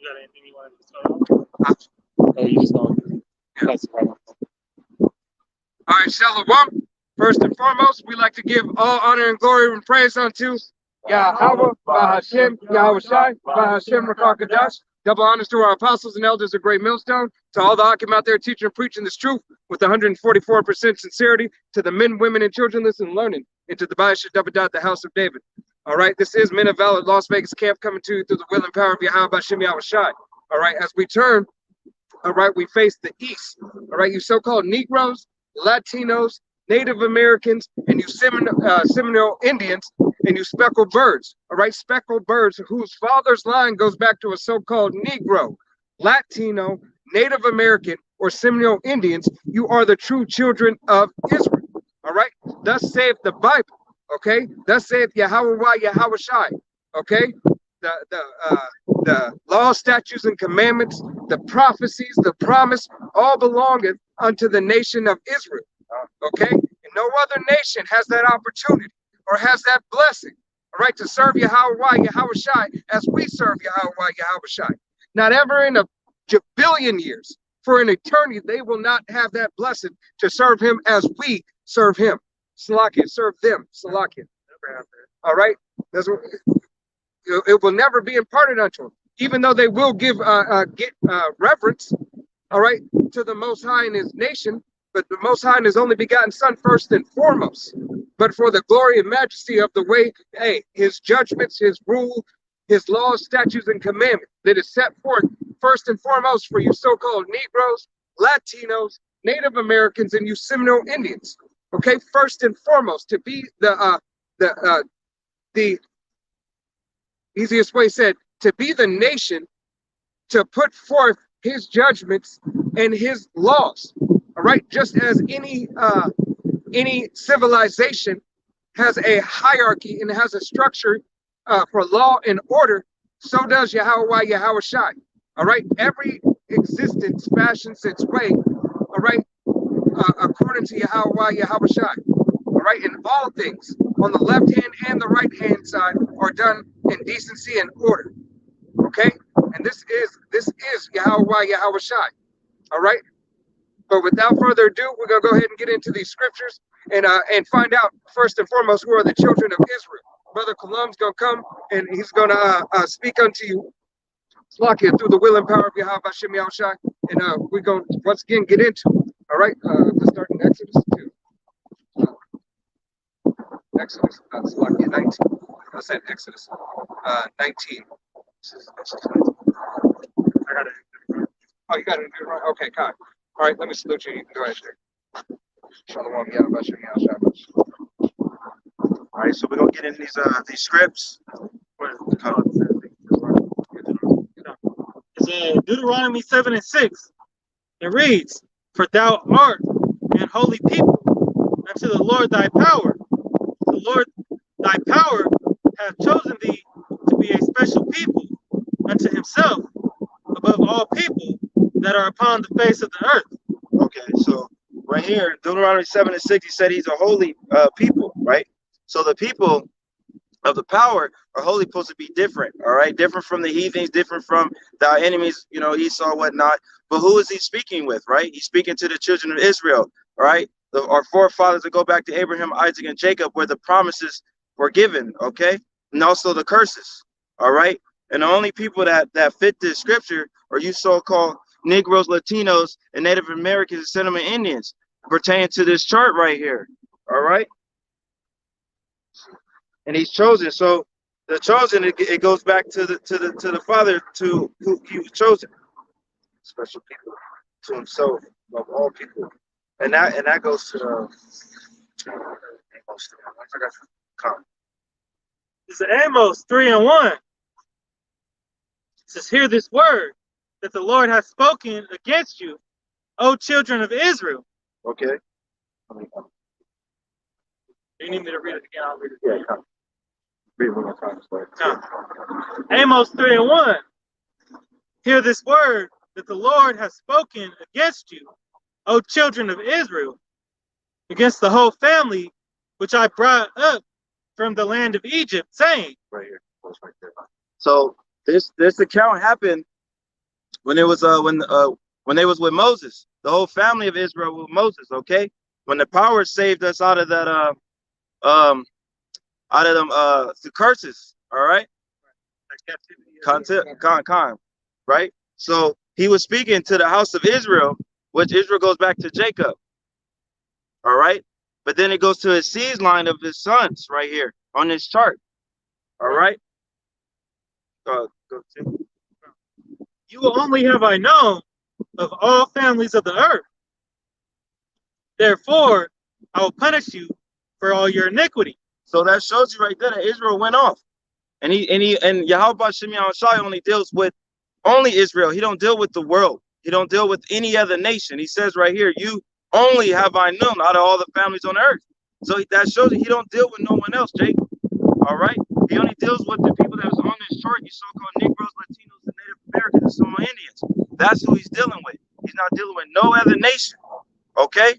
got anything you wanted to start off? Oh, you just don't. That's right. All right, Shalom. First and foremost, we like to give all honor and glory and praise unto Yahweh, Bahashem, Yahweh Shai, Bahashem, Rakakadash. Double honors to our apostles and elders of Great Millstone, to all the Akim out there teaching and preaching this truth with 144% sincerity, to the men, women, and children listening and learning, and to the Baasha Dabadat, the house of David. All right, this is Men of Valor Las Vegas camp coming to you through the will and power of Yahweh, Bahashem, Yahweh Shai. All right, as we turn, all right, we face the east. All right, you so-called Negroes, Latinos, Native Americans, and you Seminole Indians, and you speckled birds. All right, speckled birds whose father's line goes back to a so-called Negro, Latino, Native American, or Seminole Indians. You are the true children of Israel. All right, thus saith the Bible. Okay, thus saith Yahweh, Yahweh Shai. Okay, the laws, statutes, and commandments, the prophecies, the promise, all belongeth unto the nation of Israel. Okay, and no other nation has that opportunity or has that blessing, all right, to serve Yahweh, Yahweh Shai, as we serve Yahweh, Yahweh Shai. Not ever in a billion years, for an eternity, they will not have that blessing to serve him as we serve him. Salakia, serve them. Salakia. All right, that's what, it will never be imparted unto them, even though they will get reverence, all right, to the Most High and his nation. But the Most High and his only begotten Son first and foremost, but for the glory and majesty of the way, hey, his judgments, his rule, his laws, statutes, and commandments that is set forth first and foremost for you so-called Negroes, Latinos, Native Americans, and you Seminole Indians. Okay, first and foremost, to be the easiest way said, to be the nation to put forth his judgments and his laws. All right, just as any civilization has a hierarchy and has a structure for law and order, so does Yahweh, Yahweh Shai. All right, every existence fashions its way, all right, according to Yahweh, Yahweh Shai. All right, and all things on the left hand and the right hand side are done in decency and order. Okay, and this is Yahweh, Yahweh Shai. All right. But without further ado, we're going to go ahead and get into these scriptures and find out first and foremost who are the children of Israel. Brother Kalam's going to come and he's going to speak unto you, Slakia, through the will and power of Yahweh Hashem Yahushai. And we're going to once again get into it. All right, let's start in Exodus 2. Exodus, Slakia 19. I said Exodus 19. I got it. Oh, you got it. Okay, Kai. All right, let me salute you. You can go ahead there. Shalom, all right, so we're gonna get in these scripts. It's Deuteronomy 7 and 6. It reads, "For thou art an holy people unto the Lord thy power. The Lord thy power hath chosen thee to be a special people unto himself above all people that are upon the face of the earth." Okay, so right here, Deuteronomy 7 and 6, he said he's a holy people, right? So the people of the power are holy, supposed to be different, all right? Different from the heathens, different from the enemies, you know, Esau, whatnot. But who is he speaking with, right? He's speaking to the children of Israel, all right? Our forefathers that go back to Abraham, Isaac, and Jacob, where the promises were given, okay? And also the curses, all right? And the only people that fit this scripture are you so-called Negroes, Latinos, and Native Americans and Seminole Indians pertaining to this chart right here. All right. And he's chosen. So the chosen, it goes back to the Father, to who he was chosen. Special people to himself of all people. And that goes to It's Amos 3 and 1. It says, "Hear this word that the Lord has spoken against you, O children of Israel." Okay. Do you need me to read it again? I'll read it again. Yeah, come. Read one more time. Come. Amos 3 and 1. "Hear this word that the Lord has spoken against you, O children of Israel, against the whole family which I brought up from the land of Egypt, saying." Right here. Right there. So this account happened when it was when they was with Moses, the whole family of Israel with Moses. Okay, when the power saved us out of that out of them the curses. All right, right. So he was speaking to the house of Israel, which Israel goes back to Jacob. All right, but then it goes to his seed line of his sons right here on this chart. All right. Go to. You only have I known of all families of the earth. Therefore, I will punish you for all your iniquity. So that shows you right there that Israel went off. And Yahweh Shem Shai only deals with only Israel. He don't deal with the world. He don't deal with any other nation. He says right here, you only have I known out of all the families on earth. So that shows you he don't deal with no one else, Jake. All right. He only deals with the people that was on this chart, you so-called Negroes, Latinos, and Native Americans, and Samoan Indians. That's who he's dealing with. He's not dealing with no other nation. Okay.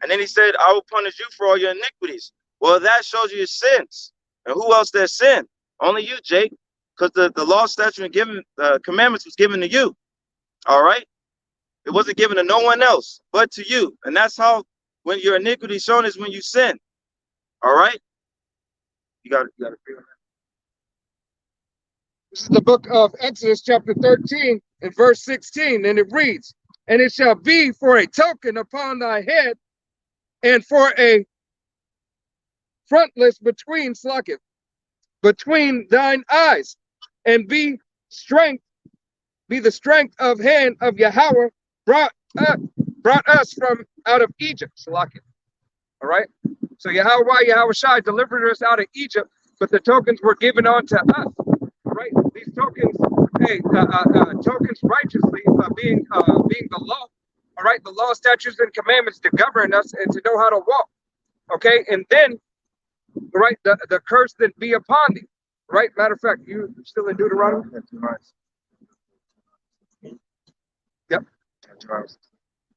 And then he said, I will punish you for all your iniquities. Well, that shows you your sins. And who else that sin? Only you, Jake. Because the law, statute, and given commandments was given to you. All right. It wasn't given to no one else but to you. And that's how when your iniquity is shown is when you sin. All right. You got to agree on that. This is the book of Exodus, chapter 13, and verse 16, and it reads, and it shall be for a token upon thy head, and for a frontless between thine eyes, and be the strength of hand of Yahweh brought us from out of Egypt. Salakia. All right. So Yahweh Shai delivered us out of Egypt, but the tokens were given unto us. All right. These tokens, tokens righteously being the law. All right. The law, statutes, and commandments to govern us and to know how to walk. Okay. And then, right, the curse that be upon thee. Right. Matter of fact, you still in Deuteronomy? Yep.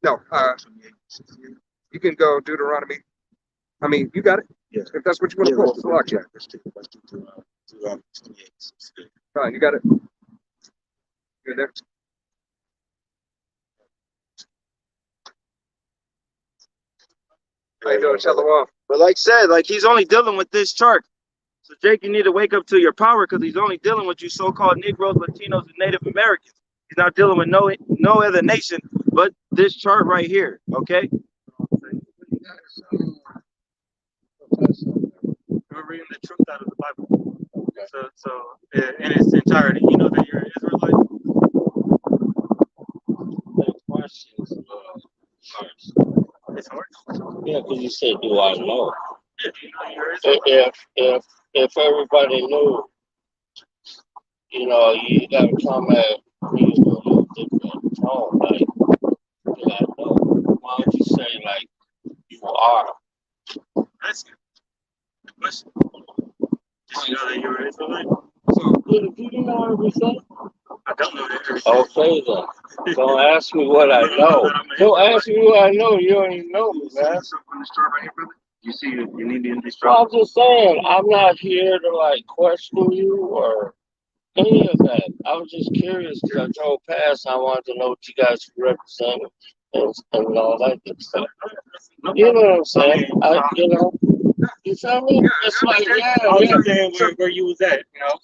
No. You can go Deuteronomy. I mean, you got it. Yeah. If that's what you want to put, select it. Let's do Deuteronomy 28. Fine, you got it. You're there. How you doing, Shalom? But like I said, like he's only dealing with this chart. So Jake, you need to wake up to your power because he's only dealing with you so-called Negroes, Latinos, and Native Americans. He's not dealing with no other nation but this chart right here. Okay. We're reading the truth out of the Bible. So in its entirety, you know that you're an Israelite. The questions first. It's hard. Yeah, because you said, do I know? Yeah, you know you're an Israelite. If everybody knew, you know, you got to come at me with a little different tone. Like, do I know? Why don't you say, like, you are? That's good. Good question. Did you know that you're an Israelite? So, you didn't know everything? I don't know that. Okay, then. Don't ask me what I know. Don't ask me what I know. You don't even know me, man. You see, you need to be Well, I'm just saying, I'm not here to, like, question you or any of that. I was just curious because I drove past. I wanted to know what you guys represent and all that good stuff. You know what I'm saying? You tell me? It's like, yeah. I was just saying where you was at, you know?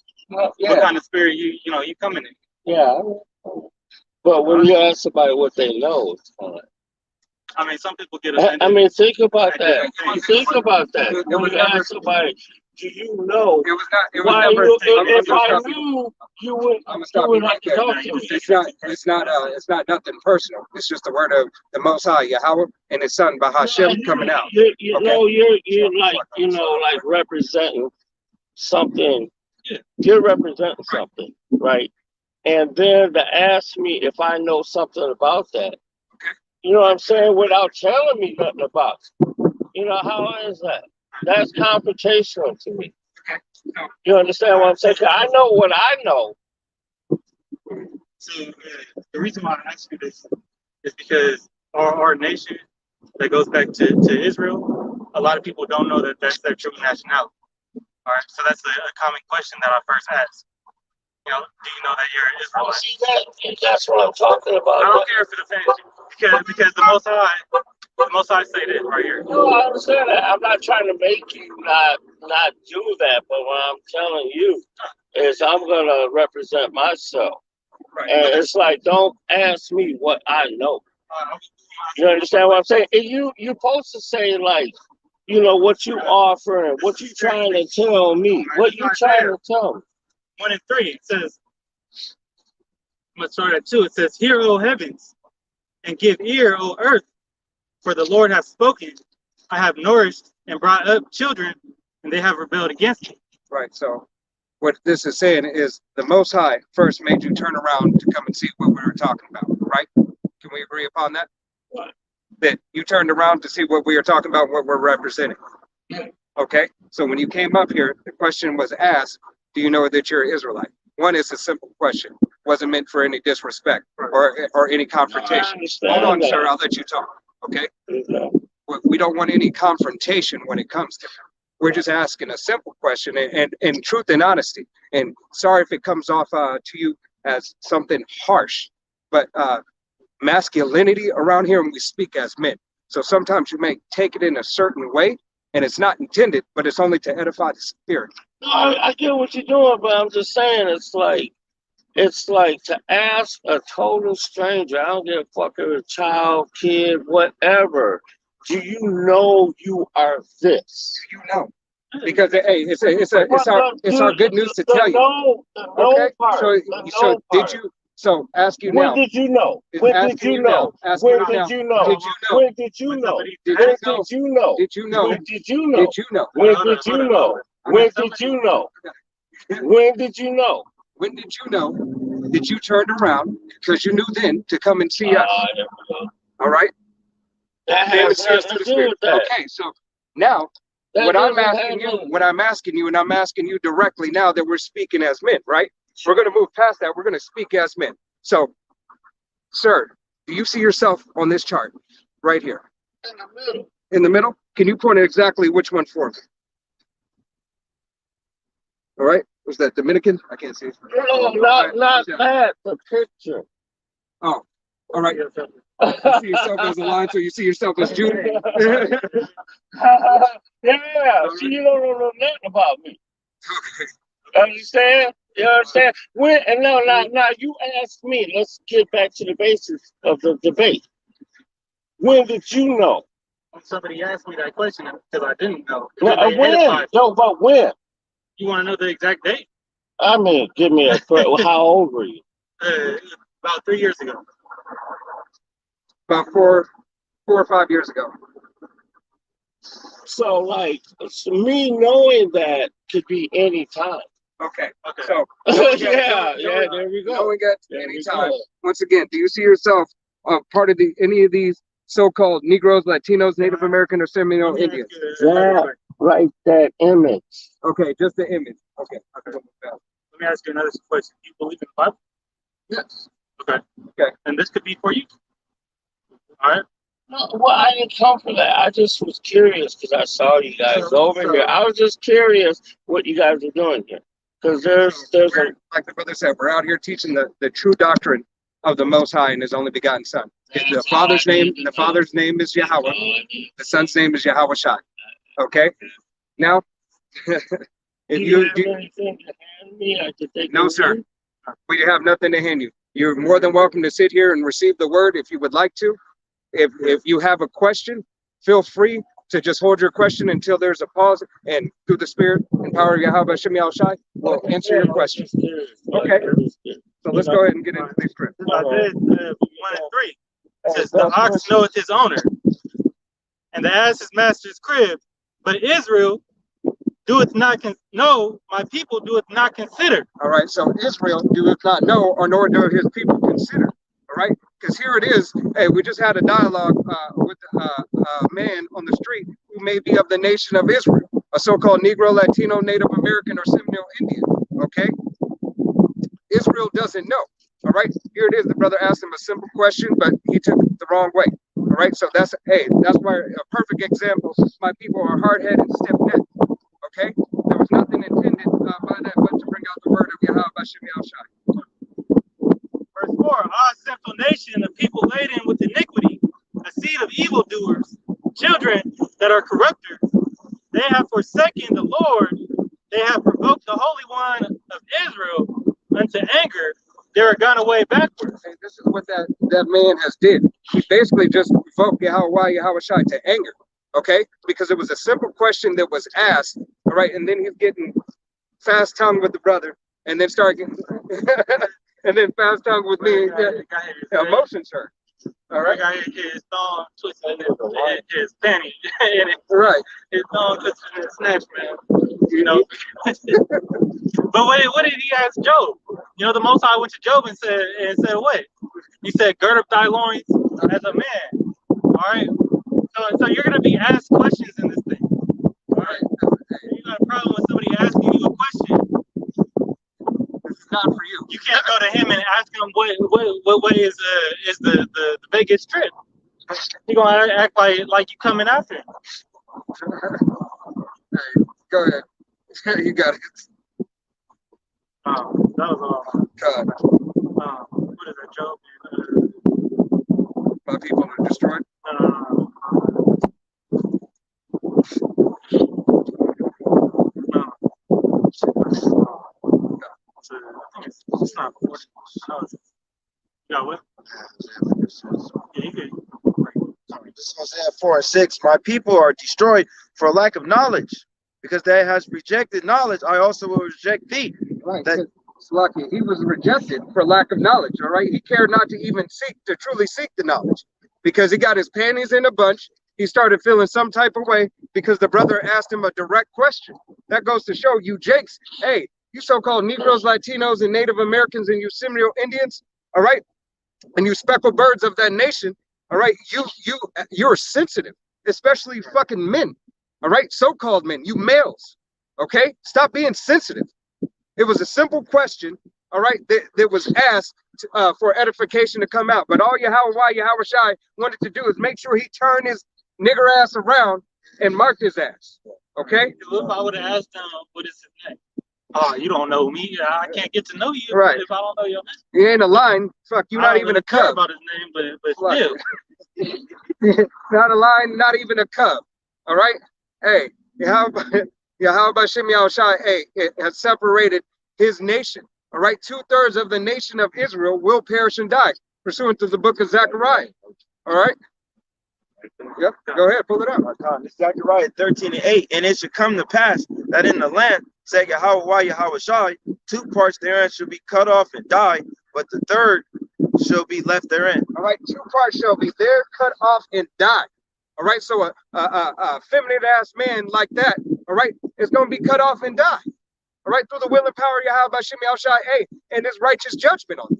Yeah. What kind of spirit you coming in? Yeah. But when you ask somebody what they know, it's fine. I mean, some people get offended. I mean, think about that. Think about that. When you ask somebody, do you know? It was not. It was Why never. if I knew, you wouldn't have to talk to me. It's not nothing personal. It's just the word of the Most High Yahweh and His Son Bahashem coming out. You know, you're like, you know, like representing something. You're representing something, right? And then to ask me if I know something about that. You know what I'm saying? Without telling me nothing about it. You know, how is that? That's confrontational to me. You understand what I'm saying? I know what I know. So the reason why I asked you this is because our nation that goes back to Israel, a lot of people don't know that that's their true nationality. All right, so that's a common question that I first asked. You know, do you know that you're an Israelite? See, that's what I'm talking about. I don't care if it offends you, because the Most High say that right here. No, I understand that. I'm not trying to make you not do that, but what I'm telling you is I'm gonna represent myself. Right. And it's like, don't ask me what I know. You understand what I'm saying? And you're supposed to say, like, you know, what you offering, what you trying to tell me, what you trying to tell me. 1 and 3, it says, I'm going to start at 2. It says, "Hear, O heavens, and give ear, O earth, for the Lord has spoken. I have nourished and brought up children, and they have rebelled against me." Right. So what this is saying is the Most High first made you turn around to come and see what we were talking about, right? Can we agree upon that? That you turned around to see what we are talking about, what we're representing. Okay. So when you came up here, the question was asked, do you know that you're Israelite? One is a simple question. Wasn't meant for any disrespect or any confrontation. Hold on, sir. I'll let you talk. Okay. We don't want any confrontation when it comes to it. We're just asking a simple question and truth and honesty. And sorry if it comes off to you as something harsh, but masculinity around here, and we speak as men. So sometimes you may take it in a certain way, and it's not intended, but it's only to edify the spirit. No, I get what you're doing, but I'm just saying it's like to ask a total stranger. I don't give a fuck if it's a child, kid, whatever. Do you know you are this? Do you know? Because hey, it's our good news to tell you. Okay. So did you? So ask you now. When did you know? When did you know? When did you know? When did you know? When did you know? Did you know? When did you know? Did you know? When did you know? When did you know? When did you know? When did you know that you turned around because you knew then to come and see us? All right. That has nothing to do with that. Okay, so now what I'm asking you, and I'm asking you directly now that we're speaking as men, right? We're going to move past that. We're going to speak as men. So, sir, do you see yourself on this chart right here? In the middle. In the middle? Can you point exactly which one for me? All right. Was that Dominican? I can't see it. No, not that. The picture. Oh, all right. You see yourself as a lion, so you see yourself as Judah. Yeah. See, you don't know nothing about me. Understand? You understand? Now you ask me. Let's get back to the basis of the debate. When did you know? Somebody asked me that question because I didn't know. When? No, but when? You want to know the exact date? I mean, give me a threat. How old were you? About 3 years ago. About four or 5 years ago. So, like, me knowing that could be any time. Okay. So yeah, there we go. Knowing it any time. Once again, do you see yourself part of any of these so-called Negroes, Latinos, Native American, or Seminole Indians? Yeah, right. That image. Okay, just the image. Okay. Let me ask you another question. Do you believe in the Bible? Yes. Okay. And this could be for you. All right. No, well, I didn't come for that. I just was curious because I saw you guys over here. I was just curious what you guys are doing here. Because there's like the brother said, we're out here teaching the true doctrine of the Most High and His only begotten Son. The Father's name is Yahweh. The Son's name is Yahweh Shai. Okay. Now, if you have anything to hand me, I could take. No, sir. We have nothing to hand you. You're more than welcome to sit here and receive the word if you would like to. If you have a question, feel free to just hold your question until there's a pause, and through the Spirit and power of Yahweh Shem Shai, we'll answer your question. Okay. So let's go ahead and get into these scripts. Isaiah 1 and 3. It says, "The ox knoweth his owner, and the ass his master's crib, but Israel doeth not know, my people doeth not consider." All right, so Israel doeth not know, or nor do his people consider. All right, because here it is. Hey, we just had a dialogue with a man on the street who may be of the nation of Israel, a so-called Negro, Latino, Native American, or Seminole Indian. Okay, Israel doesn't know. All right, here it is. The brother asked him a simple question, but he took it the wrong way. All right, so that's why a perfect example. My people are hard-headed and stiff-necked. Okay, There was nothing intended by that but to bring out the word of Yahweh Bashem Yahushai. Verse 4, our sinful nation, a people laden with iniquity, a seed of evildoers, children that are corrupters. They have forsaken the Lord. They have provoked the Holy One of Israel unto anger. They are gone away backwards. And this is what that man has did. He basically just provoked Yahweh Yahushai to anger. Okay? Because it was a simple question that was asked. All right, and then he's getting fast tongue with the brother, and then start getting and then fast tongue with me. Emotions hurt. All right. Got his thumb twisted in his panty. And Right. his thumb twisted in his snatch, man. You know. But what did he ask Job? You know, the Most High went to Job and said what? He said, "Gird up thy loins as a man." All right. So you're gonna be asked questions in this thing. All right. You got a problem with somebody asking you a question? This is not for you. You can't go to him and ask him what way is the Vegas trip. He gonna act like you coming after him. Hey, go ahead. You got it. That was all. God, What is that, Job? my people are destroyed. It's not 40. No, yeah, what? Yeah, you could. This is Hosea 4:6. My people are destroyed for lack of knowledge. Because thou hast rejected knowledge, I also will reject thee. Right. That- It's lucky. He was rejected for lack of knowledge. All right. He cared not to even truly seek the knowledge, because he got his panties in a bunch. He started feeling some type of way because the brother asked him a direct question. That goes to show you, Jakes. Hey, you so-called Negroes, Latinos, and Native Americans, and you Seminole Indians. All right. And you speckled birds of that nation. All right. You're sensitive, especially fucking men. All right. So-called men, you males. Okay. Stop being sensitive. It was a simple question, all right, that was asked for edification to come out. But all Yahweh Shai wanted to do is make sure he turned his nigger ass around and marked his ass. Okay? If I would have asked him, what is his name? Oh, you don't know me. I can't get to know you Right. if I don't know your name. You ain't a line. Fuck, you're not even a care cub. about his name, but Right. still. Not a line, not even a cub. All right? Hey, Yahweh Shem Shai, hey, it has separated his nation. All right, 2/3 of the nation of Israel will perish and die, pursuant to the book of Zechariah. All right. Yep. Go ahead, pull it up. It's Zechariah 13:8. And it should come to pass that in the land, said Yahweh Shai, 2 parts therein shall be cut off and die, but the third shall be left therein. All right, 2 parts shall be there, cut off, and die. All right, so a feminine ass man like that, all right, is going to be cut off and die. All right, through the will and power of Yahweh Shem Shai, hey, and his righteous judgment on it.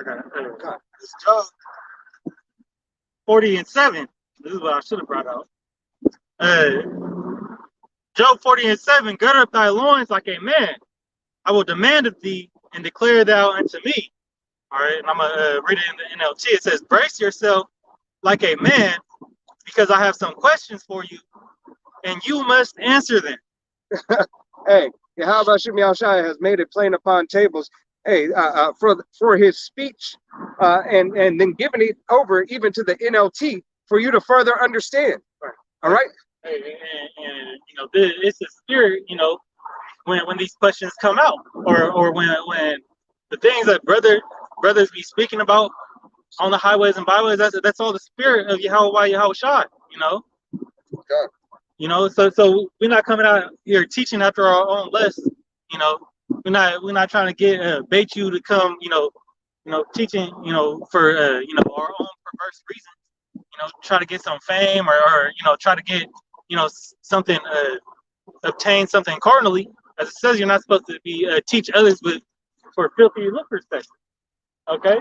Okay. It's Job 40:7. This is what I should have brought out. Job 40:7. Gird up thy loins like a man. I will demand of thee and declare thou unto me. All right, and I'm gonna read it in the NLT. It says, brace yourself like a man, because I have some questions for you, and you must answer them. Hey, Yahweh Shem Shai has made it plain upon tables. Hey, for his speech, and then giving it over even to the NLT for you to further understand. Right. All right. And you know, it's a spirit. You know, when these questions come out, or when the things that brothers be speaking about on the highways and byways, that's all the spirit of Yahweh Shai. You know. God. You know, so we're not coming out here teaching after our own lust. You know, we're not trying to get bait you to come. You know, teaching. You know, for our own perverse reasons. You know, try to get some fame or try to get something, obtain something carnally. As it says, you're not supposed to be teach others for filthy lucre's sake. Okay.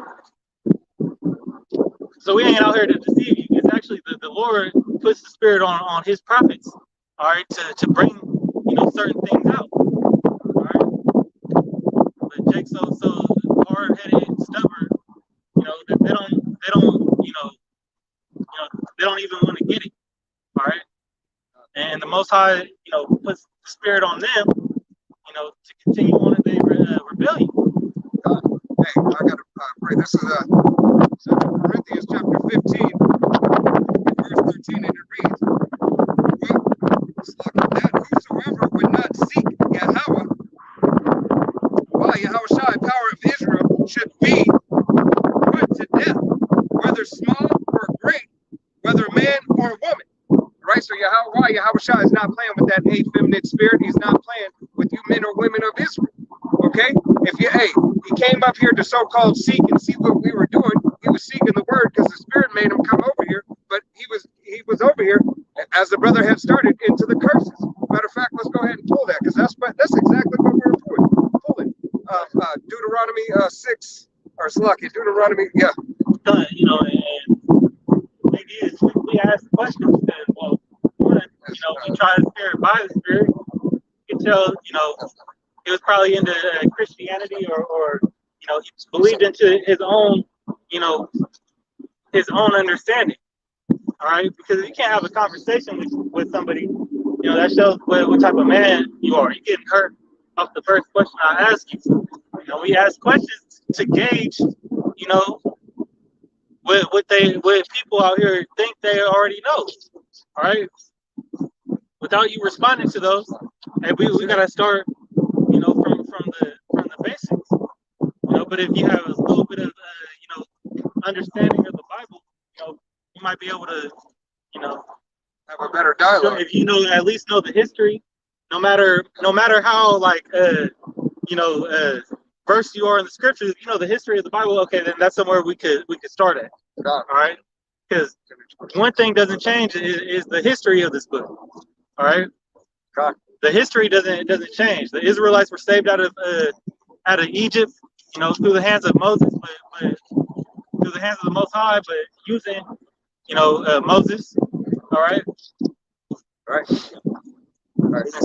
So we ain't out here to deceive you. It's actually the Lord puts the spirit on his prophets, all right, to bring certain things out. All right. But Jake so hard-headed, stubborn, that they don't even want to get it. All right. And the Most High, puts the spirit on them, to continue on in their rebellion. Hey, I gotta pray. This is 2 Corinthians chapter 15, verse 13, and it reads, well, it's like that whosoever would not seek Yahweh, why Yahushua, power of Israel, should be put to death, whether small or great, whether man or woman. Right? So Yahushua is not playing with that effeminate spirit. He's not playing with you men or women of Israel. Okay? He came up here to so-called seek and see what we were doing. He was seeking the word because the spirit made him come over here, but he was over here, as the brother had started, into the curses. Matter of fact, let's go ahead and pull that, because that's exactly what we were pulling. Deuteronomy 6, or Slacky, Deuteronomy, yeah. And the thing is, we ask questions, and well, one, we try the spirit by the spirit. You can tell, he was probably into Christianity, or he believed into his own, his own understanding. All right, because if you can't have a conversation with somebody, that shows what type of man you are. You're getting hurt off the first question I ask you. We ask questions to gauge, what people out here think they already know. All right, without you responding to those, and we gotta start, from the basics. But if you have a little bit of understanding of the Bible, you might be able to, have a better dialogue. If at least know the history, no matter how versed you are in the scriptures, if you know the history of the Bible, okay, then that's somewhere we could start at. All right, because one thing doesn't change is the history of this book. All right, the history doesn't change. The Israelites were saved out of Egypt, through the hands of Moses, but through the hands of the Most High, but using Moses. All right, and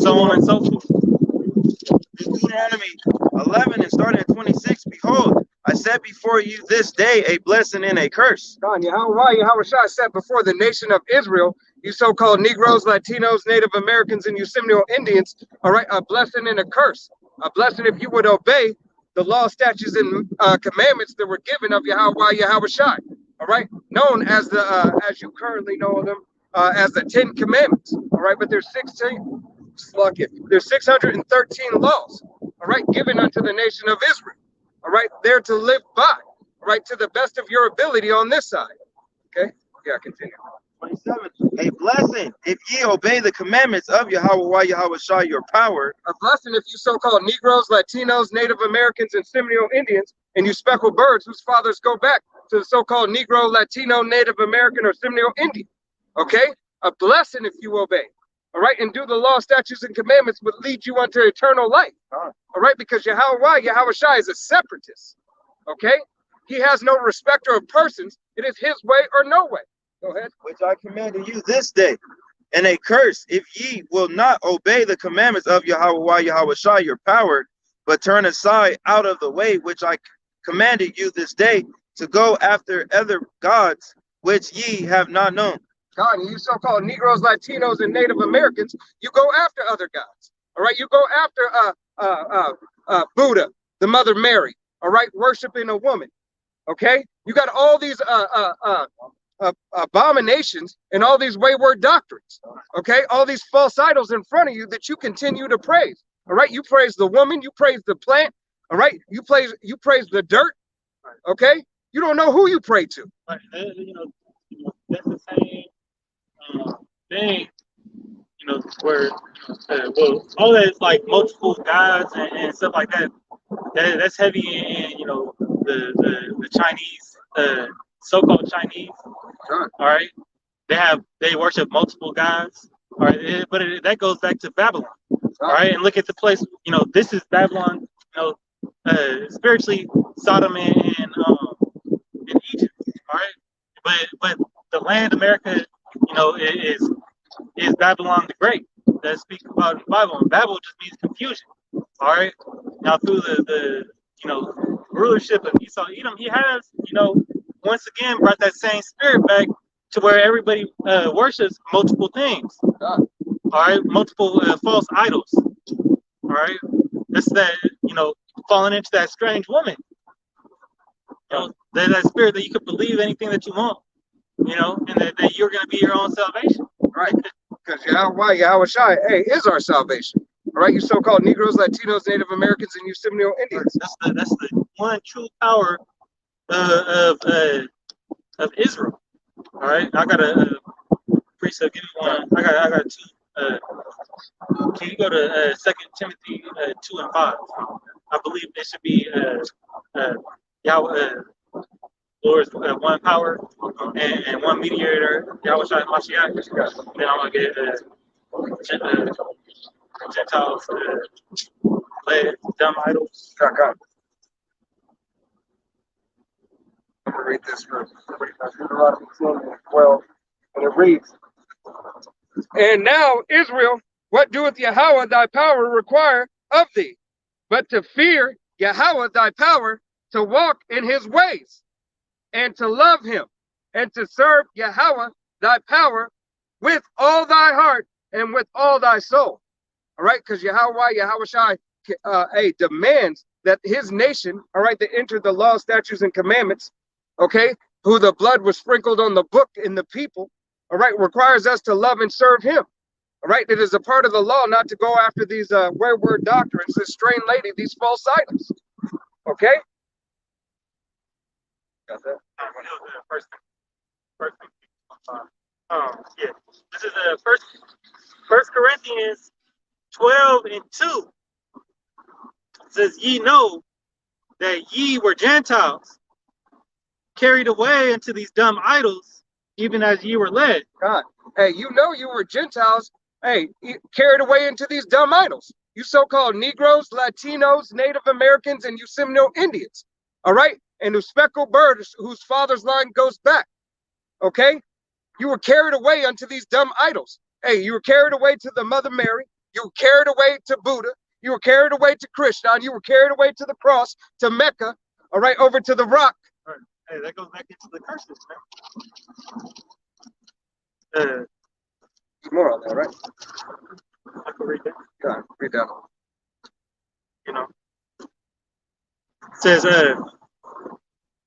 so on and so forth. Deuteronomy 11 and starting at 26, behold, I set before you this day a blessing and a curse. Yahushua set before the nation of Israel, you so-called Negroes, Latinos, Native Americans, and you Seminole Indians, all right, a blessing and a curse. A blessing if you would obey the law, statutes, and commandments that were given of Yahushua, all right, known as as you currently know them, as the 10 Commandments, all right, but there's 613 laws, all right, given unto the nation of Israel, all right, there to live by, all right, to the best of your ability on this side. Okay, yeah, continue. 27, a blessing if ye obey the commandments of Yahushua, your power. A blessing if you so-called Negroes, Latinos, Native Americans, and Seminole Indians, and you speckled birds whose fathers go back to the so-called Negro, Latino, Native American, or Seminole Indian. Okay, a blessing if you obey. All right, and do the law, statutes, and commandments would lead you unto eternal life. All right, because Yahushua is a separatist. Okay, he has no respecter of persons. It is his way or no way. Go ahead. Which I commanded you this day, and a curse if ye will not obey the commandments of Yahushua, your power, but turn aside out of the way which I commanded you this day, to go after other gods which ye have not known. God, you so-called Negroes, Latinos, and Native Americans, you go after other gods. All right, you go after Buddha, the Mother Mary. All right, worshiping a woman. Okay, you got all these abominations and all these wayward doctrines. Okay, all these false idols in front of you that you continue to praise. All right, you praise the woman, you praise the plant. All right, you praise the dirt. Okay, you don't know who you pray to. Right. That's the same thing. Where all that is like multiple gods and stuff like that. That's heavy in the Chinese, so-called Chinese. Sure. All right, they worship multiple gods. All right, but that goes back to Babylon. All right, and look at the place. This is Babylon. Spiritually, Sodom and Egypt. All right, but the land America, is Babylon the Great. That speaks about in the Bible, and Babel just means confusion. All right, now through the rulership of Esau Edom, he has once again brought that same spirit back to where everybody worships multiple things. All right, multiple false idols. All right, that's that, falling into that strange woman. That spirit that you could believe anything that you want, and that you're going to be your own salvation. Right. Because Yahweh Shai, hey, is our salvation. All right, you so-called Negroes, Latinos, Native Americans, and you Seminole Indians. That's the one true power of Israel. All right, I got a precept. Give me one. I got two. Can you go to 2 Timothy 2 and 5? I believe it should be Yahweh, Lord's one power and one mediator, Yahweh Shai Mashiach. Then I'm gonna get Gentiles led dumb idols. I'm gonna read this verse. Deuteronomy 12, and it reads, "And now, Israel, what doeth Yahweh thy power require of thee, but to fear Yahweh thy power, to walk in his ways, and to love him, and to serve Yahweh thy power with all thy heart and with all thy soul." All right, because Yahweh Shai demands that his nation, all right, that entered the law, statutes, and commandments, okay, who the blood was sprinkled on the book in the people, all right, requires us to love and serve him. All right, it is a part of the law not to go after these wayward doctrines, this strange lady, these false idols. Okay? Got that? First. Yeah. This is First Corinthians 12 and 2. It says, "Ye know that ye were Gentiles, carried away into these dumb idols, even as ye were led." God, hey, you know you were Gentiles, hey, carried away into these dumb idols. You so-called Negroes, Latinos, Native Americans, and you Seminole Indians. All right? And the speckled birds whose father's line goes back. Okay? You were carried away unto these dumb idols. Hey, you were carried away to the Mother Mary. You were carried away to Buddha. You were carried away to Krishna. You were carried away to the cross, to Mecca. All right, over to the rock. Right. Hey, that goes back into the curses, man. There's more on that, right? I can read that. Go on, read that. It says,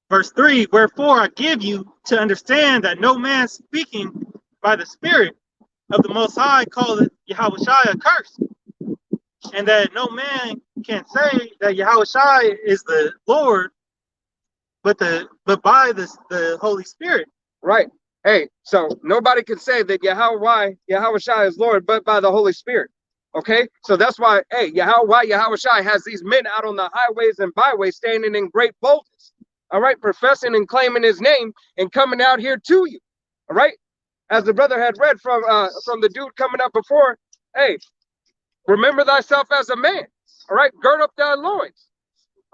verse 3, "Wherefore I give you to understand that no man speaking by the Spirit of the Most High calleth Yahweh Shai accursed, and that no man can say that Yahweh Shai is the Lord, but by the Holy Spirit." Right. Hey, so nobody can say that Yahweh Shai is Lord, but by the Holy Spirit. Okay, so that's why, hey, Yahweh Shai has these men out on the highways and byways standing in great boldness. All right, professing and claiming his name and coming out here to you. All right, as the brother had read from the dude coming up before, hey, remember thyself as a man. All right, gird up thy loins.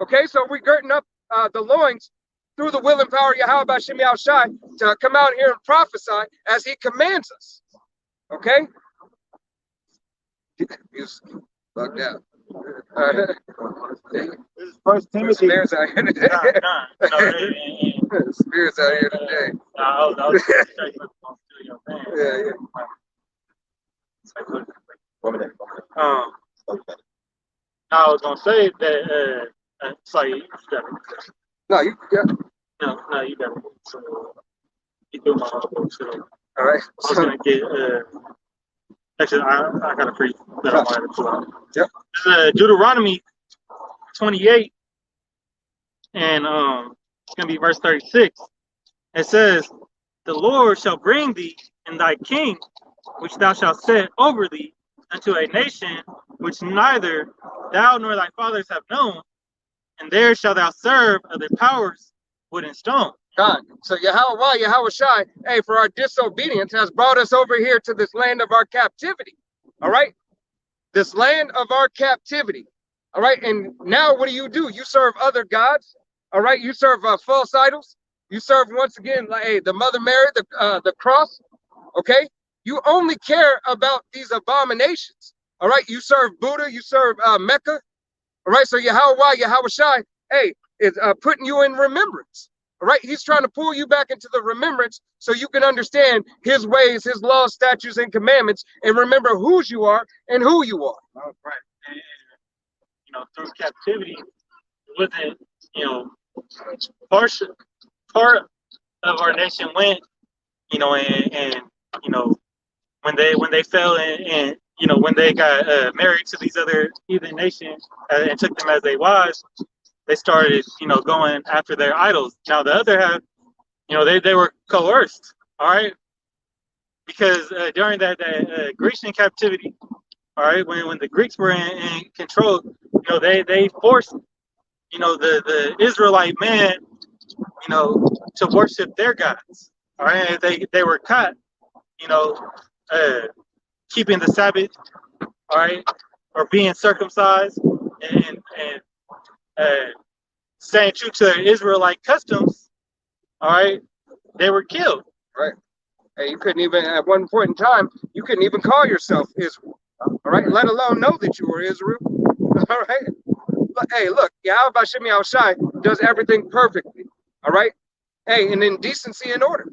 Okay, so we're girding up the loins through the will and power of Yahweh B'Shem Yahweh Shai to come out here and prophesy as he commands us. Okay? He's bugged out. This is First Timothy. Spirits out here today. Spirits out here today. Yeah. I was gonna say that. Sorry, you got it. No, you got it. No, you got it. So you do my own. So all right. I was gonna get. Actually, I got a free that I wanted to pull out. Yep. This is Deuteronomy 28, and it's gonna be verse 36. It says, "The Lord shall bring thee and thy king, which thou shalt set over thee, unto a nation which neither thou nor thy fathers have known, and there shalt thou serve other powers, wood and stone." God. So Yahweh Shai, hey, for our disobedience has brought us over here to this land of our captivity. All right? This land of our captivity. All right? And now what do? You serve other gods. All right? You serve false idols. You serve, once again, like, hey, the Mother Mary, the cross. Okay? You only care about these abominations. All right? You serve Buddha. You serve Mecca. All right? So Yahweh Shai, hey, is putting you in remembrance. All right, he's trying to pull you back into the remembrance so you can understand his ways, his laws, statutes, and commandments, and remember whose you are and who you are. Oh, right. And, through captivity, it wasn't, part of our nation went, and when they fell and when they got married to these other heathen nations and took them as their wives, they started, going after their idols. Now the other half, they were coerced, all right, because during that Grecian captivity, all right, when the Greeks were in control, they forced, the Israelite man, to worship their gods, all right. They were caught, keeping the Sabbath, all right, or being circumcised and staying true to their Israelite customs, all right, they were killed. Right. And you couldn't even, at one point in time, you couldn't even call yourself Israel. All right, let alone know that you were Israel. All right. But hey, look, Yahweh Hashem Yahushai does everything perfectly. All right. Hey, and in decency and order.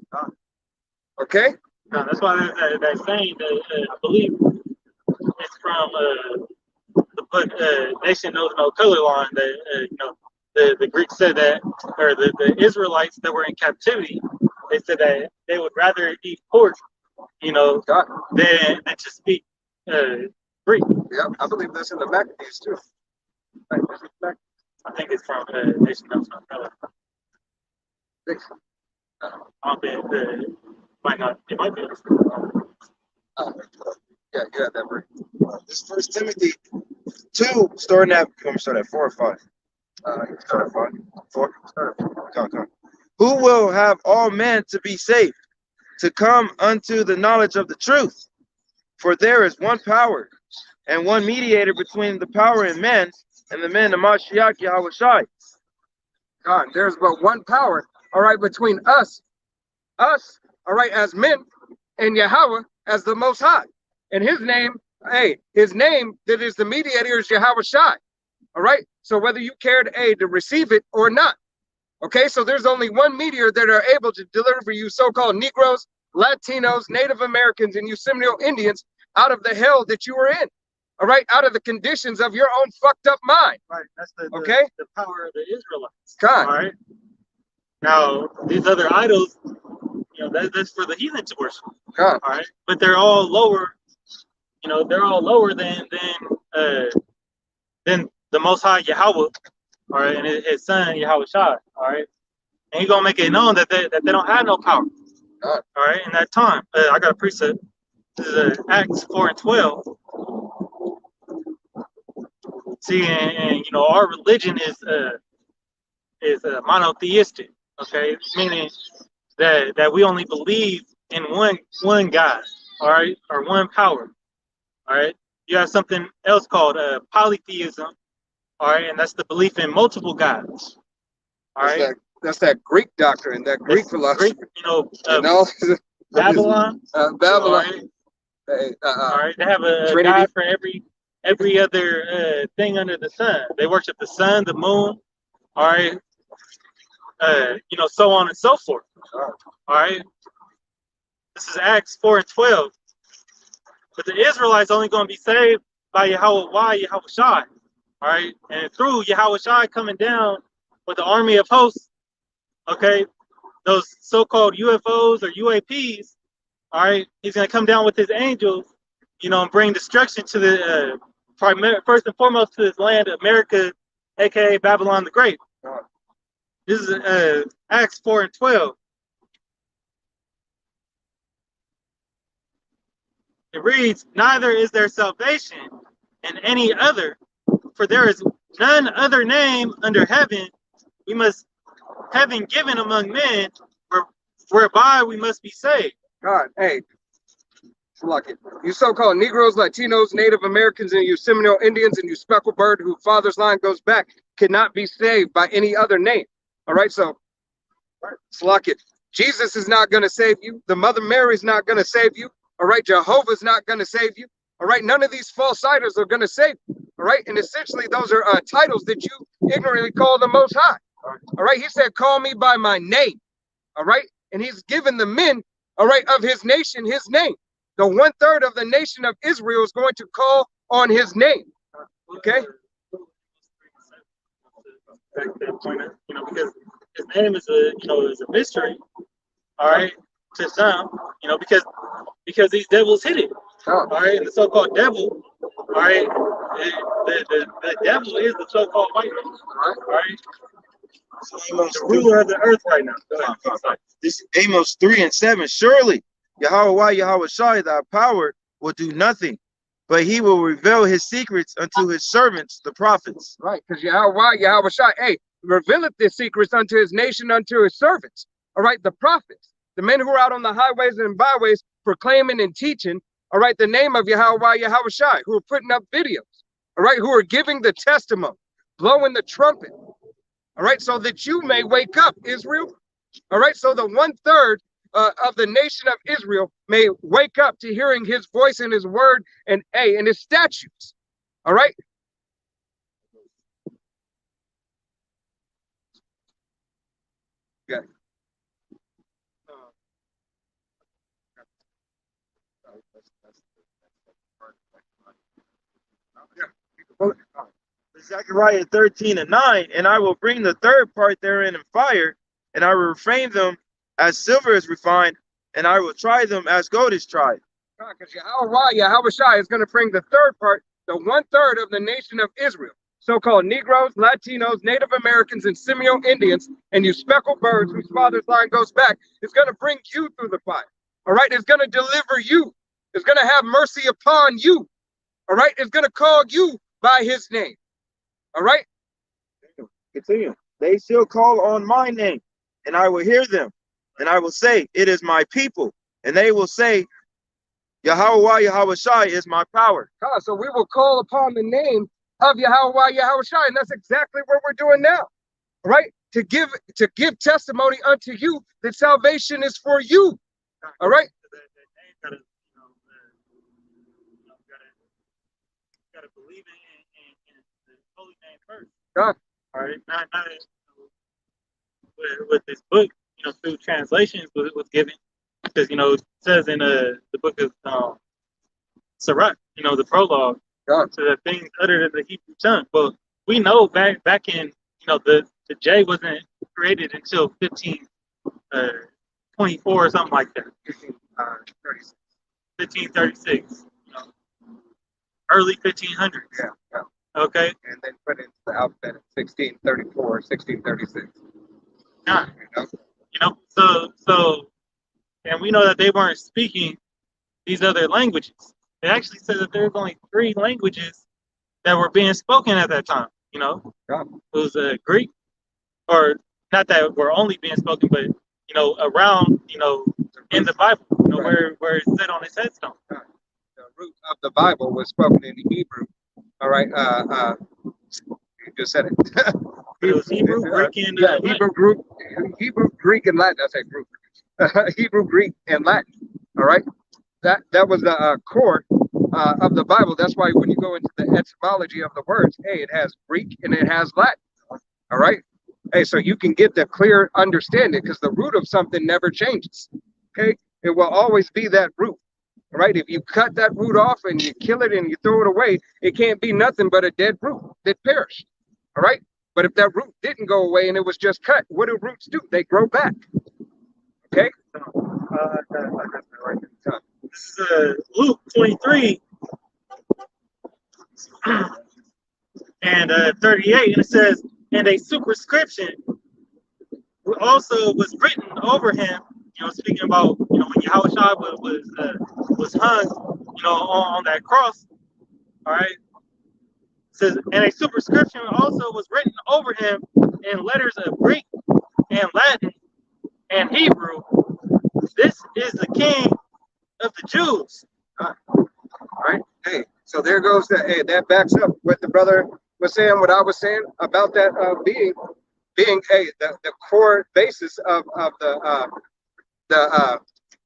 Okay. No, that's why there's that saying that I believe it's from the book Nation Knows No Color Line that the Greeks said that, or the Israelites that were in captivity, they said that they would rather eat pork, than to speak Greek. Yeah, I believe that's in the Maccabees too. I think it's from Nation Knows No Color. I don't think might not. It might be. Yeah, you had that right. This First Timothy 2, starting at, can we start at 4 or 5? Start at 5. 4? Start at 4. Come. Who will have all men to be saved, to come unto the knowledge of the truth? For there is one power, and one mediator between the power and men, and the men, the Mashiach Yahushai. God, there's but one power, all right, between us, all right, as men, and Yahweh as the Most High. And his name that is the mediator is Yahweh Shai. All right. So whether you cared to receive it or not. Okay. So there's only one mediator that are able to deliver you so-called Negroes, Latinos, Native Americans, and you Seminole Indians out of the hell that you were in. All right. Out of the conditions of your own fucked up mind. Right. That's the power of the Israelites. God. All right. Now these other idols, that's for the heathen to worship. God. All right. But they're all lower. They're all lower than the Most High Yahweh, all right, and his son Yahweh Shai, all right, and he's gonna make it known that they don't have no power, all right, in that time. I got a precept. This is Acts 4:12. See, and our religion is monotheistic, okay, meaning that we only believe in one God, all right, or one power. All right, you have something else called polytheism. All right, and that's the belief in multiple gods. All right, that's that Greek doctrine, that Greek philosophy. Greek, Babylon. Babylon. All right, they have a god for every other thing under the sun. They worship the sun, the moon. All right, so on and so forth. All right, this is Acts 4:12. But the Israelites only going to be saved by Yahweh Shai, all right? And through Yahweh Shai coming down with the army of hosts, okay, those so-called UFOs or UAPs, all right, he's going to come down with his angels, and bring destruction to the, first and foremost to this land, America, a.k.a. Babylon the Great. This is Acts 4:12. It reads, neither is there salvation in any other, for there is none other name under heaven we must having given among men whereby we must be saved. God, hey, lucky. You so-called Negroes, Latinos, Native Americans, and you Seminole Indians, and you speckled bird whose father's line goes back cannot be saved by any other name. All right, so luck it. Jesus is not going to save you. The Mother Mary is not going to save you. All right, Jehovah's not going to save you. All right, none of these false idols are going to save you. All right, and essentially those are titles that you ignorantly call the Most High. All right. He said, call me by my name. All right. And he's given the men, all right, of his nation his name. The 1/3 of the nation of Israel is going to call on his name. Okay. That point, because his name is is a mystery. All right, to some, because these devils hid it. All right, the so-called devil. All right, the devil is the so-called white man. All right, the ruler of the earth right now. Go ahead. This Amos 3:7. Surely Yahweh Shai, thy power will do nothing, but he will reveal his secrets unto his servants, the prophets. Right, because Yahweh Shai, hey, revealeth his secrets unto his nation, unto his servants. All right, the prophets, the men who are out on the highways and byways proclaiming and teaching, all right, the name of Yahweh Shai, who are putting up videos, all right, who are giving the testimony, blowing the trumpet, all right, so that you may wake up, Israel. All right, so the 1/3 of the nation of Israel may wake up to hearing his voice and his word and his statutes. All right. Yeah. Zechariah 13:9, and I will bring the third part therein in fire, and I will refrain them as silver is refined, and I will try them as gold is tried. Because Yahweh Shai is going to bring the third part, the 1/3 of the nation of Israel, so-called Negroes, Latinos, Native Americans, and Semio Indians, and you speckled birds whose father's line goes back, is going to bring you through the fire. All right, it's going to deliver you. It's going to have mercy upon you. All right, it's going to call you by his name. All right. Continue. They shall call on my name, and I will hear them, and I will say, it is my people, and they will say, Yahweh Shai is my power. So we will call upon the name of Yahweh Shai, and that's exactly what we're doing now. Right? To give testimony unto you that salvation is for you. All right. Gotta believe in the holy name first. God. All right, not with this book, through translations was given, because it says in the book of Sirach, the prologue, God. so that things uttered in the Hebrew tongue. But we know back in the J wasn't created until 1524 or something like that. 1536. Early 1500s. Yeah. Okay. And then put into the alphabet in 1634, 1636. Yeah. So, and we know that they weren't speaking these other languages. It actually said that there was only 3 languages that were being spoken at that time. Yeah. It was Greek, or not that were only being spoken, but around in the Bible, right, where it said on its headstone. The root of the Bible was spoken in Hebrew. All right. You just said it. It was Hebrew, Greek, and Hebrew, Greek, and Latin. I said Greek. Hebrew, Greek, and Latin. All right. That was the core of the Bible. That's why when you go into the etymology of the words, it has Greek and it has Latin. All right. So you can get the clear understanding, because the root of something never changes. Okay. It will always be that root. Right? If you cut that root off and you kill it and you throw it away, it can't be nothing but a dead root that perished. All right? But if that root didn't go away and it was just cut, what do roots do? They grow back. Okay? This is Luke 23 and 38, and it says, and a superscription also was written over him. Speaking about when Yahweh Shai was hung, on that cross. All right. It says, and a superscription also was written over him in letters of Greek and Latin and Hebrew. This is the King of the Jews. All right. So there goes that. That backs up what the brother was saying. What I was saying about that being the core basis of the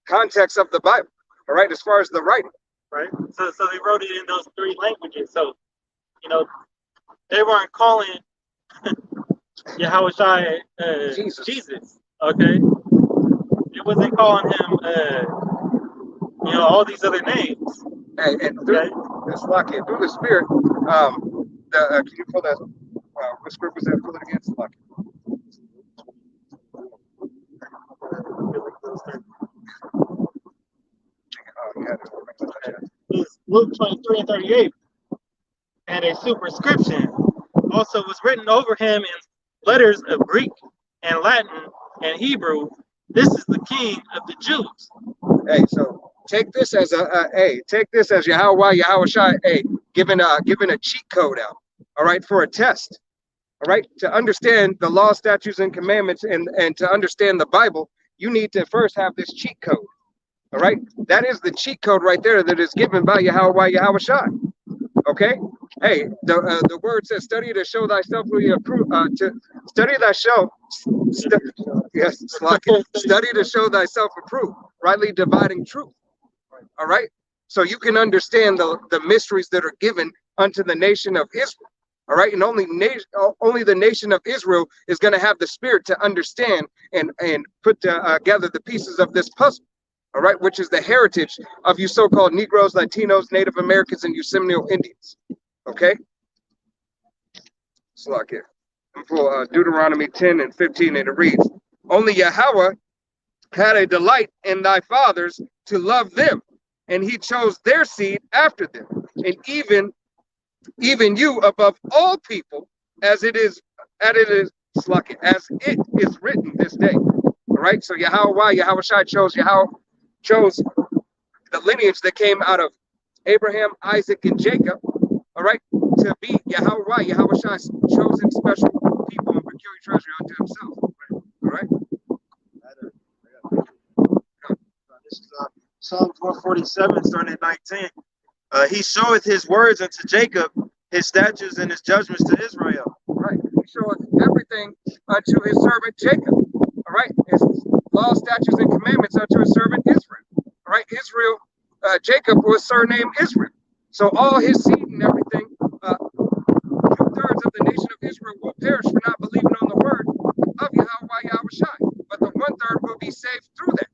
context of the Bible, all right, as far as the writing. Right. So they wrote it in those 3 languages. So, they weren't calling Yahushua Jesus. Okay. It wasn't calling him all these other names. And through Okay. this Slakia, through the Spirit, can you pull that? What script was that? Pull it again, Slakia. Luke 23 and 38. And a superscription also was written over him in letters of Greek and Latin and Hebrew. This is the King of the Jews. Hey, so take this as take this as Yahushua, giving a cheat code out, all right, for a test, all right, to understand the law, statutes, and commandments, and to understand the Bible, you need to first have this cheat code, all right. That is the cheat code right there that is given by Yahushua. Okay. Hey, the word says, "Study to show thyself who you approve." To study thyself. Yes, study to show thyself approved, rightly dividing truth. All right. So you can understand the mysteries that are given unto the nation of Israel. All right, and only the nation of Israel is going to have the spirit to understand and put together the pieces of this puzzle. All right, which is the heritage of you so-called Negroes, Latinos, Native Americans, and you Seminole Indians. Okay? So like it. For Deuteronomy 10 and 15, and it reads, "Only Yahweh had a delight in thy fathers to love them, and he chose their seed after them, and even you above all people, as it is written this day." All right, so Yahushua chose the lineage that came out of Abraham, Isaac, and Jacob, all right, to be Yahushua's chosen special people and peculiar treasure unto himself. All right. This is Psalms 147, starting at 19. He showeth his words unto Jacob, his statutes and his judgments to Israel. Right. He showeth everything unto his servant Jacob. All right. His law, statutes, and commandments unto his servant Israel. All right. Israel, Jacob was surnamed Israel. So all his seed and everything, 2/3 of the nation of Israel will perish for not believing on the word of Yahushua. But the 1/3 will be saved through that.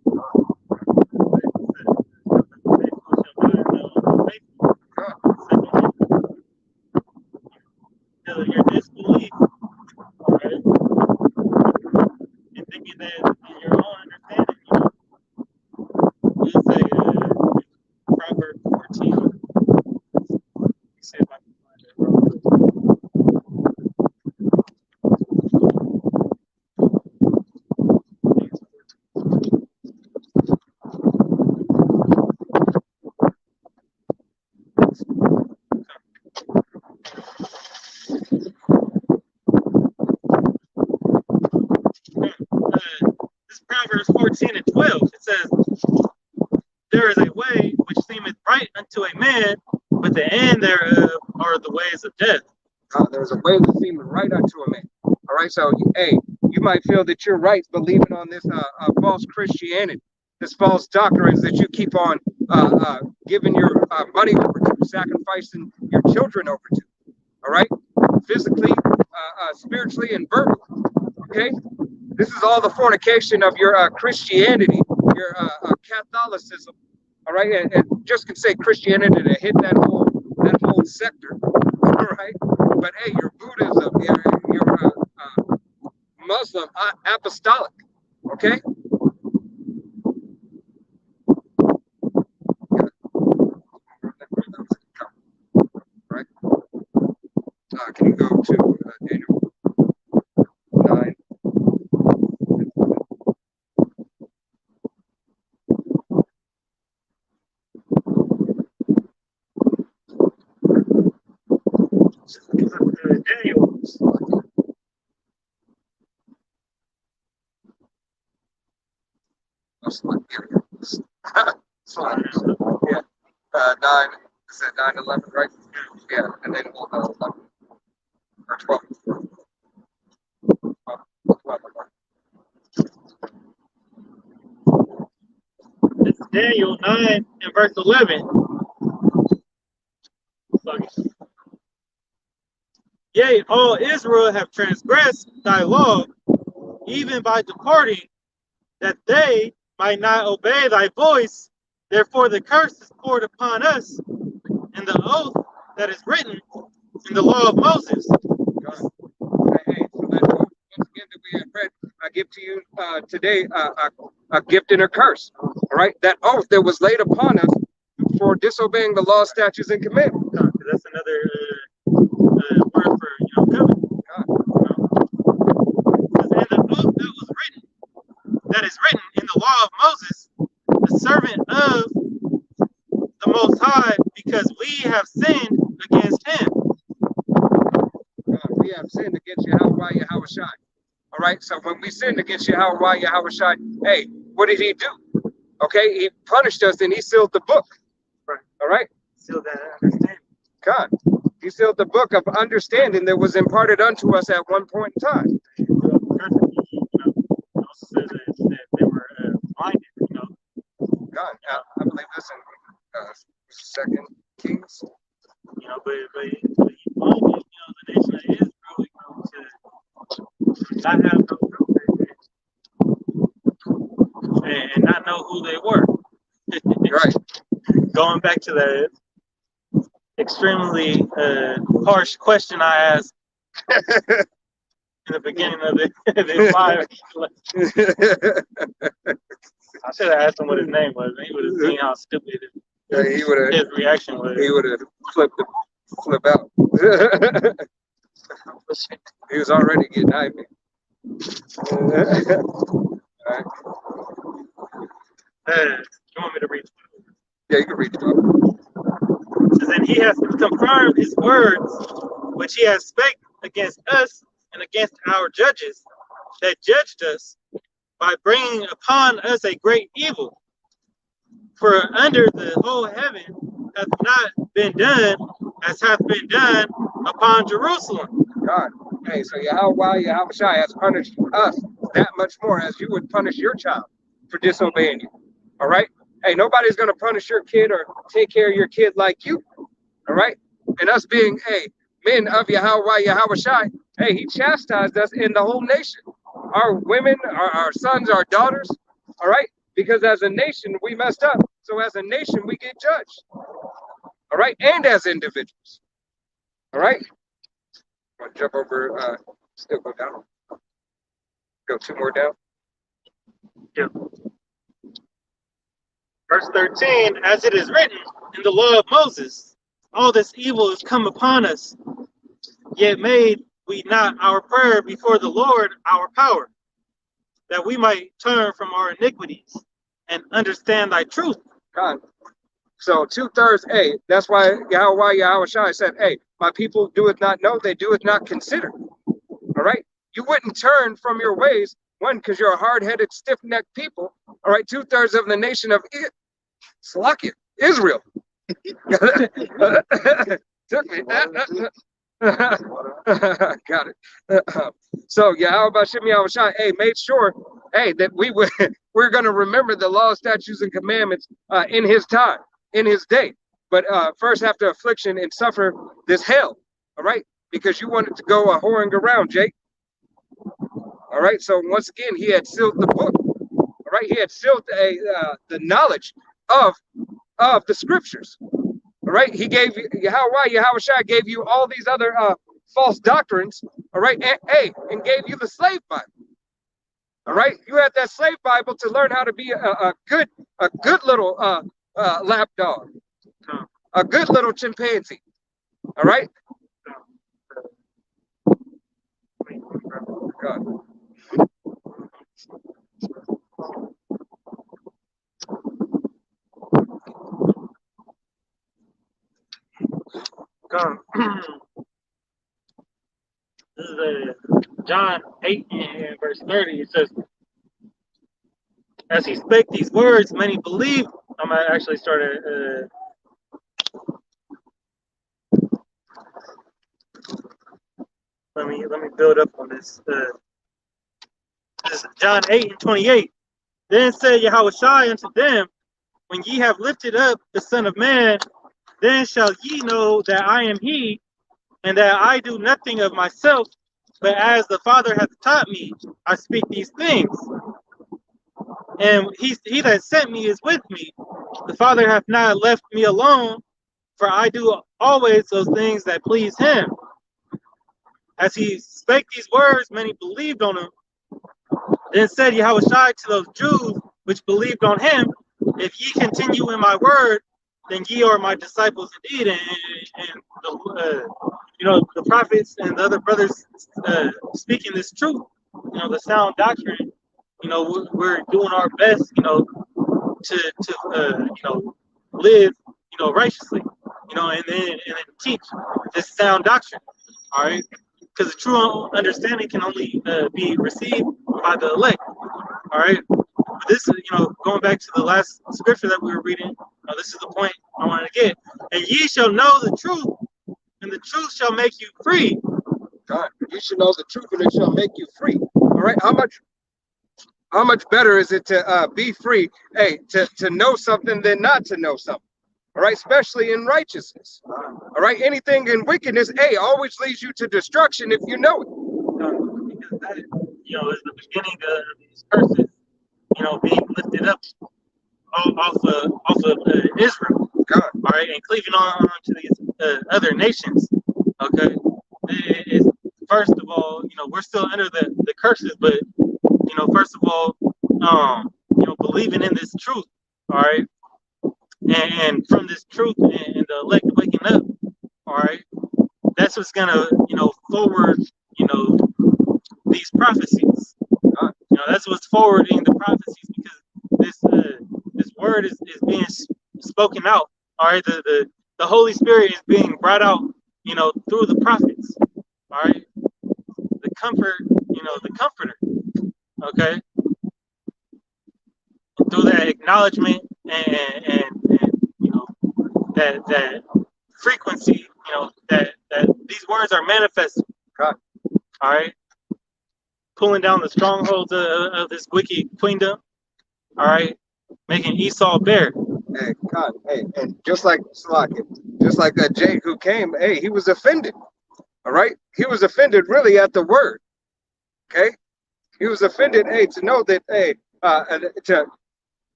Your disbelief, right? And thinking that in your own understanding, you say Proverbs 14. Let's see if I can find it. This Proverbs 14 and 12. It says, "There is a way which seemeth right unto a man, but the end thereof are the ways of death." There's a way that seems right unto a man. All right, so you might feel that you're right believing on this false Christianity, this false doctrines that you keep on giving your money over to, sacrificing your children over to. All right, physically, spiritually, and verbally. Okay, this is all the fornication of your Christianity, your Catholicism. All right, and just can say Christianity to hit that whole sector. All right, but hey, your Buddhism, your Muslim, apostolic. Okay. Right. Can you go to Daniel 9? Daniel. Yeah. 9. Is it 9:11, right? Yeah, and then 11 or 12. 12. It's Daniel 9 and verse 11. Yea, all Israel have transgressed thy law, even by departing, that they might not obey thy voice. Therefore the curse is poured upon us, and the oath that is written in the law of Moses. Hey, so that oath, once again, that we have read, I give to you today a gift and a curse. All right, that oath that was laid upon us for disobeying the law, statutes, and commandments. That's another word for covenant. And the oath that was written, that is written in the law of Moses, the servant of the Most High, because we have sinned against him. We have sinned against Yahweh Yahushai. All right, so when we sinned against Yahweh Yahushai, hey, what did he do? Okay, he punished us and he sealed the book. Right. All right. Seal that understanding. God, he sealed the book of understanding that was imparted unto us at one point in time. Also says that they were blinded. God, I believe this in 2 Kings. But he blinded, the nation of Israel, to not have no truth and not know who they were. Right. Going back to that extremely harsh question I asked in the beginning of the live. I should have asked him what his name was, and he would have seen how stupid his reaction was. He would have flip out. He was already getting hyped. Right. You want me to read? Yeah, you can read it. And he has confirmed his words, which he has spake against us and against our judges that judged us, by bringing upon us a great evil. For under the whole heaven hath not been done as hath been done upon Jerusalem. God, hey, so Yahweh Yahushai has punished us that much more as you would punish your child for disobeying you. All right? Hey, nobody's going to punish your kid or take care of your kid like you. All right? And us being, men of Yahweh Yahushai, he chastised us in the whole nation. Our women, our sons, our daughters, all right? Because as a nation, we messed up. So as a nation, we get judged. All right? And as individuals. All right? I'm going to jump over, still go down. Go 2 more down. Yeah. Verse 13, as it is written in the law of Moses, all this evil is come upon us, yet made we not our prayer before the Lord our power, that we might turn from our iniquities and understand thy truth. God. So 2/3, that's why Yahweh Yahushai said, my people doeth not know, they doeth not consider. All right? You wouldn't turn from your ways, one, because you're a hard-headed, stiff-necked people. All right, 2/3 of the nation of Salakia, Israel. Took me. Got it. So Yahweh Shem Yahushai, made sure, that we're going to remember the law, statutes, and commandments in his time, in his day. But first after affliction and suffer this hell, all right? Because you wanted to go whoring around, Jake. All right, so once again, he had sealed the book. All right, he had sealed the knowledge of the scriptures. All right, he gave Yahweh Yahushai gave you all these other false doctrines. All right, and gave you the slave Bible. All right, you had that slave Bible to learn how to be a good little lap dog, a good little chimpanzee. All right. God. This is John 8 and verse 30. It says, as he spake these words, many believed. I'm going to actually start let me build up on this. This is John 8 and 28. Then said Yahushua unto them, when ye have lifted up the Son of Man, then shall ye know that I am he, and that I do nothing of myself, but as the Father hath taught me, I speak these things. And he that sent me is with me. The Father hath not left me alone, for I do always those things that please him. As he spake these words, many believed on him. Then said Yahushua to those Jews which believed on him, if ye continue in my word, then ye are my disciples indeed. And the prophets and the other brothers speaking this truth, the sound doctrine. We're doing our best, to live, righteously, and then teach this sound doctrine. All right, because the true understanding can only be received by the elect. All right. This is, going back to the last scripture that we were reading. This is the point I wanted to get. And ye shall know the truth, and the truth shall make you free. God, you should know the truth, and it shall make you free. All right. How much better is it to be free? Hey, to know something than not to know something. All right, especially in righteousness. All right, anything in wickedness, always leads you to destruction if you know it. Because that, is the beginning of these curses, being lifted up off of Israel. God. All right, and cleaving on to these other nations. Okay, it's, first of all, we're still under the curses, but first of all, believing in this truth. All right. And from this truth and the elect waking up, all right, that's what's gonna, forward, these prophecies. That's what's forwarding the prophecies, because this word is being spoken out. All right, the Holy Spirit is being brought out, through the prophets. All right, the comfort, the comforter. Okay, through that acknowledgement and that frequency, that these words are manifested. God. All right, pulling down the strongholds of this wicked queendom. All right, making Esau bare. Hey, God, and just like Jake who came, he was offended. All right, he was offended really at the word. Okay, he was offended, to know that,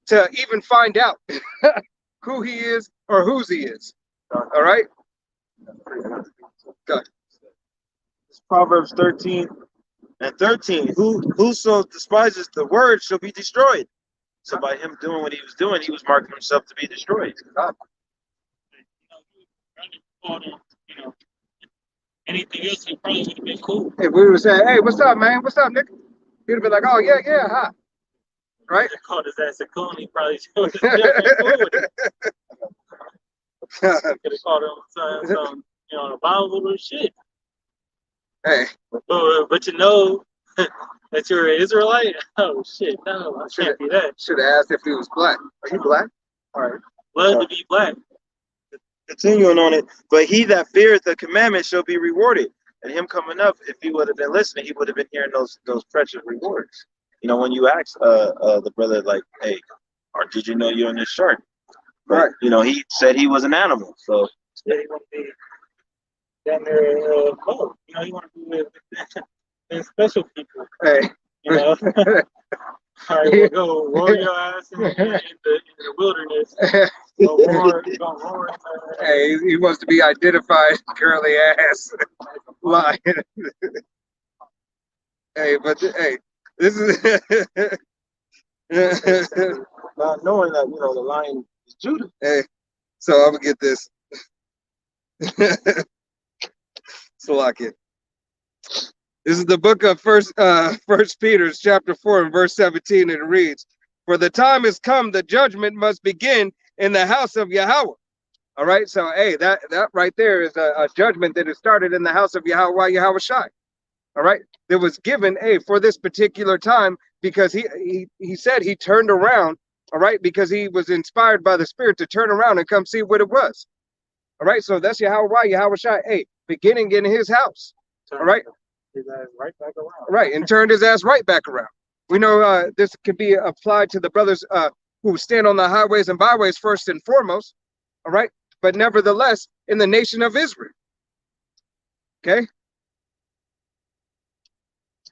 to even find out who he is or whose he is. All right. Good. It's Proverbs 13:13. Whoso despises the word shall be destroyed. So by him doing what he was doing, he was marking himself to be destroyed. Anything else, it probably would have been cool. If we would say, "Hey, what's up, man? What's up, Nick?" He'd have been like, "Oh yeah, huh?" Right? I called his ass a coon. He probably cool with it. Could have called him some abominable shit. Hey. But that you're an Israelite? Oh shit, no, I can't be that. Should have asked if he was black. Are you black? All right. Love to be black. Continuing on it, but he that feareth the commandment shall be rewarded. And him coming up, if he would have been listening, he would have been hearing those precious rewards. When you ask the brother, like, hey, or did you know you're in this shark? But, right. He said he was an animal. So yeah, he want to be down there. He want to be with special people. Hey. All right, we'll go roll your ass in the wilderness. Go roar. Hey, he wants to be identified curly ass lion. Hey, but this is not knowing that the lion is Judah. Hey, so I'm gonna get this. Salakia. This is the book of First Peter, chapter 4, and verse 17, and it reads, "For the time has come, the judgment must begin in the house of Yahweh." All right, so that right there is a judgment that is started in the house of Yahweh Shai. All right, that was given for this particular time, because he said he turned around. All right, because he was inspired by the Spirit to turn around and come see what it was. All right, so that's Yahweh Shai, beginning in his house. All right. His ass right back around. Right, and turned his ass right back around. We know this could be applied to the brothers who stand on the highways and byways first and foremost, all right? But nevertheless, in the nation of Israel, Okay?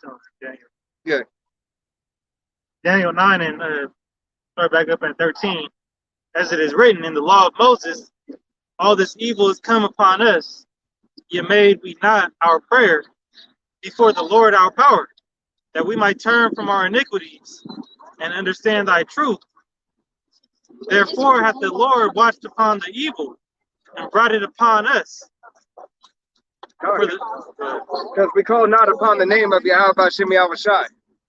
So, Daniel. Good. Daniel 9 and start back up at 13. As it is written in the law of Moses, all this evil is come upon us. Yet made we not our prayer before the Lord our power, that we might turn from our iniquities and understand thy truth. Therefore hath the Lord watched upon the evil and brought it upon us. Because we call not upon the name of Yahweh Hashem Yahweh Shai.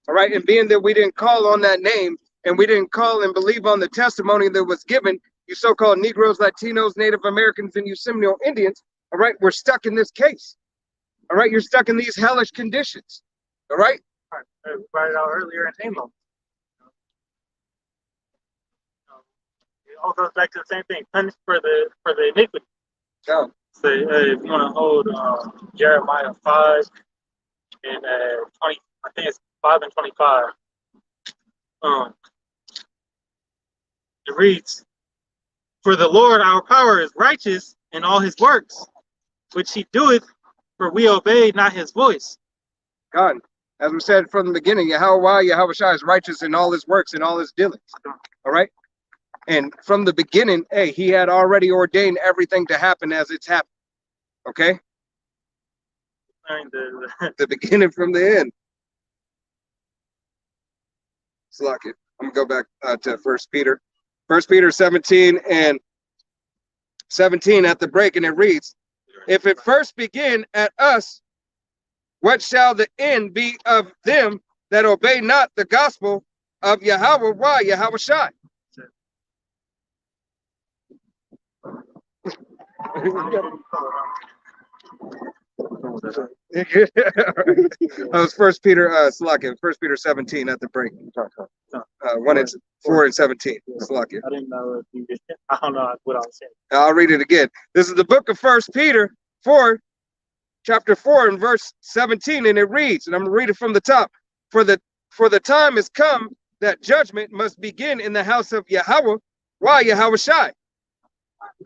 All right, and being that we didn't call on that name and we didn't call and believe on the testimony that was given, you so-called Negroes, Latinos, Native Americans, and you Seminole Indians, all right, we're stuck in this case. All right, you're stuck in these hellish conditions. All right? I brought it out earlier in Amos. It all goes back to the same thing. Punished for the iniquity. Yeah. So if you want to hold Jeremiah 5 and 20, I think it's 5 and 25. It reads, "For the Lord our power is righteous in all his works, which he doeth, for we obeyed not his voice." God, as we said from the beginning, Yahweh Shai is righteous in all his works and all his dealings. All right? And from the beginning, hey, he had already ordained everything to happen as it's happened. Okay? The beginning from the end. Slack it. I'm gonna go back to 1 Peter. 1 Peter 17 and 17 at the break, and it reads, "If it first begin at us, what shall the end be of them that obey not the gospel of Yahweh? Why Yahweh Shai?" That was 1 Peter Slakia, 1 Peter 17 at the break. 4 and 17. Slakia. I didn't know if you did. I don't know what I was saying. I'll read it again. This is the book of 1 Peter 4, chapter 4 and verse 17, and it reads, and I'm gonna read it from the top. For the time is come that judgment must begin in the house of Yahweh. Why Yahweh Shai?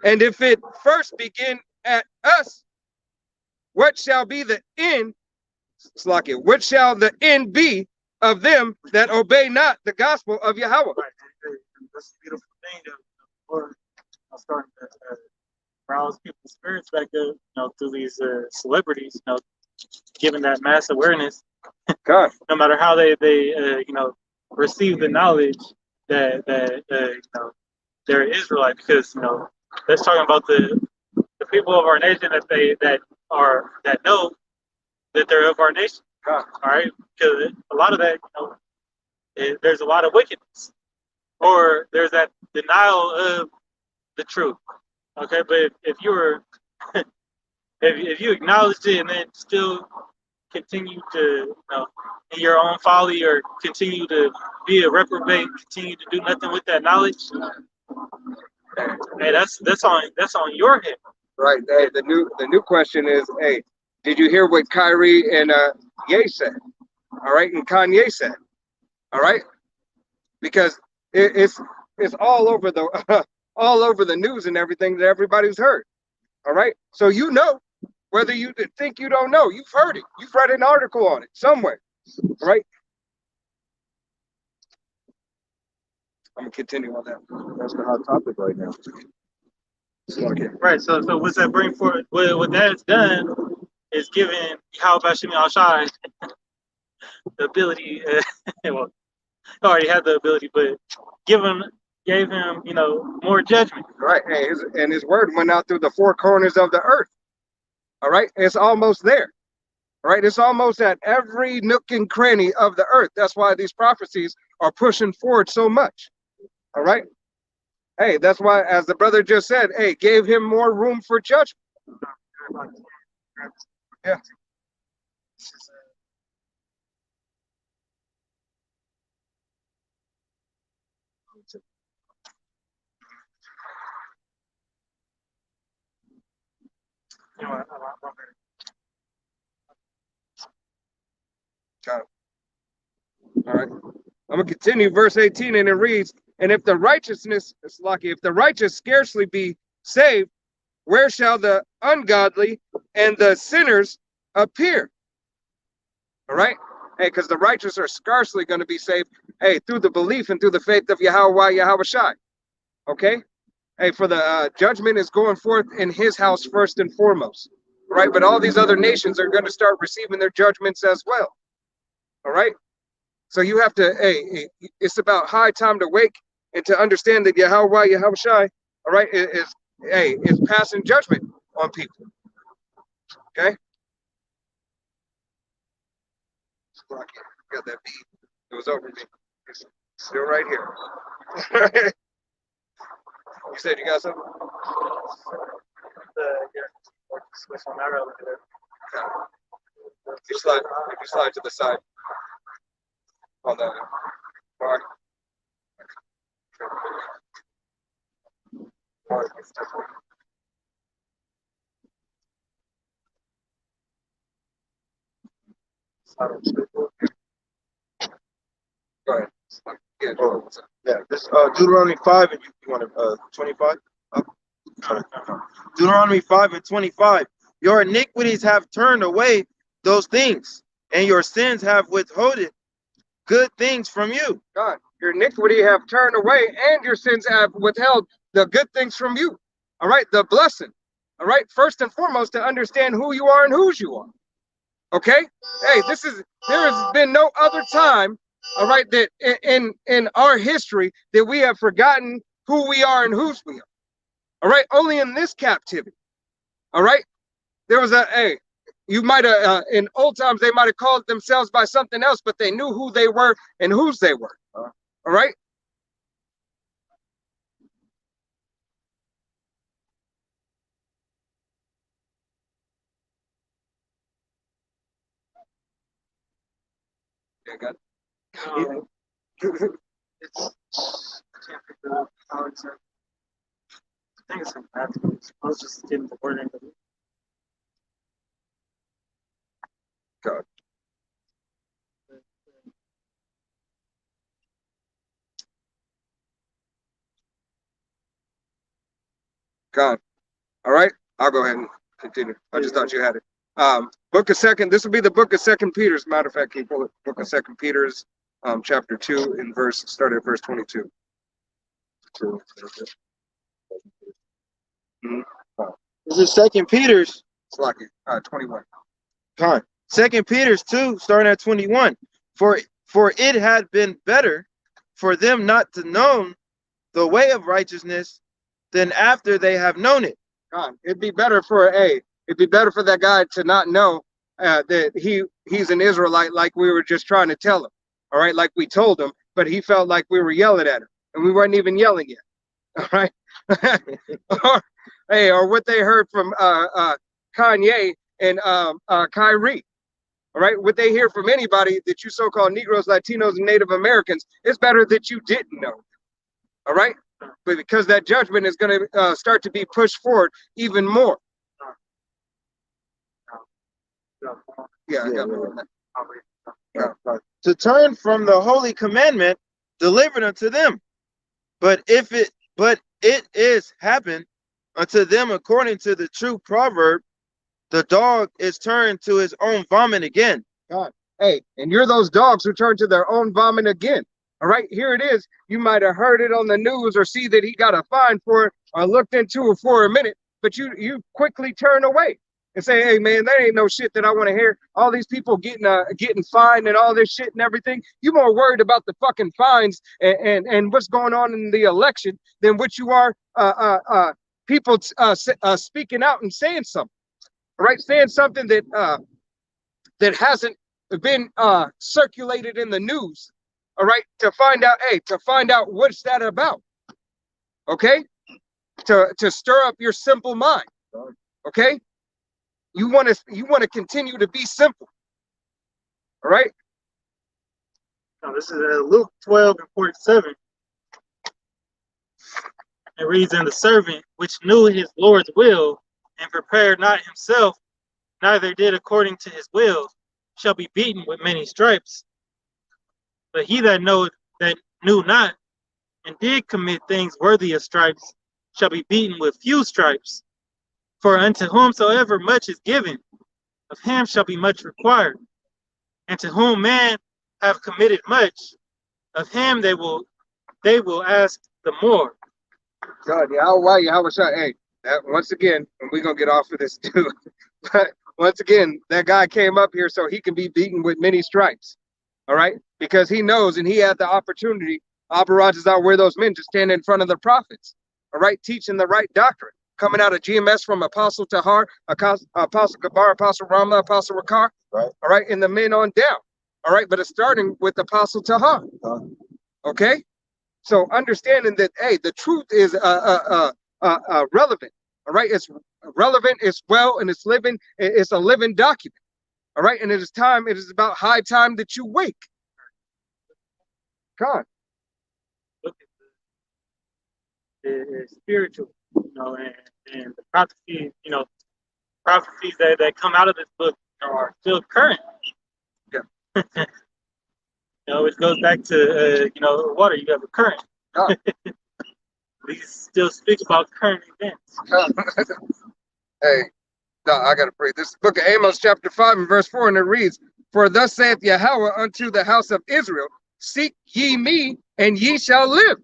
And if it first begin at us, what shall be the end? Slakia, what shall the end be of them that obey not the gospel of Yahweh? Right. That's a beautiful thing that the Lord is starting to rouse people's spirits back up, through these celebrities, giving that mass awareness. God. No matter how they receive the knowledge that they're Israelite, because that's talking about the people of our nation that know that they're of our nation. God. All right, because a lot of that, there's a lot of wickedness, or there's that denial of the truth. Okay, but if you were, if you acknowledged it and then still continue to, in your own folly, or continue to be a reprobate, continue to do nothing with that knowledge, hey, that's on your head. Right. Hey, the new question is, hey, did you hear what Kyrie and Ye said? All right, and Kanye said. All right, because it's all over the all over the news and everything that everybody's heard. All right, so whether you think you don't know, you've heard it. You've read an article on it somewhere. All right. I'm gonna continue on that. That's the hot topic right now. Right. So what's that bring forth? What that's done is giving Yahweh Hashem Shai the ability. Well, he already had the ability, but gave him more judgment. Right. And his word went out through the four corners of the earth. All right. It's almost there. All right. It's almost at every nook and cranny of the earth. That's why these prophecies are pushing forward so much. All right. Hey, that's why, as the brother just said, hey, gave him more room for judgment. Yeah. All right. I'm gonna continue verse 18, and it reads, "And if the righteousness is lucky, if the righteous scarcely be saved, where shall the ungodly and the sinners appear. All right? Hey, because the righteous are scarcely going to be saved, hey, through the belief and through the faith of Yahweh, Yahweh Shai. Okay? Hey, for the judgment is going forth in his house first and foremost. All right? But all these other nations are going to start receiving their judgments as well. All right? So you have to, hey, it's about high time to wake and to understand that Yahweh, Yahweh Shai, all right, is passing judgment on people. Okay? Got that beat. It was over me. It's still right here. You said you got something? Switch on that over there. If you slide to the side on that bar. Go ahead. Yeah, Oh, yeah. This Deuteronomy 5 and you want to 25? Deuteronomy 5 and 25. Your iniquities have turned away those things, and your sins have withholded good things from you. God, your iniquity have turned away, and your sins have withheld the good things from you. All right, the blessing. All right, first and foremost, to understand who you are and whose you are. Okay, hey, there has been no other time, all right, that in our history that we have forgotten who we are and whose we are. All right, only in this captivity. All right, there was you might have in old times they might have called themselves by something else, but they knew who they were and whose they were. All right. Yeah, got it. I can't figure out how it's. I think it's in Matthew. I was just getting the word into it. God. God. All right, I'll go ahead and continue. I just thought you had it. Book of Second. This will be the book of Second Peter. As a matter of fact, can you pull it? Book of Second Peter's, chapter 2, in start at verse 22. This is Second Peter's. It's like 21. Second Peter's 2, starting at 21. For it had been better for them not to know the way of righteousness than after they have known it. God, it'd be better for that guy to not know that he's an Israelite, like we were just trying to tell him. All right, like we told him, but he felt like we were yelling at him, and we weren't even yelling yet. All right. or what they heard from Kanye and Kyrie. All right, what they hear from anybody that you so-called Negroes, Latinos, and Native Americans, it's better that you didn't know. All right, but because that judgment is going to start to be pushed forward even more. To turn from the holy commandment delivered unto them, but it is happened unto them according to the true proverb, the dog is turned to his own vomit again. God, hey, and you're those dogs who turn to their own vomit again. All right, here it is. You might have heard it on the news or see that he got a fine for it or looked into it for a minute, but you quickly turn away and say, hey man, that ain't no shit that I want to hear. All these people getting fined and all this shit and everything. You more worried about the fucking fines and what's going on in the election than what you are people speaking out and saying something. All right, saying something that hasn't been circulated in the news. All right, to find out what's that about. Okay, to stir up your simple mind. Okay, you want to continue to be simple. All right. Now this is Luke 12 and 47. It reads, "And the servant which knew his Lord's will and prepared not himself, neither did according to his will, shall be beaten with many stripes. But he that knew not, and did commit things worthy of stripes, shall be beaten with few stripes. For unto whomsoever much is given, of him shall be much required. And to whom man have committed much, of him they will ask the more. God, Yahweh Shai. Hey, once again, and we're gonna get off of this too. But once again, that guy came up here so he can be beaten with many stripes. All right, because he knows and he had the opportunity. Abarazes out where those men to stand in front of the prophets. All right, teaching the right doctrine, coming out of GMS from Apostle Tahar, Apostle Gabar, Apostle Ramla, Apostle Rakar. Right. All right, and the men on down. All right, but it's starting with Apostle Tahar. Okay, so understanding that, hey, the truth is relevant. All right, it's relevant, it's well, and it's living. It's a living document. All right, and it is time. It is about high time that you wake. God. Look at the spiritual, and the prophecies, prophecies that come out of this book are still current. Yeah. It goes back to water. You have a current. Oh. These still speak about current events. Hey, no, I gotta pray. This is book of Amos, chapter 5, and verse 4, and it reads, "For thus saith Yahweh unto the house of Israel, seek ye me, and ye shall live."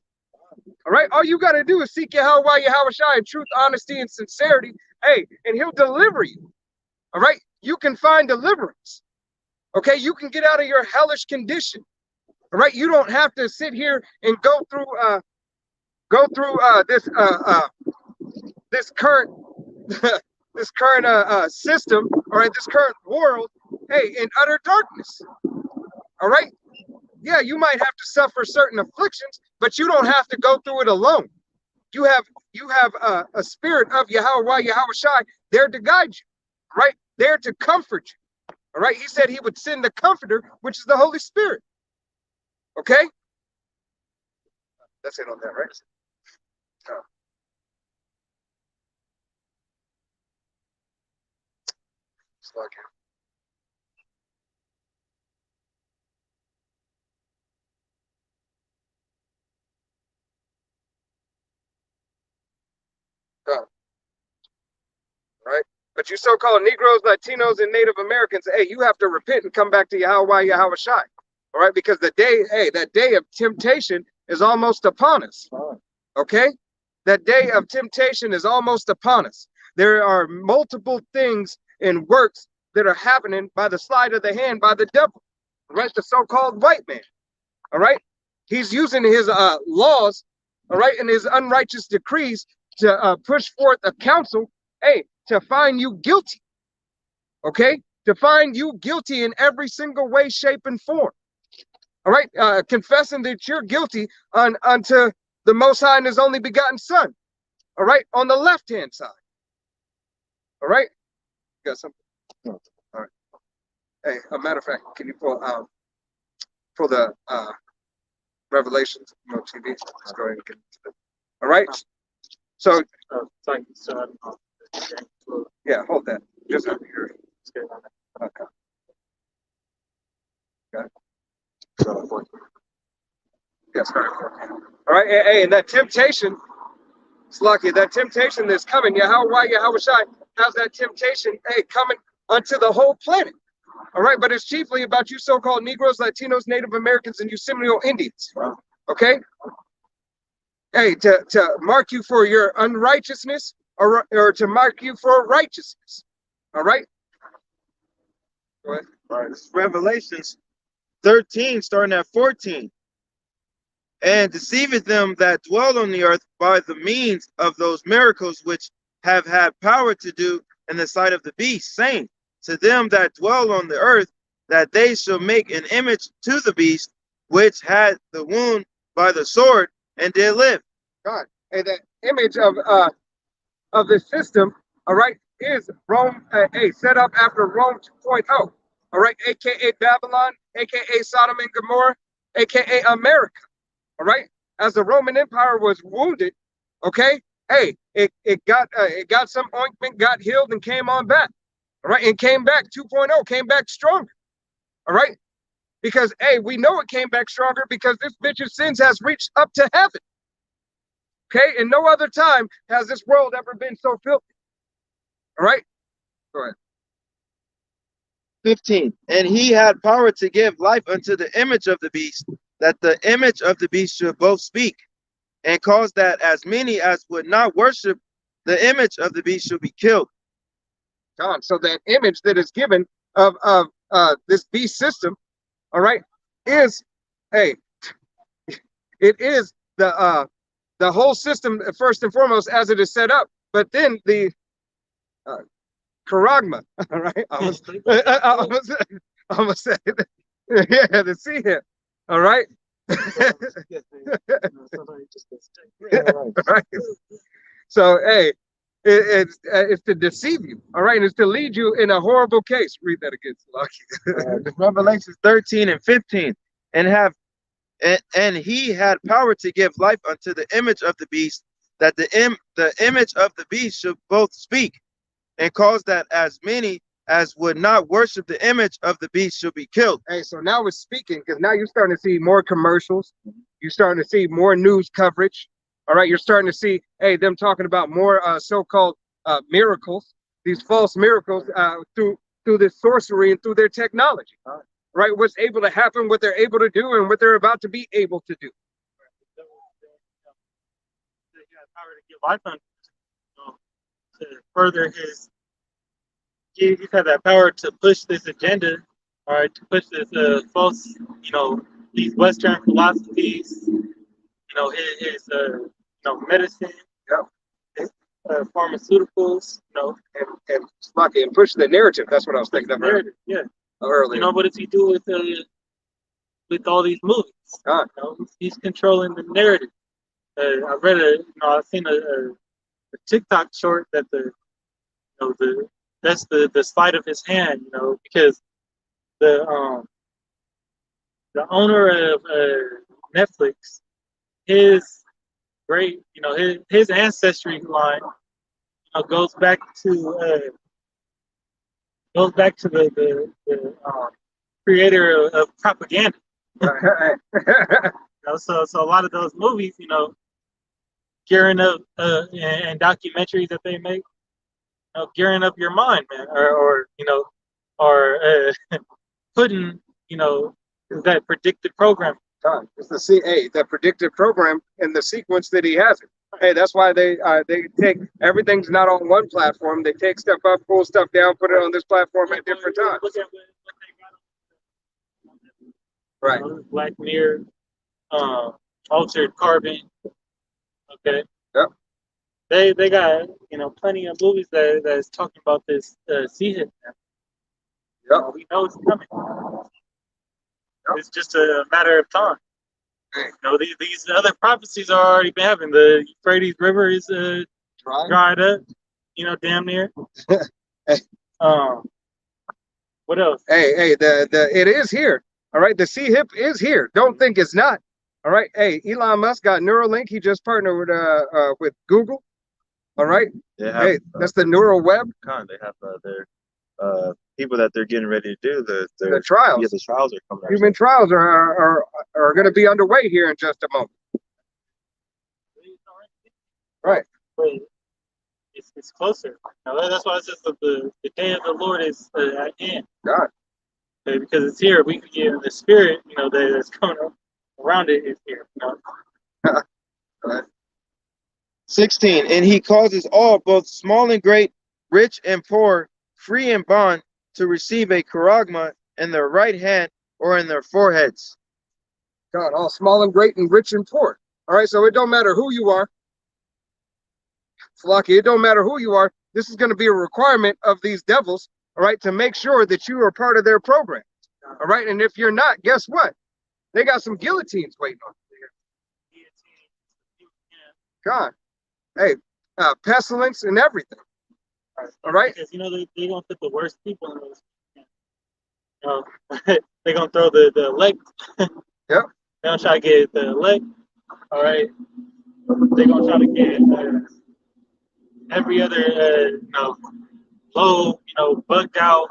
All right, all you gotta do is seek Yahweh Shai in truth, honesty, and sincerity. Hey, and he'll deliver you. All right, you can find deliverance. Okay, you can get out of your hellish condition. All right, you don't have to sit here and go through this current this current system, all right, this current world, hey, in utter darkness. All right, yeah, you might have to suffer certain afflictions, but you don't have to go through it alone. You have a spirit of Yahweh Shai there to guide you, right? There to comfort you. All right, he said he would send the comforter, which is the Holy Spirit. Okay, that's it on that, right? Slug here. Right? But you so-called Negroes, Latinos, and Native Americans, hey, you have to repent and come back to Yahweh Shai. All right, because that day of temptation is almost upon us. Okay? That day of temptation is almost upon us. There are multiple things and works that are happening by the sleight of the hand by the devil. Right? The so-called white man. All right? He's using his laws, all right, and his unrighteous decrees to push forth a counsel, hey, to find you guilty. Okay? To find you guilty in every single way, shape, and form. All right, confessing that you're guilty unto the Most High and His only begotten Son. All right, on the left-hand side. All right, you got something? No. All right. Hey, a matter of fact, can you pull the Revelations on TV? Let's go ahead and get into it. All right. So, yeah, hold that. Just over here. Okay. Got it. Yes, all right, hey, and that temptation, it's lucky, that temptation that's coming, Yahweh Shai has that temptation, hey, coming unto the whole planet. All right, but it's chiefly about you so-called Negroes, Latinos, Native Americans, and you Seminole Indians. Okay? Hey, to mark you for your unrighteousness or to mark you for righteousness. All right? Go ahead. All right, this is Revelations 13, starting at 14. And deceiveth them that dwell on the earth by the means of those miracles which have had power to do in the sight of the beast, saying to them that dwell on the earth that they shall make an image to the beast which had the wound by the sword and did live. God, and the image of the system, all right, is Rome, set up after Rome 2.0, all right, aka Babylon, aka Sodom and Gomorrah, aka America, all right. As the Roman Empire was wounded, okay, hey, it got some ointment, got healed, and came on back, all right, and came back 2.0, came back stronger, all right, because hey, we know it came back stronger because this bitch's sins has reached up to heaven. Okay, and no other time has this world ever been so filthy. All right, go ahead. 15. And he had power to give life unto the image of the beast, that the image of the beast should both speak, and cause that as many as would not worship the image of the beast should be killed. God, so that image that is given of this beast system, all right, is hey, it is the whole system first and foremost as it is set up, but then the charagma, all right, I almost say it. Yeah, the sea hip, all right. Right. So hey, it's to deceive you, all right, and it's to lead you in a horrible case. Read that again, Lucky. Revelation 13 and 15. And have and he had power to give life unto the image of the beast, that the image of the beast should both speak, and cause that as many as would not worship the image of the beast should be killed. Hey, so now it's speaking because now you're starting to see more commercials. You're starting to see more news coverage. All right, you're starting to see, hey, them talking about more so-called miracles, these false miracles through this sorcery and through their technology. Right, what's able to happen, what they're able to do, and what they're about to be able to do. He had power to give life unto, to further his. He's had that power to push this agenda, all right, to push this false, these Western philosophies, his medicine, his pharmaceuticals, and push the narrative. That's what I was thinking of narrative, yeah. Earlier. What does he do with all these movies? He's controlling the narrative. I read I've seen a TikTok short that that's the sleight of his hand, because the owner of Netflix, his great, his ancestry line, goes back to the creator of propaganda. So a lot of those movies, gearing up and documentaries that they make, gearing up your mind, man, or putting that predictive program. It's the CA, the predictive program in the sequence that he has it. Hey, that's why they take everything's not on one platform. They take stuff up, pull stuff down, put it on this platform at different times. Look at what they got. Right. Black Mirror, Altered Carbon. Okay. Yep. They got plenty of movies that's talking about this sea hit. Yep. We know it's coming. Yep. It's just a matter of time. These other prophecies are already been happening. The Euphrates River is dried up, damn near. Hey. What else? Hey, it is here. All right, the C-HIP is here. Don't think it's not. All right. Hey, Elon Musk got Neuralink. He just partnered with Google. All right. Hey, that's the neural web. They have their people that they're getting ready to do the trials. Yeah, the trials are coming. Human trials are going to be underway here in just a moment. Right. It's closer. That's why it says the day of the Lord is at hand. God. Okay, because it's here. We can get the spirit, that's coming around it is here. Right. 16. And he causes all, both small and great, rich and poor, free and bond, to receive a charagma in their right hand or in their foreheads. God, all small and great and rich and poor. All right, so it don't matter who you are. Flocky, it don't matter who you are. This is going to be a requirement of these devils, all right, to make sure that you are part of their program. All right, and if you're not, guess what? They got some guillotines waiting on you. God, hey, pestilence and everything. All right, because they gonna put the worst people in those. They're gonna throw the elect. Yep. They're gonna try to get the elect. All right. They're gonna try to get every other low, bugged out,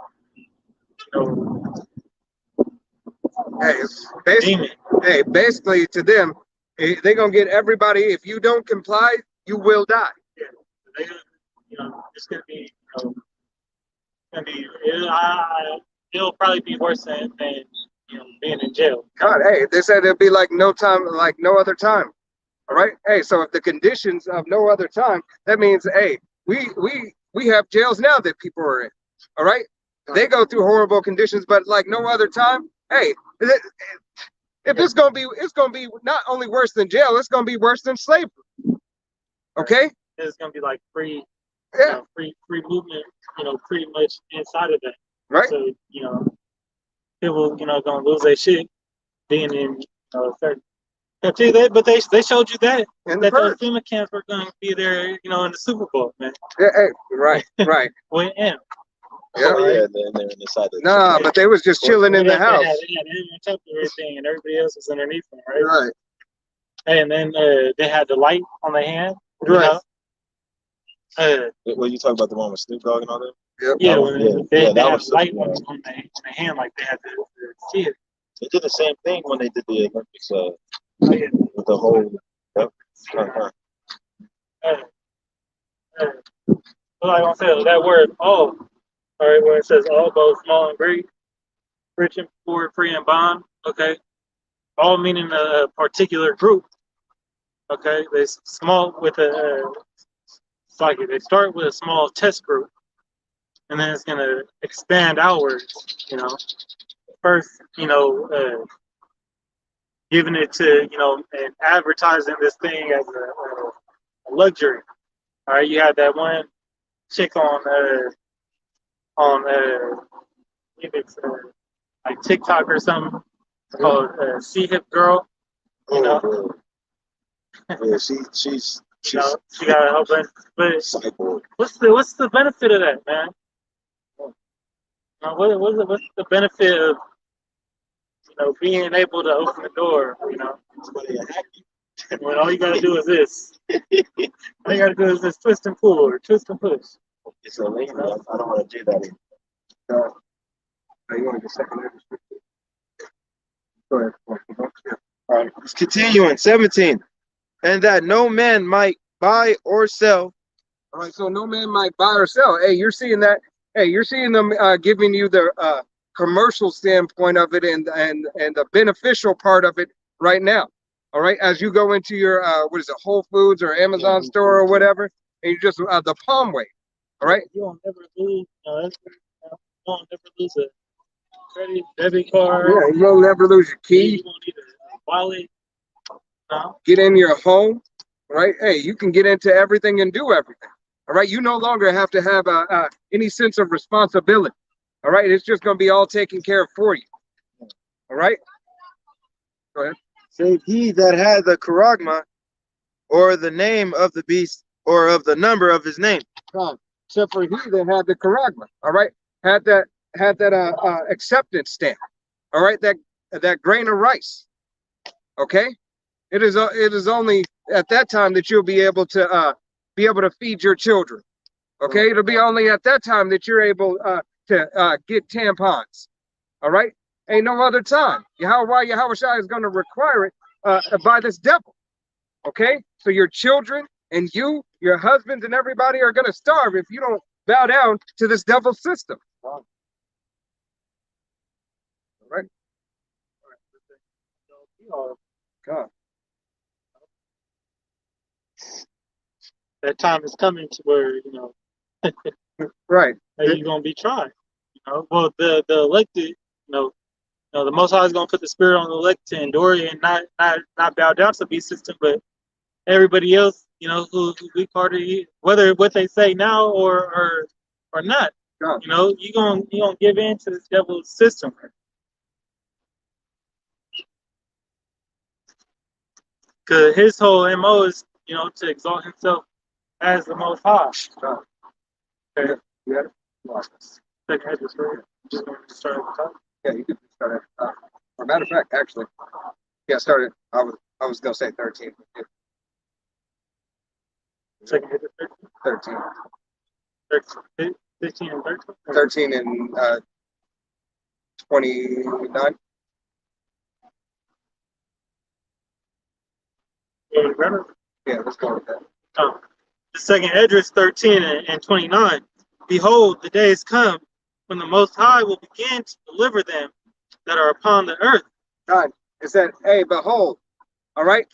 Hey, basically to them, they're gonna get everybody. If you don't comply, you will die. Yeah, it's gonna be, it'll probably be worse than being in jail. God, hey, they said it'd be like no time, like no other time. All right. Hey, so if the conditions of no other time, that means, hey, we have jails now that people are in. All right. They go through horrible conditions, but like no other time. Hey, if it's gonna be not only worse than jail, it's gonna be worse than slavery. Okay. It's gonna be like free, Yeah. free movement. Pretty much inside of that. Right. So people gonna lose their shit being in certain. But they showed you that those FEMA camps were going to be there, in the Super Bowl, man. Yeah, hey, right. With him. Yeah, they're inside the Nah, but they was just chilling in the house. They had him on top of everything, and everybody else was underneath them, right? Right. And then they had the light on their hand. Right. Well, you talking about the one with Snoop Dogg and all that? Yep. Yeah, they that had was light on their hand, like they had to see it. They did the same thing when they did the Olympics Yeah. with the whole. Yep. What I gonna say? That word all. All right, where it says all, both small and great, rich and poor, free and bond. Okay, all meaning a particular group. Okay, they small with it's like they start with a small test group, and then it's gonna expand outwards. First, giving it to and advertising this thing as a luxury. All right, you had that one chick on if it's like TikTok or something called Sea Hip Girl. Yeah, she's she got a whole bunch. But cyborg. what's the benefit of that, man? What's the benefit of being able to open the door? When all you gotta do is this. All you gotta do is this twist and pull or twist and push. It's illegal. I don't want to do that anymore. You want to get second? Go ahead. All right, let's continuing. 17. And that no man might buy or sell. All right, so no man might buy or sell. Hey, you're seeing that. Hey, you're seeing them giving you the commercial standpoint of it and the beneficial part of it right now. All right, as you go into your Whole Foods or Amazon store or whatever, and you just the palm way. All right. You'll never lose. You'll never lose a credit debit card. Yeah, you'll never lose your key. You won't need a wallet. No. Get in your home. Right. Hey, you can get into everything and do everything. All right. You no longer have to have any sense of responsibility. All right. It's just going to be all taken care of for you. All right. Go ahead. Save he that had the charagma, or the name of the beast, or of the number of his name. Except for he that had the charagma. All right. Had that acceptance stamp. All right. That grain of rice. Okay. It is only at that time that you'll be able to feed your children. Okay. It'll be only at that time that you're able to get tampons. All right. Ain't no other time. Yahweh Shai is going to require it by this devil. Okay. So your children and you, your husbands and everybody are going to starve if you don't bow down to this devil system. All right. God. That time is coming to where Right. you're gonna be tried. Well, the elected, the Most High is gonna put the spirit on the elected to endure it and not bow down to the beast system, but everybody else, who we part of it, whether what they say now or not, God. you gonna give in to this devil's system. Because his whole MO is, to exalt himself as the Most High. Okay. Yeah. Second head was right. Just going to start at the top. Yeah, you could start at the top. As a matter of fact, actually, yeah, started. I was gonna say 13. Second head was 13. 15 and 13? 13 and 29. Yeah, let's go with that. The second Esdras 13 and 29. Behold, the days come when the Most High will begin to deliver them that are upon the earth. God, it said, hey, behold, all right,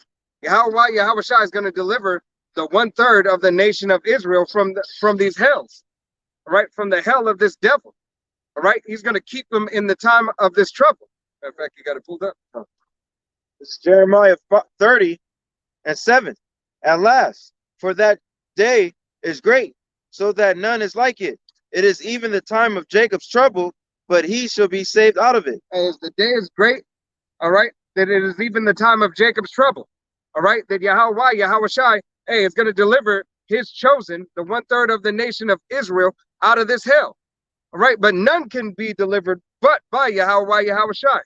Yahweh Shai is going to deliver the 1/3 of the nation of Israel from these hells, all right, from the hell of this devil, all right. He's going to keep them in the time of this trouble. In fact, you got it pulled up. This is Jeremiah 30:7. At last, for that day is great, so that none is like it. It is even the time of Jacob's trouble, but he shall be saved out of it. As the day is great, all right, that it is even the time of Jacob's trouble, all right, that Yahweh Shai, hey, is going to deliver his chosen, the 1/3 of the nation of Israel, out of this hell, all right, but none can be delivered but by Yahweh Shai.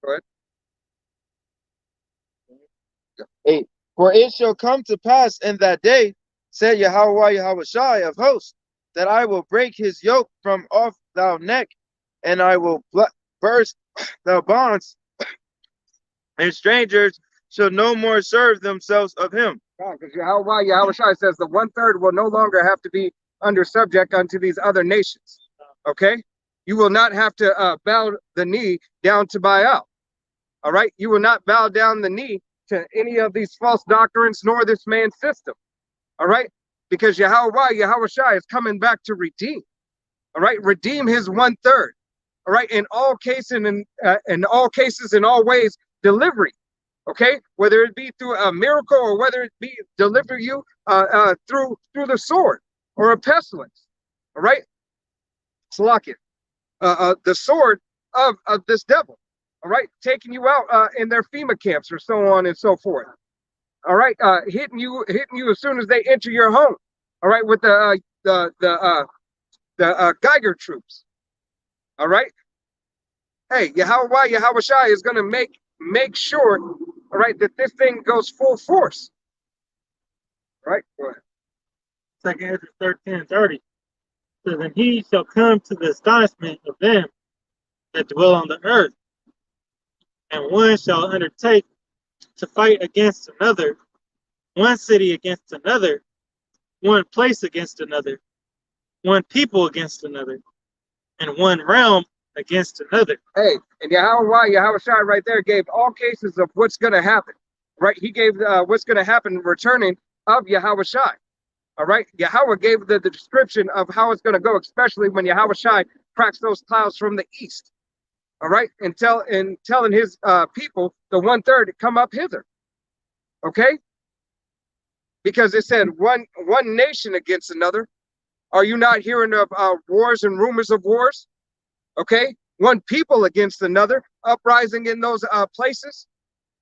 Go ahead. 8. For it shall come to pass in that day, said Yahweh Shai of hosts, that I will break his yoke from off thy neck, and I will burst thy bonds, and strangers shall no more serve themselves of him. Because Yahweh Shai says the 1/3 will no longer have to be under subject unto these other nations. Okay, you will not have to bow the knee down to Baal. All right, you will not bow down the knee to any of these false doctrines nor this man's system. All right, because Yahweh Shai is coming back to redeem. All right, redeem his 1/3. All right, in all cases in all ways, delivery. Okay, whether it be through a miracle or whether it be deliver you through the sword or a pestilence. All right, Salakia, the sword of this devil. All right, taking you out in their FEMA camps or so on and so forth. All right, hitting you as soon as they enter your home. All right, with the Geiger troops. All right, hey, Yahweh Shai is going to make sure, all right, that this thing goes full force. All right, go ahead. 2 Ezra 13:30 says, and he shall come to the astonishment of them that dwell on the earth, and one shall undertake to fight against another, one city against another, one place against another, one people against another, and one realm against another. Hey, and Yahweh Shai right there gave all cases of what's going to happen. Right, he gave what's going to happen returning of Yahweh Shai. All right, Yahweh gave the description of how it's going to go, especially when Yahweh Shai cracks those clouds from the east. All right, and telling his people, the 1/3, to come up hither. Okay, because it said one nation against another. Are you not hearing of wars and rumors of wars? Okay, one people against another, uprising in those places.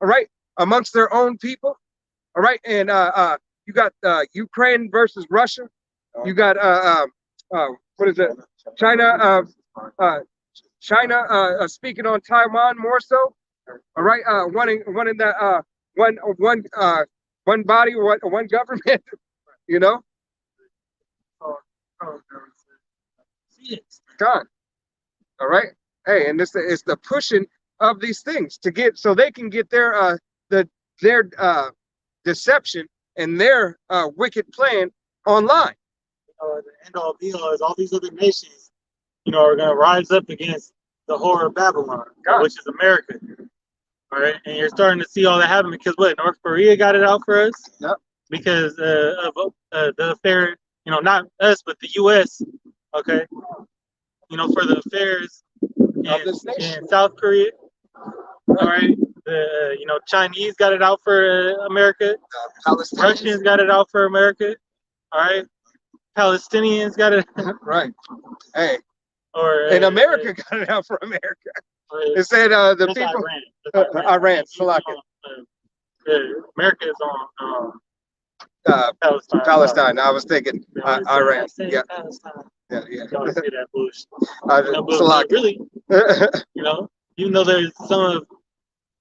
All right, amongst their own people. All right, and you got Ukraine versus Russia. You got what is it? China. China speaking on Taiwan more so. All right, wanting that one body, one government. You know. God. All right. Hey, and this is the pushing of these things to get so they can get their deception and their wicked plan online. The end all be all is all these other nations, are going to rise up against the whore of Babylon, which is America. All right, and you're starting to see all that happen because what? North Korea got it out for us. Yep. Because of the affair, not us, but the U.S. Okay. For the affairs in South Korea. All right. The Chinese got it out for America. Russians got it out for America. All right. Palestinians got it. Right. Hey. And America got it out for America. It said the people. Iran. America is on Palestine. I was thinking Iran. Yeah. Palestine. Yeah. Don't say that bullshit. But really, even though there's some of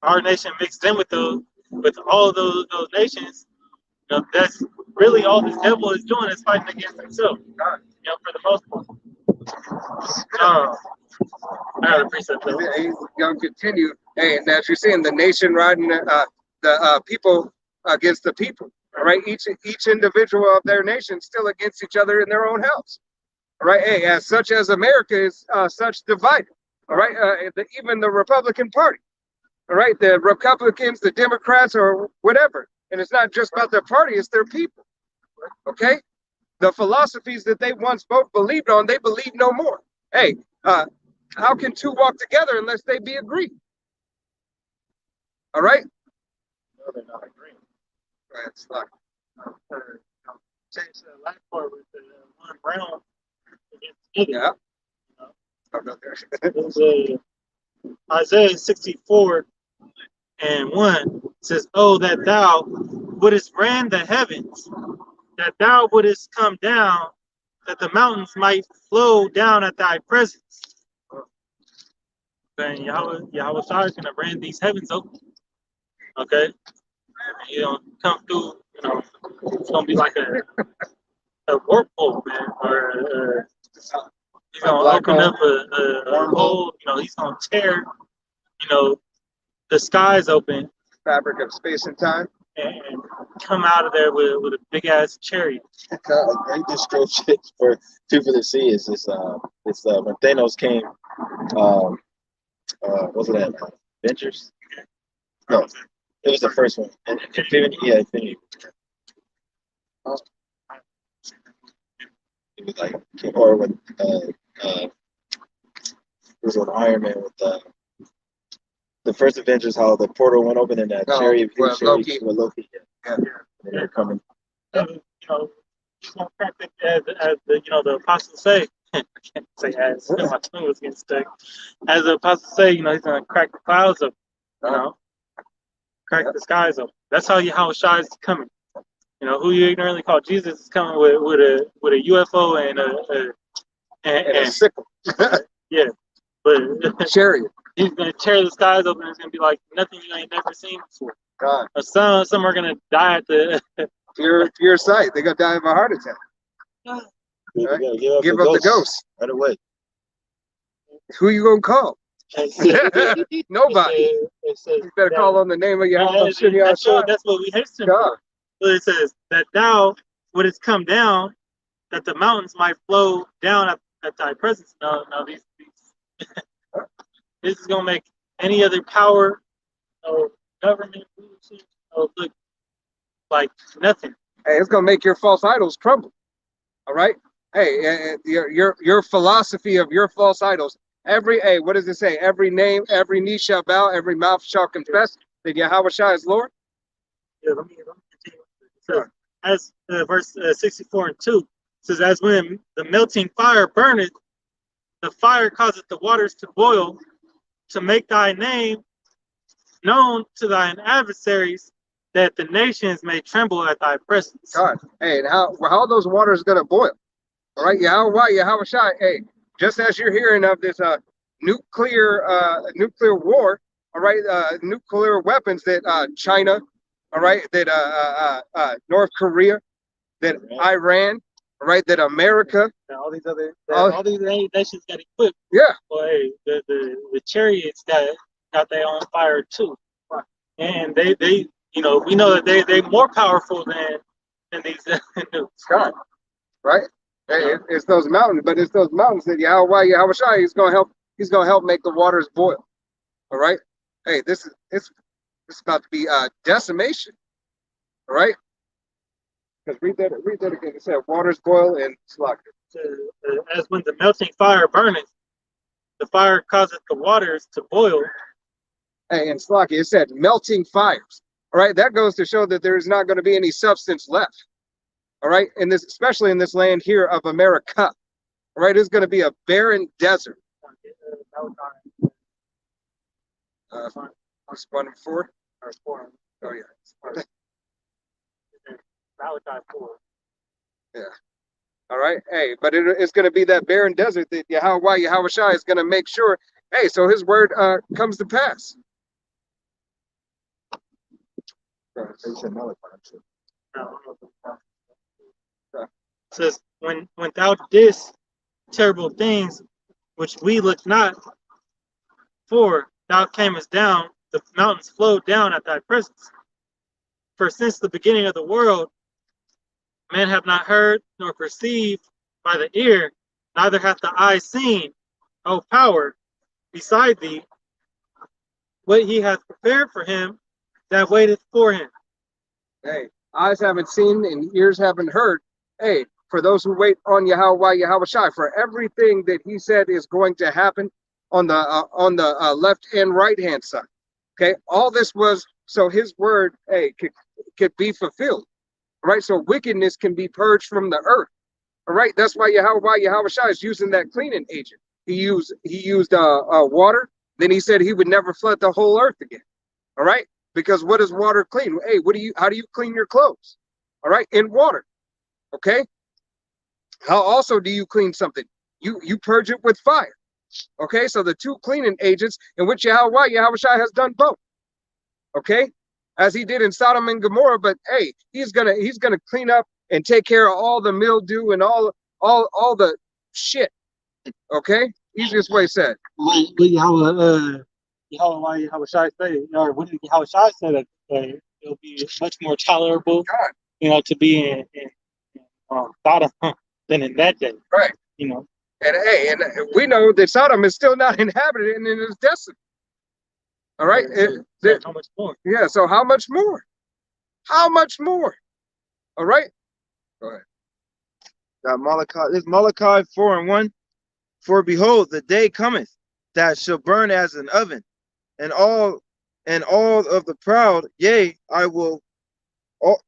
our nation mixed in with all of those nations, that's really all this devil is doing is fighting against himself. For the most part. I got a precept though. He's gonna continue. Hey, and as you're seeing, the nation riding the people against the people. All right, each individual of their nation still against each other in their own house. All right, hey, as such as America is such divided. All right, even the Republican Party. All right, the Republicans, the Democrats, or whatever. And it's not just about their party; it's their people. Okay, the philosophies that they once both believed on, they believe no more. Hey, how can two walk together unless they be agreed? All right. No, they're not agreeing. It's like, Change the last part with the one brown against the other. yeah. You know? It was, Isaiah 64 and 1 says, "Oh, that thou wouldest rend the heavens, that thou wouldest come down, that the mountains might flow down at thy presence." And Yahweh Shai is going to rend these heavens open. Okay? You know, come through, you know, it's going to be like a whirlpool, man, or he's going to open up a hole, you know, he's going to tear, you know, the skies open. Fabric of space and time. And come out of there with a big ass chariot. A great description for Two for the Sea is this. When Thanos came. Was it that Avengers? No, it was the first one. Infinity. Yeah, Infinity. It was like, or when it was with Iron Man with the first Avengers, how the portal went open and that chariot with Loki. Yeah. And they're coming. You know, he's gonna crack it as the you know the apostles say. I can't say as my tongue was getting stuck. As the apostles say, you know, he's gonna crack the clouds up, you know, crack the skies up. That's how Yahweh Shai is coming. You know, who you ignorantly call Jesus is coming with a UFO and a sickle. Yeah, but chariot. He's gonna tear the skies open. It's gonna be like nothing you ain't never seen before. God. Some are gonna die at the your sight. They're gonna die of a heart attack. Right? Give up the ghost right away. Who you gonna call? Nobody. It says you better call on the name of Yahweh. That's what we hasten for. But it says that thou wouldst come down, that the mountains might flow down at thy presence. No, these this is gonna make any other power or government look like nothing. Hey, it's gonna make your false idols crumble. All right. Hey, your philosophy of your false idols. What does it say? Every knee shall bow, every mouth shall confess that Yahweh Shai is Lord. Yeah, let me continue. So, as verse 64 and 2 says, as when the melting fire burneth, the fire causeth the waters to boil, to make thy name known to thine adversaries, that the nations may tremble at thy presence. God, hey, and how are those waters gonna boil? All right, Yahweh Shai. Hey, just as you're hearing of this nuclear war, all right, nuclear weapons that China, all right, that North Korea, that Iran, all right, that America, and all these nations got equipped. Yeah. Well, hey, the chariots got their own fire too, and they you know, we know that they more powerful than these nukes. God, right? Hey, it's those mountains, but it's those mountains that Yahweh Shai is gonna help. He's gonna help make the waters boil. All right. Hey, it's about to be decimation. All right. Because read that again. It said waters boil and slack. As when the melting fire burneth, the fire causeth the waters to boil. Hey, and slack. It said melting fires. All right. That goes to show that there is not going to be any substance left. All right, especially in this land here of America. All right, it's going to be a barren desert. What's 1 and 4? Or 4. Oh yeah. Malachi 4. Yeah. All right. Hey, but it's going to be that barren desert that Yahweh Shai is going to make sure. Hey, so His word comes to pass. It says, when thou didst terrible things which we look not for, thou camest down, the mountains flowed down at thy presence. For since the beginning of the world, men have not heard nor perceived by the ear, neither hath the eye seen, O power, beside thee, what he hath prepared for him that waiteth for him. Hey, eyes haven't seen and ears haven't heard. Hey, for those who wait on Yahweh Shai, for everything that he said is going to happen on the left and right hand side. Okay, all this was so his word, hey, could be fulfilled. Right, so wickedness can be purged from the earth. All right, that's why Yahweh Shai is using that cleaning agent. He used water. Then he said he would never flood the whole earth again. All right, because what does water clean? Hey, how do you clean your clothes? All right, in water. Okay. How also do you clean something? You purge it with fire. Okay, so the two cleaning agents in which Yahweh Shai has done both. Okay, as he did in Sodom and Gomorrah, but hey, he's gonna clean up and take care of all the mildew and all the shit. Okay, easiest way said. What Yahweh Shai say, or what did Yahweh Shai say that it'll be much more tolerable, to be in Sodom than in that day. Right. And hey, and we know that Sodom is still not inhabited and it is desolate. All right. So how much more? Yeah. So how much more? How much more? All right. Go ahead. Got Malachi. This Malachi 4:1. For behold, the day cometh that shall burn as an oven, and all of the proud, yea, I will,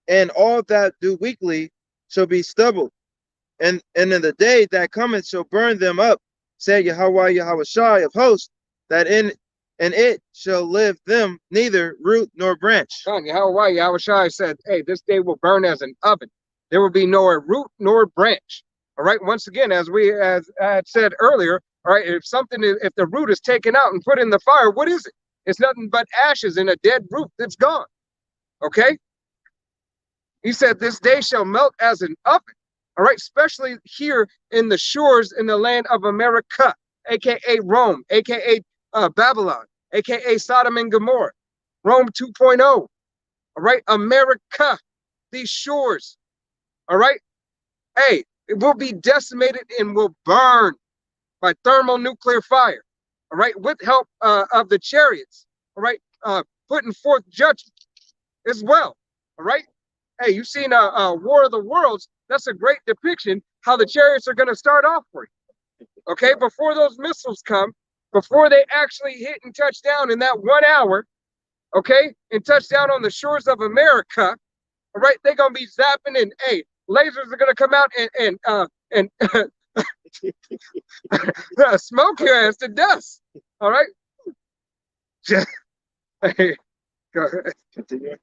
and all that do weakly shall be stubble. And in the day that cometh shall burn them up, said Yahweh Shai of hosts, that in it shall live them neither root nor branch. Yahweh Shai said, hey, this day will burn as an oven. There will be nor root nor branch. All right. Once again, as I had said earlier, all right, if the root is taken out and put in the fire, what is it? It's nothing but ashes and a dead root that's gone. Okay. He said, this day shall melt as an oven. All right, especially here in the shores in the land of America, aka Rome, aka Babylon, aka Sodom and Gomorrah, Rome 2.0. All right, America, these shores. All right, hey, it will be decimated and will burn by thermonuclear fire. All right, with help of the chariots. All right, putting forth judgment as well. All right. Hey, you've seen War of the Worlds. That's a great depiction how the chariots are going to start off for you. Okay, before those missiles come, before they actually hit and touch down in that 1 hour, okay, and touch down on the shores of America, all right, they're going to be zapping and, hey, lasers are going to come out and smoke your ass to dust. All right? Hey, go ahead. Continue.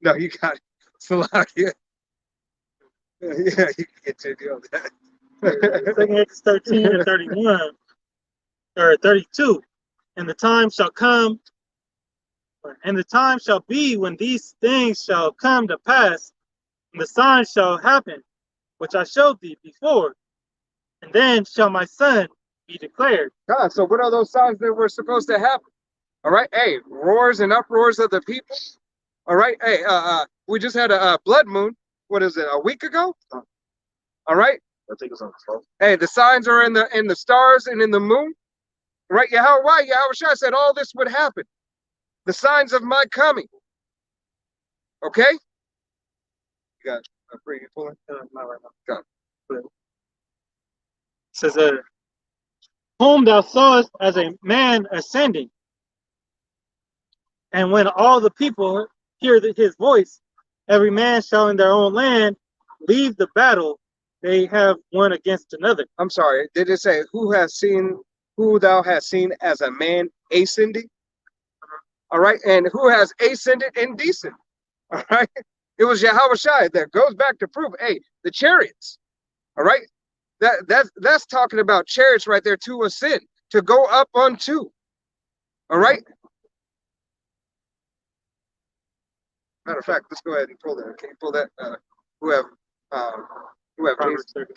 No, you got it. Salakia. Yeah, you can get your deal with that. 2 Acts 13 and 31, or 32. And the time shall come, and the time shall be when these things shall come to pass, and the signs shall happen, which I showed thee before. And then shall my son be declared. God, so what are those signs that were supposed to happen? All right, hey, roars and uproars of the people. All right, hey, we just had a blood moon. What is it? A week ago? All right. I think it's on the 12th. Hey, the signs are in the stars and in the moon. Right? Yahweh Shai said all this would happen. The signs of my coming. Okay. You got a free pulling? Not right now. Got it says, whom thou sawest as a man ascending. And when all the people hear his voice, every man shall in their own land leave the battle they have one against another. I'm sorry. Did it say who thou hast seen as a man ascending? All right, and who has ascended and descended? All right, it was Yahweh Shai. That goes back to prove, hey, the chariots. All right, that's talking about chariots right there to ascend, to go up unto. All right. Matter of fact, let's go ahead and pull that. Can you pull that? Who have Proverbs 30.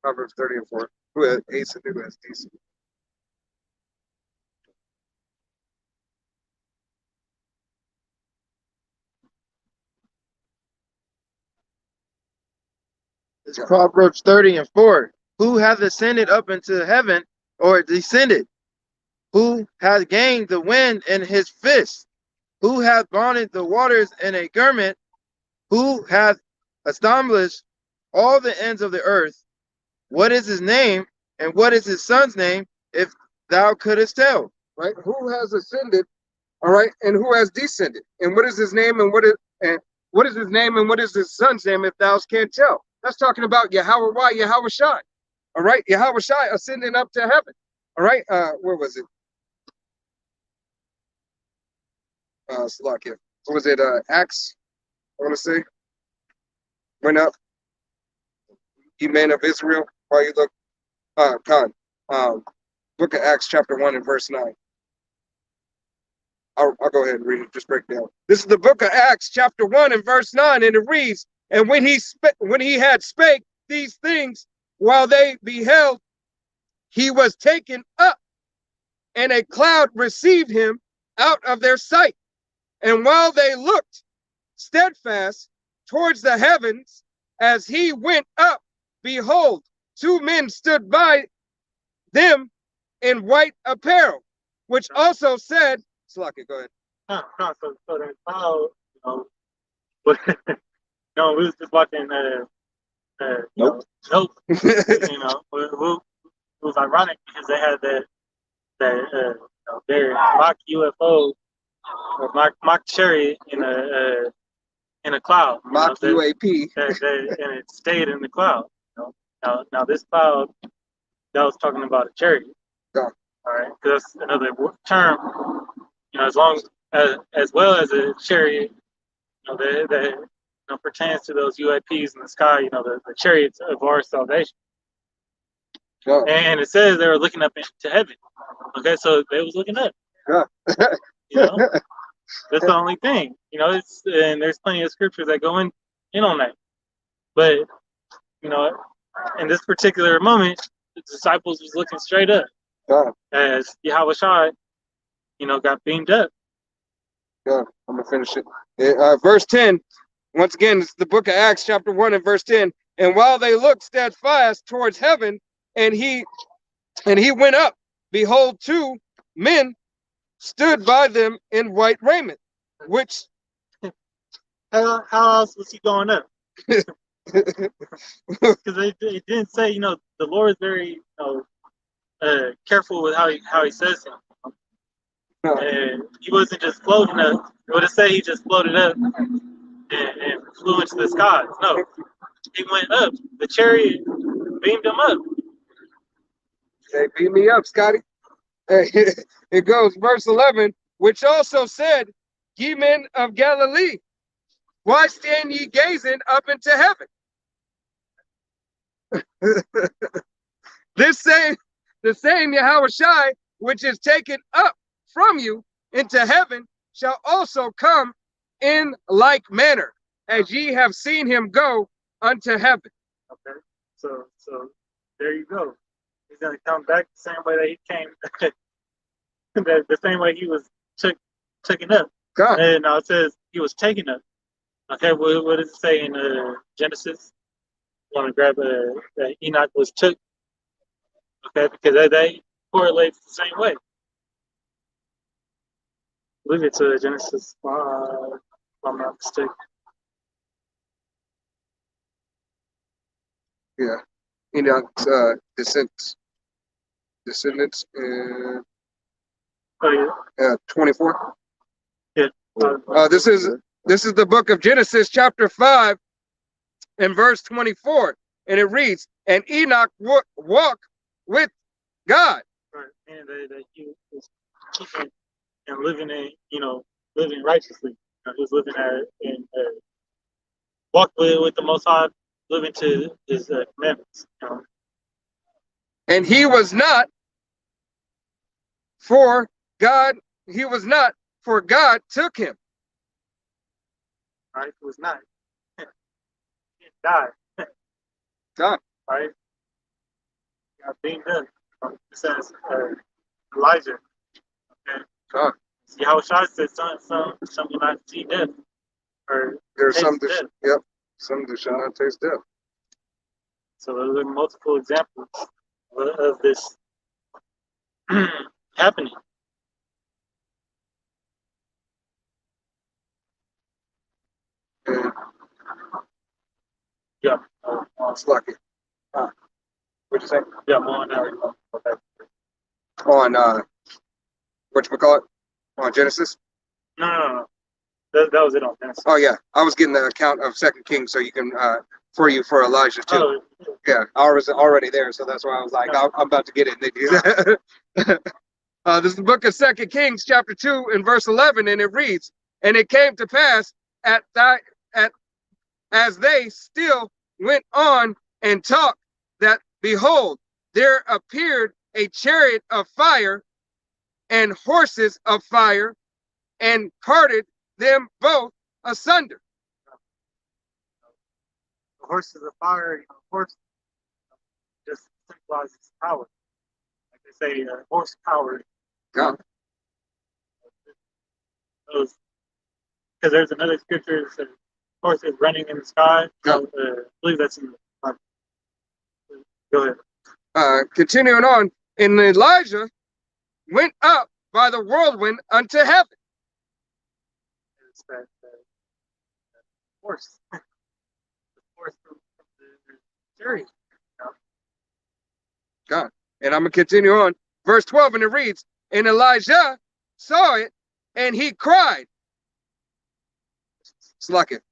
Proverbs 30 and 4. Who has ascended, who has descended? It's Proverbs 30:4. Who hath ascended up into heaven or descended? Who hath gained the wind in his fist? Who hath bounded the waters in a garment? Who hath established all the ends of the earth? What is his name, and what is his son's name, if thou couldst tell? Right? Who has ascended, all right, and who has descended? And what is his name and what is his name and what is his son's name, if thou can't tell? That's talking about Yahweh Y, Yahweh Shai. All right, Yahweh Shai ascending up to heaven. All right, where was it? Slovakia. What was it? Acts, I want to say. Went up. Ye men of Israel, while you look, book of Acts, chapter 1 and verse 9. I'll go ahead and read it, just break it down. This is the book of Acts, chapter 1 and verse 9, and it reads, and when he had spake these things, while they beheld, he was taken up, and a cloud received him out of their sight. And while they looked steadfast towards the heavens, as he went up, behold, two men stood by them in white apparel, which also said, Slaki, go ahead. So the cloud, but, we was just watching, Nope. It was ironic because they had their mock UFO or mock chariot in a cloud. Mock UAP. And it stayed in the cloud. Now this cloud, that was talking about a chariot. Yeah. All right, because that's another term. As well as a chariot, that pertains to those UAPs in the sky. The chariots of our salvation. Yeah. And it says they were looking up into heaven. Okay, so they was looking up. Yeah. That's the only thing. And there's plenty of scriptures that go in on that. But in this particular moment, the disciples was looking straight up. Yeah. As Yahweh Shai, got beamed up. Yeah, I'm gonna finish it. Verse 10. Once again, it's the book of Acts, chapter 1 and verse 10. And while they looked steadfast towards heaven, and he went up, behold, two men stood by them in white raiment, which how else was he going up? Because it didn't say, the Lord is very careful with how he says it. And he wasn't just floating up. It would have said he just floated up and flew into the skies. No, he went up. The chariot beamed him up. Hey, beat me up, Scotty. It goes, verse 11, which also said, ye men of Galilee, why stand ye gazing up into heaven? The same Yahweh Shai, which is taken up from you into heaven, shall also come in like manner, as ye have seen him go unto heaven. Okay, so there you go. He's gonna come back the same way that he came, the same way he was taken up. God. And now it says he was taken up. Okay, what does it say in Genesis? You want to grab that Enoch was took. Okay, because they correlate the same way. I believe it's Genesis 5, if I'm not mistaken. Yeah, Enoch's descendants in 24. Yeah. This is the book of Genesis, chapter 5, and verse 24, and it reads, "And Enoch walked with God." Right, and that he was keeping and living living righteously. He was living walk with the Most High, living to His commandments. And he was not, for God. He was not, for God took him. Right, it was not. He died. God. Right. Got beamed up. It says Elijah. Okay. God. Yahweh Shai said some will not see death. Or There's some death. Yep. Some that shall not taste death. So there are multiple examples of this happening. Yeah. It's lucky. What'd you say? Yeah, more on that. On whatchamacallit? On Genesis? No. That was it on Genesis. Oh yeah, I was getting the account of Second Kings, so you can for Elijah too. Oh, Yeah, I was already there, so that's why I was like, I'm about to get it. This is the book of Second Kings, chapter 2, and verse 11, and it reads, "And it came to pass as they still went on and talked, that behold, there appeared a chariot of fire and horses of fire, and parted them both asunder." the horses of fire, horse just symbolizes power. Like they say, horsepower. God. Because there's another scripture that says horses running in the sky. Yeah. I believe that's in the Bible. Go ahead. Continuing on, and Elijah went up by the whirlwind unto heaven. It's that horse. The horse from the chariot. God. And I'm going to continue on. Verse 12, and it reads, "And Elijah saw it, and he cried." It's like it.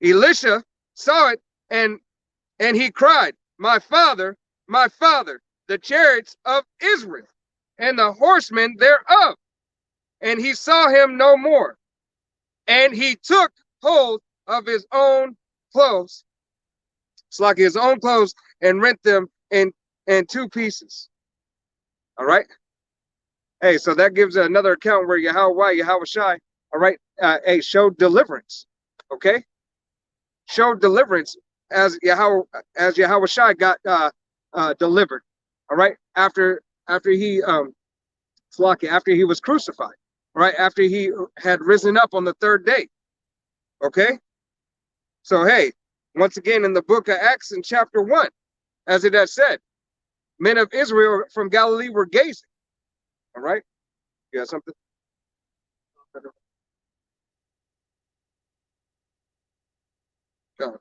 Elisha saw it, and he cried, my father, the chariots of Israel, and the horsemen thereof. And he saw him no more. And he took hold of his own clothes, it's like his own clothes, and rent them in two pieces. All right. Hey, so that gives another account where Yahweh Shai, all right, showed deliverance. Okay, showed deliverance as Yahweh Shai got delivered. All right, after he after he was crucified. All right, after he had risen up on the third day. Okay, so hey, once again in the book of Acts in chapter 1, as it has said, men of Israel from Galilee were gazing. All right, you got something? Go.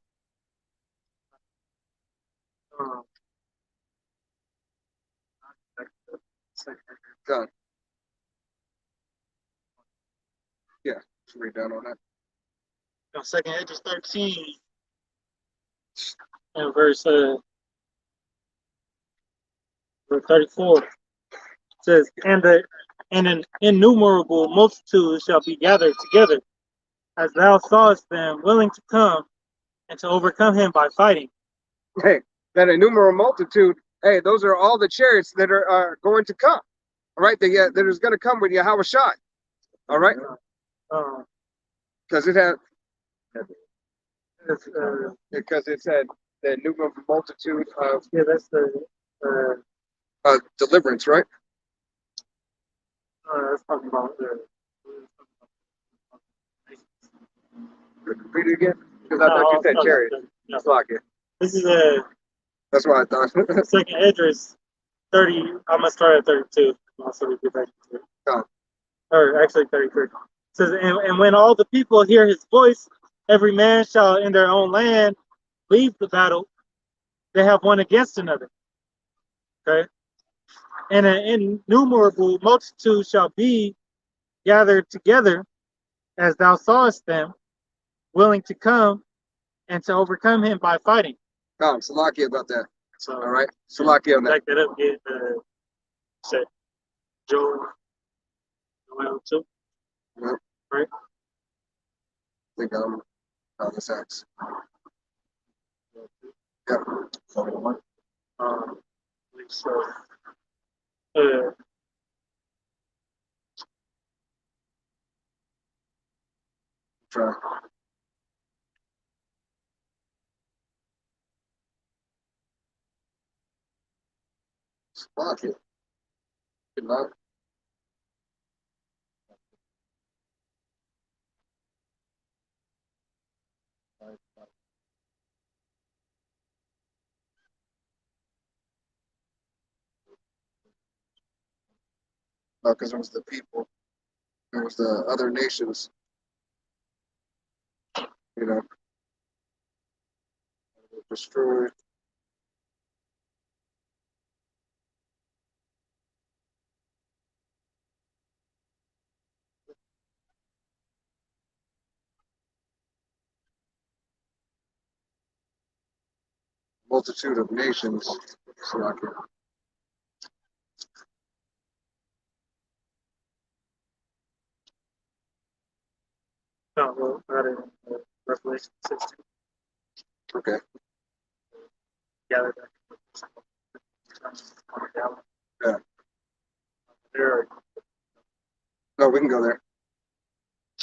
Go. Yeah, let's read down on that. Second Esdras 13 and verse 34 says, and an innumerable multitude shall be gathered together, as thou sawest them, willing to come and to overcome him by fighting. Hey, that innumerable multitude, hey, those are all the chariots that are going to come. All right, that is going to come with Yahweh Shai. All right, because it had because it said the innumerable multitude of that's the deliverance, right? that's talking about Read it again, because I thought you said chariot. It's like it. This is That's what I thought. Second Esdras 30. I'm gonna start at 32. So we get back to it. Oh. Or actually 33. It says, and when all the people hear his voice, every man shall in their own land leave the battle they have one against another. Okay. And an innumerable multitude shall be gathered together, as thou sawest them, willing to come and to overcome him by fighting. Oh, Salakia about that. So, all right, Salakia on that. Back that up, get said Joel 2. Yep. Right? I think I'm on this X. Yep. So, Try. Salakia. Good luck. because it was the people. It was the other nations. You know, destroyed. Multitude of nations. So I can, No, well, not in Revelation 16. okay. Gather that. Yeah. There, No, we can go there.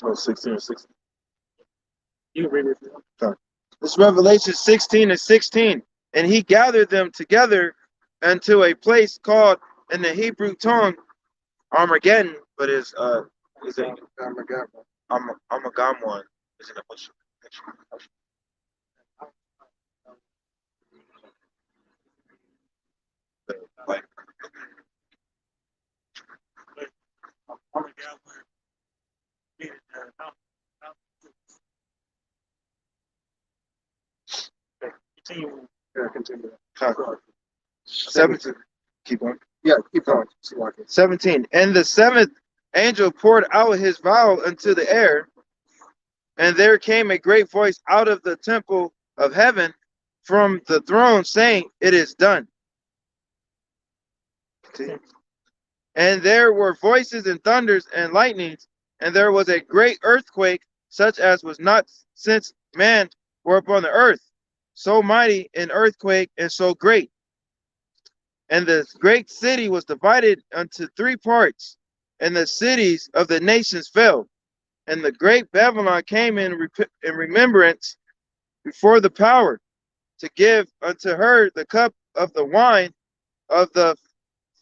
Oh, 16 or 16. you read it. This Revelation 16 and 16. And he gathered them together unto a place called in the Hebrew tongue Armageddon, but is it Armageddon? Is it a like Continue. Yeah, continue. 17? Keep on. Yeah, keep going. So I can. 17. And the seventh angel poured out his vial into the air, and there came a great voice out of the temple of heaven from the throne, saying, It is done. And there were voices and thunders and lightnings, and there was a great earthquake, such as was not since man were upon the earth, so mighty an earthquake and so great. And the great city was divided unto three parts, and the cities of the nations fell. And the great Babylon came in remembrance before the power, to give unto her the cup of the wine of the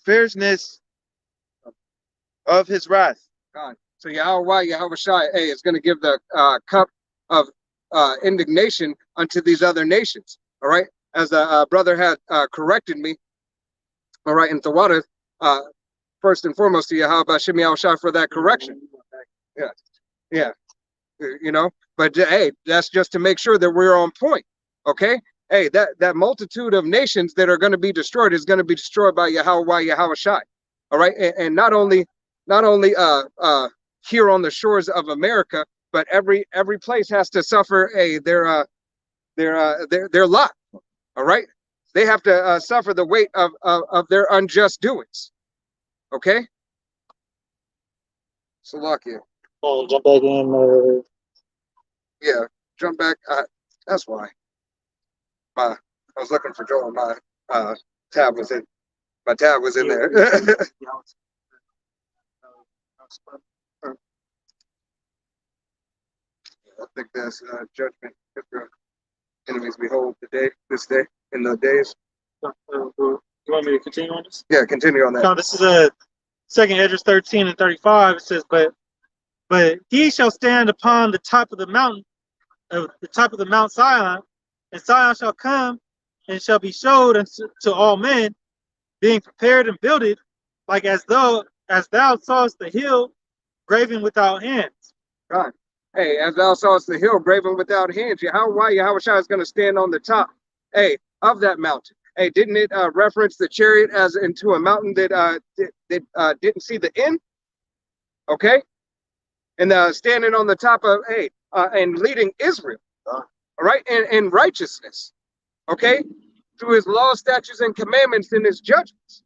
fierceness of his wrath. God. So Yahweh Shai, hey, is going to give the cup of indignation unto these other nations. All right, as the brother had corrected me. All right, and Tawada, first and foremost to Yahweh Shem Shai for that correction. Yeah, yeah, you know. But hey, that's just to make sure that we're on point. Okay. Hey, that multitude of nations that are going to be destroyed is going to be destroyed by Yahweh Shai. All right, and not only here on the shores of America, but every place has to suffer their lot. All right, they have to suffer the weight of their unjust doings. Okay. Salakia. Oh, jump back in. Yeah, jump back. That's why. I was looking for Joel. My tab was in. My tab was in there. I think that's judgment. Enemies behold this day, in the days. You want me to continue on this? Yeah, continue on that. No, this is a Second Esdras 13 and 35. It says, but he shall stand upon the top of the mountain, the top of the Mount Zion, and Zion shall come and shall be showed unto all men, being prepared and builded, like as thou sawest the hill graven without hands. God. Hey, as thou sawest the hill graven without hands, Yahweh Shai is going to stand on the top, hey, of that mountain. Hey, didn't it reference the chariot as into a mountain that didn't see the end? Okay, and standing on the top of and leading Israel, all right, in righteousness, okay, through his laws, statutes, and commandments, and his judgments.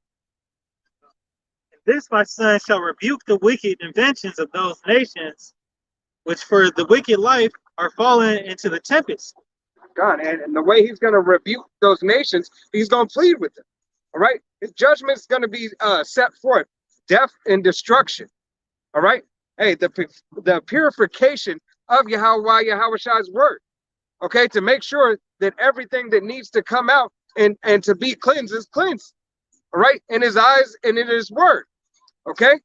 This my son shall rebuke the wicked inventions of those nations, which for the wicked life are fallen into the tempest. God, and the way he's going to rebuke those nations, he's going to plead with them. All right, his judgment's going to be set forth, death and destruction. All right, hey, the purification of Yahweh Shai's word. Okay, to make sure that everything that needs to come out and to be cleansed is cleansed. All right, in his eyes and in his word. Okay.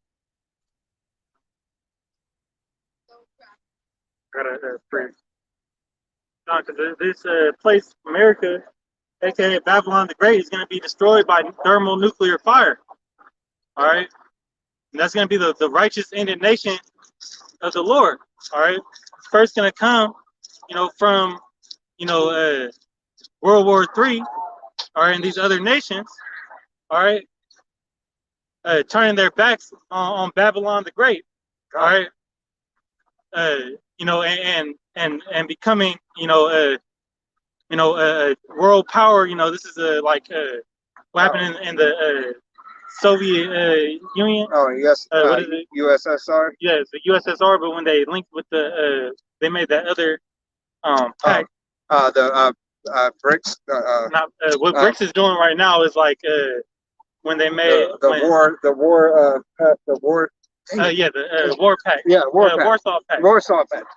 Gotta pray. Because this place, America, aka Babylon the Great, is going to be destroyed by thermonuclear fire. All right. And that's going to be the righteous indignation of the Lord. All right. First going to come, from, World War III, all right, and these other nations, all right, turning their backs on Babylon the Great, all right, and becoming, a world power. This is like what happened in the Soviet Union. Oh yes, What is it? USSR. Yeah, it's the USSR. But when they linked with they made that other pact. The BRICS. What BRICS is doing right now is like when they made the war pact. Yeah, war pact. Warsaw Pact. Warsaw Pact.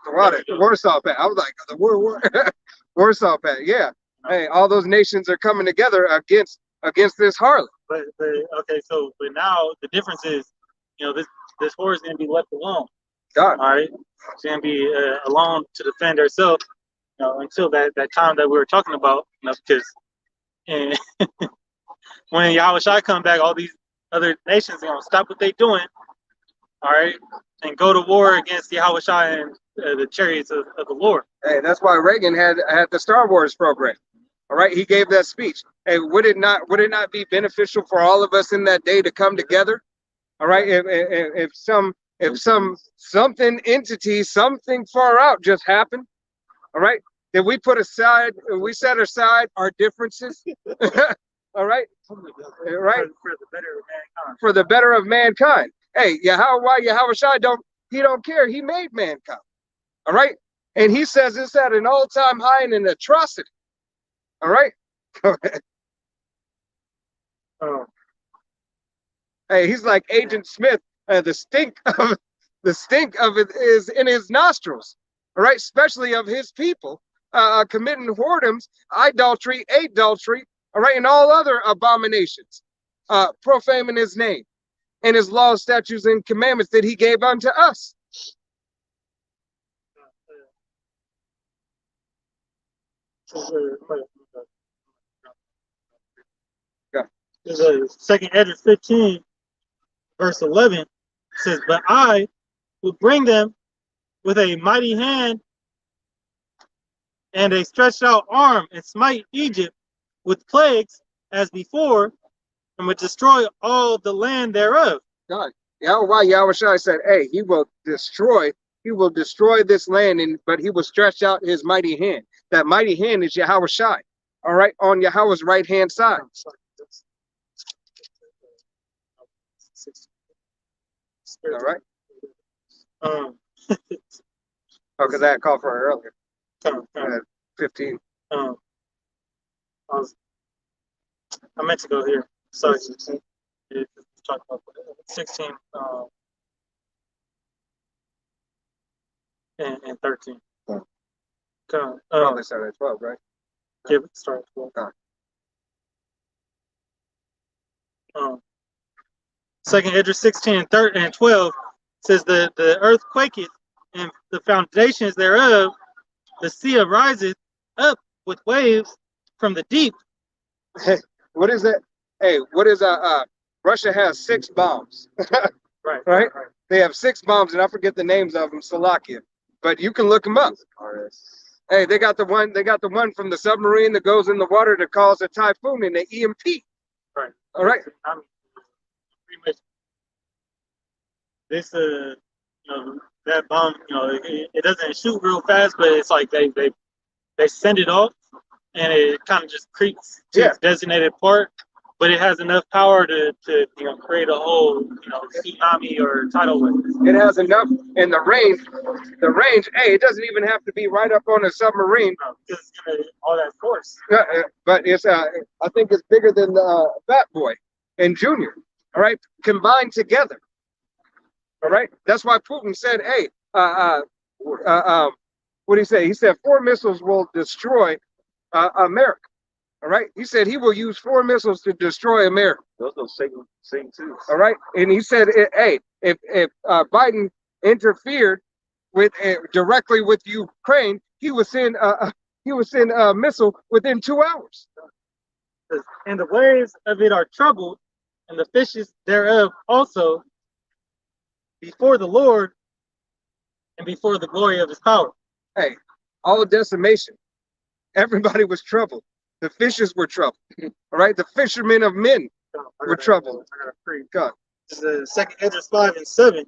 The Warsaw Pact. I was like the war. Warsaw Pact. Yeah. Hey, all those nations are coming together against this harlot. But now the difference is, this war is going to be left alone. God. All right, it's going to be alone to defend herself, until that time that we were talking about, because when Yahushua come back, all these other nations are going to stop what they're doing, all right, and go to war against Yahushua and the chariots of the Lord. Hey, that's why Reagan had the Star Wars program. All right, he gave that speech. Hey, would it not be beneficial for all of us in that day to come together? All right, if something entity, something far out just happened, all right, then we set aside our differences, all right, for the better of mankind. Hey, Yahushua don't care. He made mankind, all right, and he says it's at an all-time high and an atrocity. All right. Hey, he's like Agent Smith. The stink of it is in his nostrils. All right, especially of his people committing whoredoms, idolatry, adultery. All right, and all other abominations, profaning his name and his laws, statutes, and commandments that he gave unto us. There's a 2 Esdras 15, verse 11 says, "But I will bring them with a mighty hand and a stretched out arm, and smite Egypt with plagues as before, and would destroy all the land thereof." God, Yahushua said, "Hey, he will destroy this land, but he will stretch out his mighty hand. That mighty hand is Yahushua. All right, on Yahweh's right hand side." All right. Because I had called for her earlier. 15. I meant to go here. Sorry. Talk about 16 and 13. Probably started at 12, right? Yeah, start at 12. 2 Esdras 16 and 12 says the earth quaketh, and the foundations thereof, the sea ariseth up with waves from the deep. Hey, what is that? Hey, what is Russia has 6 bombs. Right? They have 6 bombs, and I forget the names of them, Slovakia. But you can look them up. Hey, they got the one from the submarine that goes in the water to cause a typhoon and the EMP. Right. All right. Pretty much this that bomb, it doesn't shoot real fast, but it's like they send it off, and it kind of just creeps to its designated part, but it has enough power to create a whole tsunami or tidal wave. It has enough, and the range. Hey, it doesn't even have to be right up on a submarine. Because it's gonna all that force. But it's I think it's bigger than the Fat Boy and Junior. All right, combined together. All right, that's why Putin said, "Hey, what did he say? He said 4 missiles will destroy America." All right, he said he will use 4 missiles to destroy America. Those same too. All right, and he said, "Hey, if Biden interfered with directly with Ukraine, he would send a missile within 2 hours." And the waves of it are troubled, and the fishes thereof also, before the Lord and before the glory of his power. Hey, all decimation. Everybody was troubled. The fishes were troubled. All right, the fishermen of men were troubled. God. This is Second Esdras 5 and 7.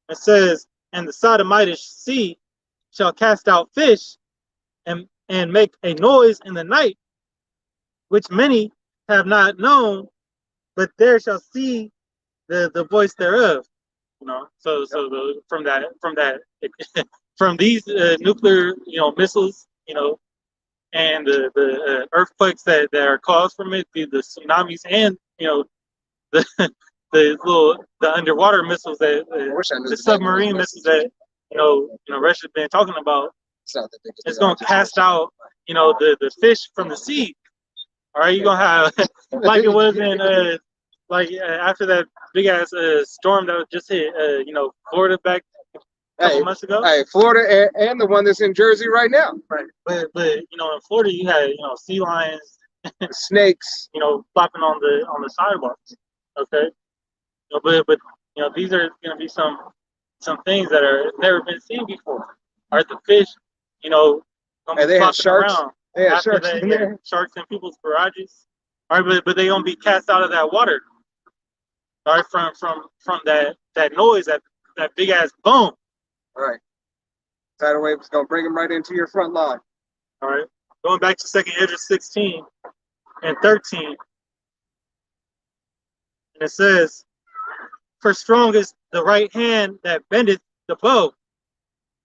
It says, and the Sodomitish sea shall cast out fish and make a noise in the night, which many have not known, but there shall see the voice thereof. You know, from from these nuclear missiles, and the earthquakes that are caused from it, the tsunamis, and the the underwater missiles that the submarine missiles that Russia's been talking about. It's going to cast out the fish from the sea. All right, you're gonna have like it was in after that big ass storm that just hit Florida back a couple months ago. Hey, Florida and the one that's in Jersey right now. Right, but in Florida you had sea lions, snakes, flopping on the sidewalks. Okay, but these are gonna be some things that are never been seen before. All right, the fish, and they have sharks. Around. They have sharks in there. Sharks in people's garages. All right, but they gonna be cast out of that water. All right, from that noise, that big ass boom. All right. Tidal wave is gonna bring them right into your front lawn. All right. Going back to Second Esdras 16 and 13, and it says, "For strong is the right hand that bendeth the bow;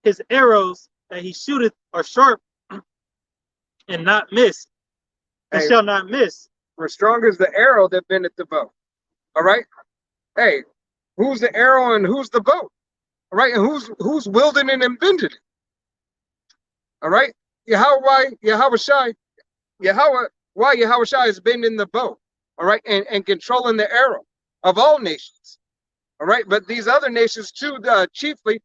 his arrows that he shooteth are sharp, and not miss, and shall not miss. For strong is the arrow that bendeth the bow." All right. Hey, who's the arrow and who's the bow? All right, and who's wielding it and bending it? All right. Yahweh Shai is bending the bow. All right, and controlling the arrow of all nations. All right, but these other nations too, chiefly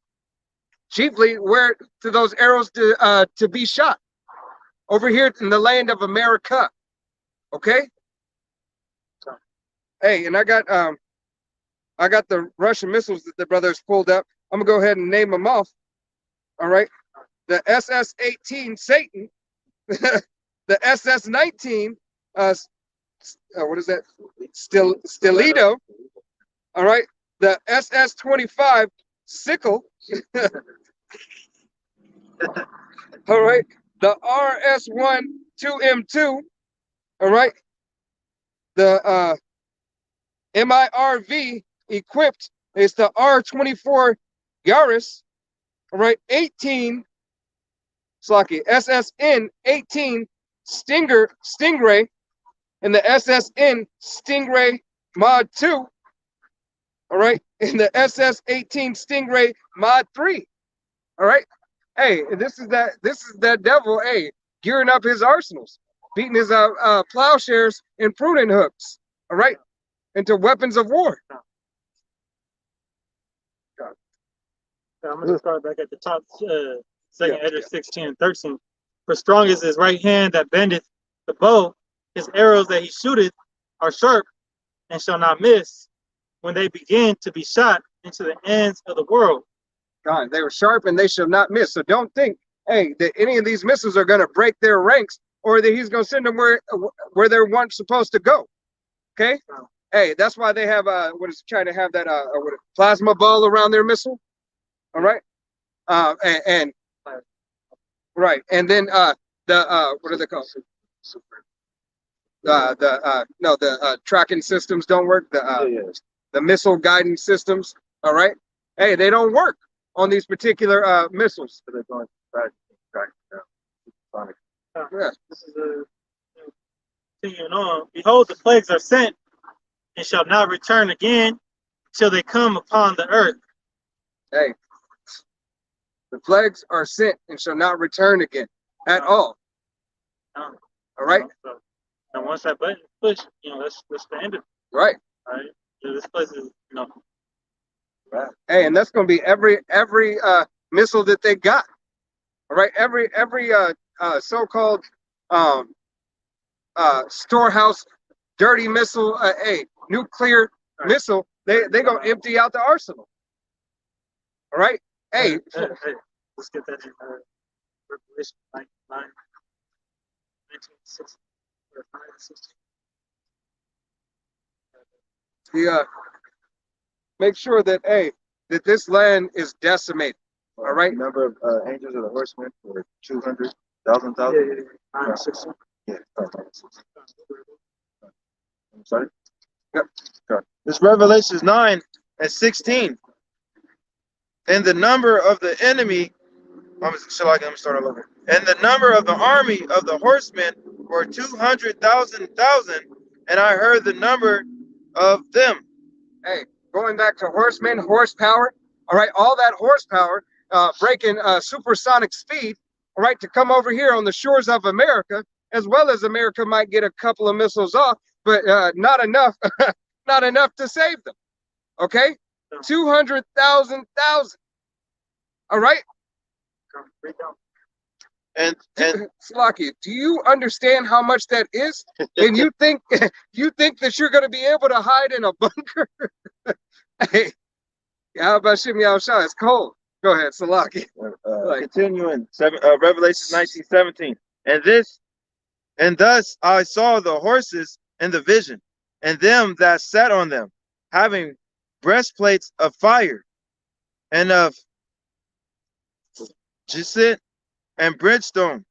where to those arrows to be shot over here in the land of America. Okay. Hey, and I got the Russian missiles that the brothers pulled up. I'm gonna go ahead and name them off. All right, the SS-18 Satan, the SS-19, what is that? Stiletto. All right, the SS-25 Sickle. All right, the RS-1 2M2. All right, the MIRV equipped is the R-24 Yaris. All right, 18 Slocky SSN 18 Stingray, and the SSN Stingray Mod 2. All right, and the SS-18 Stingray Mod 3. All right, hey, this is that devil, hey, gearing up his arsenals, beating his plowshares and pruning hooks. All right, into weapons of war. I'm going to start back at the top, Second Esdras 16 and 13. For strong is his right hand that bendeth the bow; his arrows that he shooteth are sharp, and shall not miss, when they begin to be shot into the ends of the world. God, they were sharp and they shall not miss. So don't think, hey, that any of these missiles are going to break their ranks, or that he's going to send them where they're once supposed to go. Okay. Hey, that's why they have trying to have that plasma ball around their missile. All right, and right, and then what are they called? The tracking systems don't work. The missile guidance systems. All right, hey, they don't work on these particular missiles. They're going back. Yeah. This is continuing on. Behold, the plagues are sent, and shall not return again till they come upon the earth. Hey, the plagues are sent and shall not return again at all. All right. And once that button is pushed, that's the end of it. Right. All right. This place is, Right. Hey, and that's going to be every missile that they got. All right. Every so-called storehouse dirty missile, nuclear missile, they gonna empty out the arsenal. All right. Hey, let's get that in Revelation 9, 19:16 or 9:16. yeah. Make sure that that this land is decimated. All right. Number of angels of the horsemen were 200,000. Yeah. 9:16. Yeah. I'm sorry. Yep. Okay. This Revelation 9:16. And the number of the enemy, let me start all over. And the number of the army of the horsemen were 200,000, and I heard the number of them. Hey, going back to horsemen, horsepower. All right, all that horsepower, breaking supersonic speed. All right, to come over here on the shores of America, as well as America might get a couple of missiles off, but not enough, not enough to save them. Okay, 200,000. All right. And Slocky, do you understand how much that is? And you think that you're going to be able to hide in a bunker? Hey, how about Shim Yahushua? It's cold. Go ahead, Salaki. Continuing, Revelation 19:17. And thus I saw the horses in the vision, and them that sat on them, having breastplates of fire, and of jacinth and brimstone,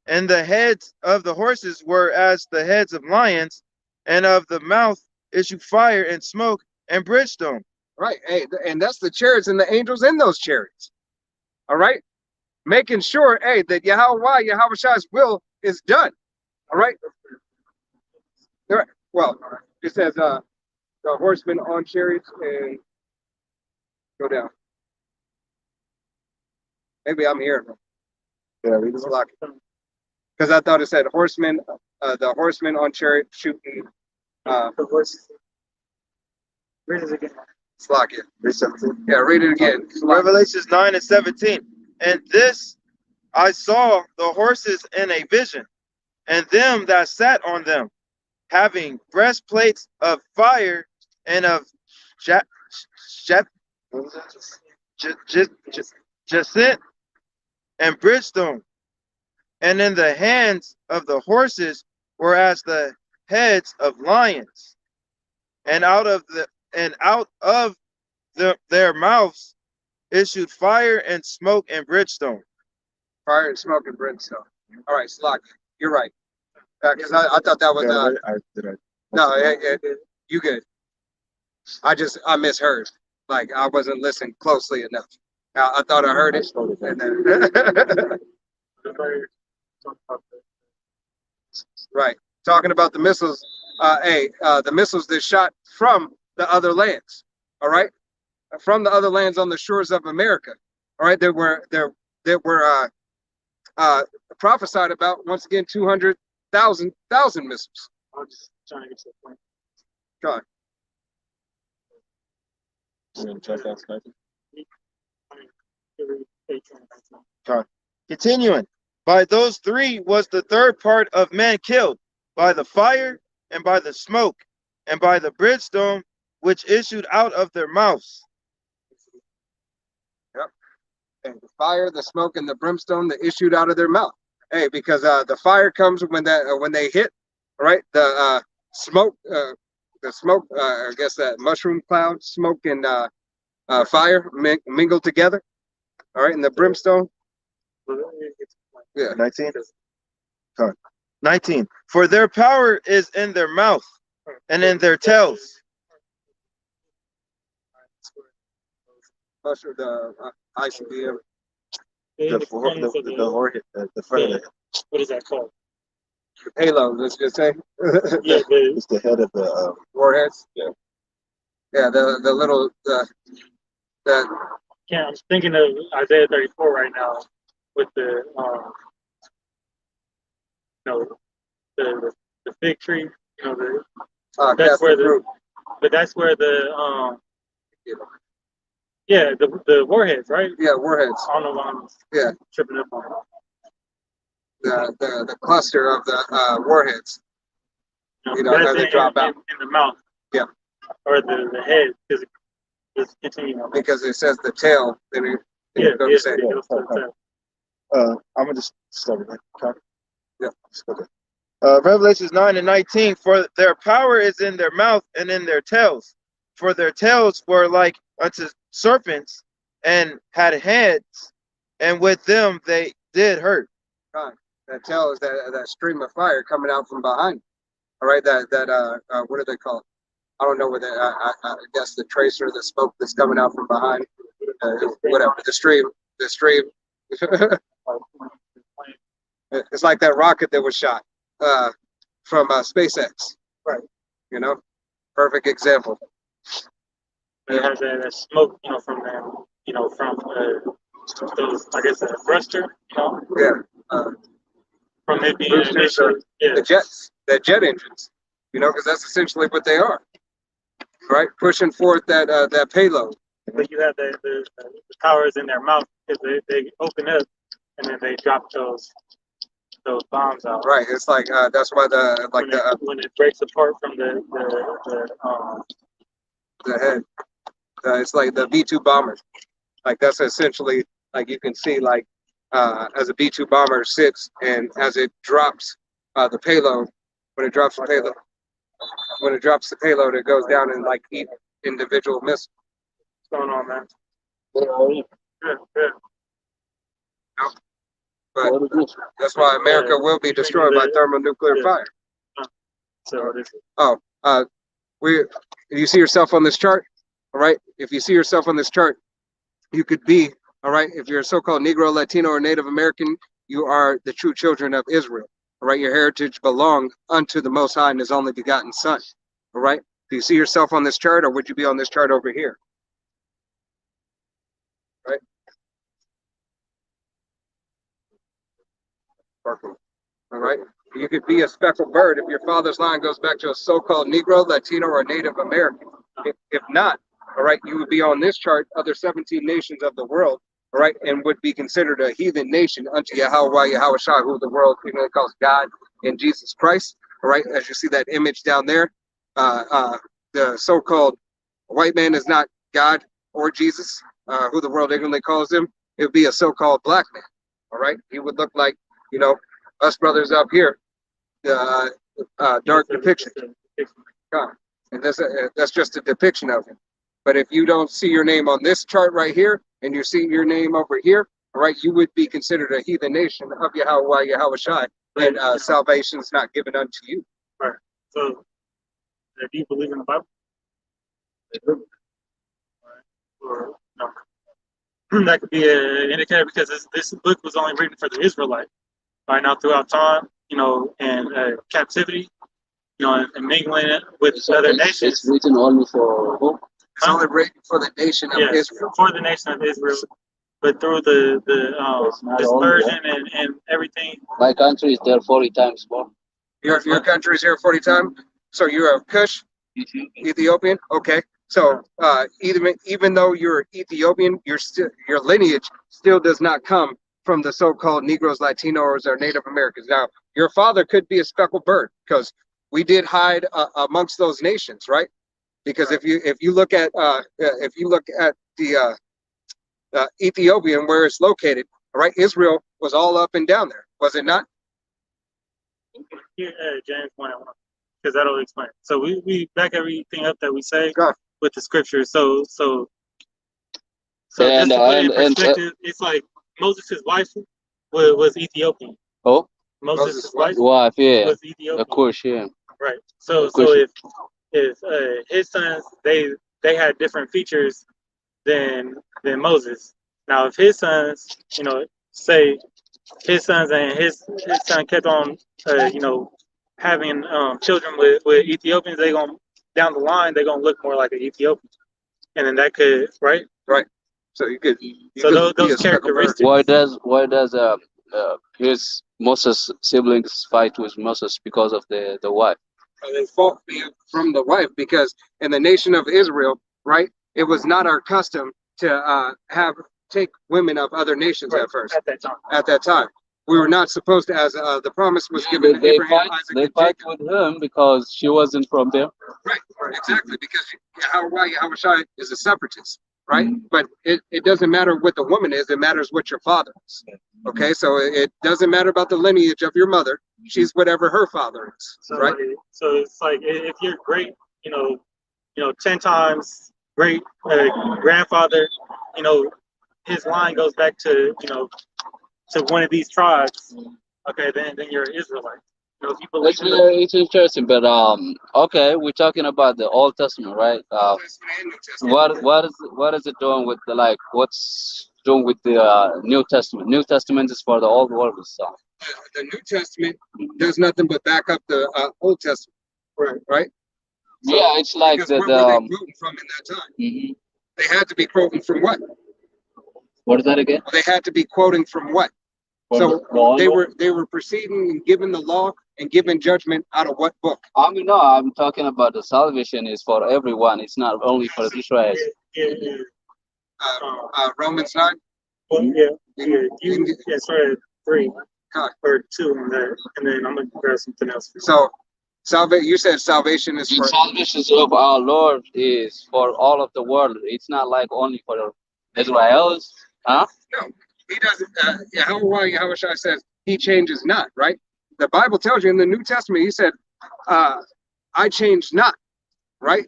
and the heads of the horses were as the heads of lions, and of the mouth issued fire and smoke and brimstone. Right. Hey, and that's the chariots and the angels in those chariots. All right. Making sure, hey, that Yahweh's will is done. All right. All right. Well, it says the horsemen on chariots and go down. Maybe I'm here. Yeah, read this. Because I thought it said horsemen, the horsemen on chariot shooting. The horses. Read it again. Slock it. Read 17. Yeah, read it again. Revelations 9:17. And this I saw the horses in a vision, and them that sat on them, having breastplates of fire and of jacinth and brimstone, and in the hands of the horses were as the heads of lions, and out of their mouths issued fire and smoke and brimstone. Fire and smoke and brimstone. All right, Slock, you're right. Because I thought that was no, you good. I misheard. Like I wasn't listening closely enough. I thought I heard it. And then right. Talking about the missiles. The missiles that shot from the other lands. All right. From the other lands on the shores of America. All right. There were prophesied about once again 200,000 missiles. I'm just trying to get to the point. Go on. Continuing, by those three was the third part of man killed, by the fire and by the smoke and by the brimstone which issued out of their mouths. Yep. And the fire, the smoke, and the brimstone that issued out of their mouth. Hey, because the fire comes when they hit, right? The smoke, I guess that mushroom cloud, smoke and fire mingle together. All right, and the brimstone. Yeah. 19. 19. For their power is in their mouth and in their tails. Mushroom, the ICBM. The front of it. What is that called? Halo, let's just say. Yeah, It's the head of the warheads. Yeah. Yeah, the little yeah, I'm thinking of Isaiah 34 right now with the the fig tree. That's where the the warheads, right? Yeah, warheads. I don't know why I'm tripping up on it. The cluster of the warheads. That's they drop out in the mouth. Yeah. Or the head, because Just continue on. because it says the tail. Then it Yeah, goes yeah, to say, it goes to the tail. I'm gonna just start it. Okay. Yeah. Okay. Revelations 9:19. For their power is in their mouth and in their tails. For their tails were like unto serpents, and had heads, and with them they did hurt. God, that tail is that stream of fire coming out from behind. All right, what do they call it? I don't know what I guess the tracer, the smoke that's coming out from behind, whatever, the stream. It's like that rocket that was shot from SpaceX. Right. You know, perfect example. It has that smoke, from them, from those, I guess, a thruster, Yeah. from it being Boosters or yeah. the jets, the jet engines, because that's essentially what they are, right? Pushing forth that payload. But you have the powers in their mouth because they open up and then they drop those bombs out. Right. It's like that's why when it breaks apart from the head. It's like the B-2 bombers. Like that's essentially like you can see like as a B-2 bomber sits and as it drops the payload, when it drops the payload, it goes down and like eat individual missiles. What's going on, man? Good. But that's why America will be destroyed by thermonuclear fire. So this. You see yourself on this chart, all right? If you see yourself on this chart, you could be, all right? If you're a so-called Negro, Latino, or Native American, you are the true children of Israel, all right? Your heritage belong unto the Most High and His only begotten Son, all right? Do you see yourself on this chart, or would you be on this chart over here? Right? All right? You could be a speckled bird if your father's line goes back to a so-called Negro, Latino, or Native American. If not, all right, you would be on this chart, other 17 nations of the world, all right, and would be considered a heathen nation unto Yahweh, Yahushua, who the world calls God and Jesus Christ, all right? As you see that image down there, the so-called white man is not God or Jesus, who the world ignorantly calls him. It would be a so-called black man, all right? He would look like, us brothers up here, dark depiction. And that's just a depiction of him. But if you don't see your name on this chart right here, and you see your name over here, all right, you would be considered a heathen nation of Yahweh, Yahushua, and salvation is not given unto you. Right. So, do you believe in the Bible? Or no? That could be an indicator because this book was only written for the Israelites. Right now, throughout time, and captivity, and mingling it with other nations. It's written only for who? It's only written for the nation of Israel. For the nation of Israel. But through the dispersion and everything. My country is there 40 times more. Your country is here 40 times? So you're of Cush? Ethiopian? Okay. So even though you're Ethiopian, your lineage still does not come from the so-called Negroes, Latinos, or Native Americans. Now, your father could be a speckled bird because we did hide amongst those nations, right? Because if you look at the Ethiopian where it's located, right? Israel was all up and down there, was it not? Here, James 1:1, because that'll explain. So we back everything up that we say with the scripture. So just to put it in perspective, it's like Moses' wife was Ethiopian. Oh, Moses' wife yeah, was Ethiopian. of course, yeah. Right. So if his sons they had different features than Moses. Now if his sons, say his sons and his son kept on having children with Ethiopians, they gonna down the line they're gonna look more like an Ethiopian. And then that could right? So you could those characteristics. Why does his Moses siblings fight with Moses because of the wife? They fought from the wife because in the nation of Israel, right, it was not our custom to take women of other nations at first. At that time, we were not supposed to, as the promise was given to Abraham, Isaac, they and fight Jacob. with him because she wasn't from them. Right. exactly, because Yahushua is a separatist, right? But it doesn't matter what the woman is, it matters what your father is. Okay, so it doesn't matter about the lineage of your mother. She's whatever her father is, So, right? so it's like if you're great, 10 times great grandfather, his line goes back to, to one of these tribes. Okay, then you're an Israelite. If you believe It's interesting, but okay, we're talking about the Old Testament, right? What is it doing with the like? What's doing with the New Testament? New Testament is for the old world stuff. The New Testament does nothing but back up the Old Testament, right? So, yeah, it's like because where were they the quoting from in that time? mhm. They had to be quoting from what? What is that again? They had to be quoting from what? From So the old they were proceeding and giving the law and giving judgment out of what book? I mean, no, I'm talking about the salvation is for everyone. It's not only for the Israelites. yeah. Romans 9. Well, yeah, start at 3 or 2 on that, and then I'm gonna grab something else. So you said salvation is The for salvation of our Lord is for all of the world. It's not like only for the Israelis, huh? no. He doesn't. Yahushua says he changes not. Right. The Bible tells you in the New Testament. He said, "I change not." Right.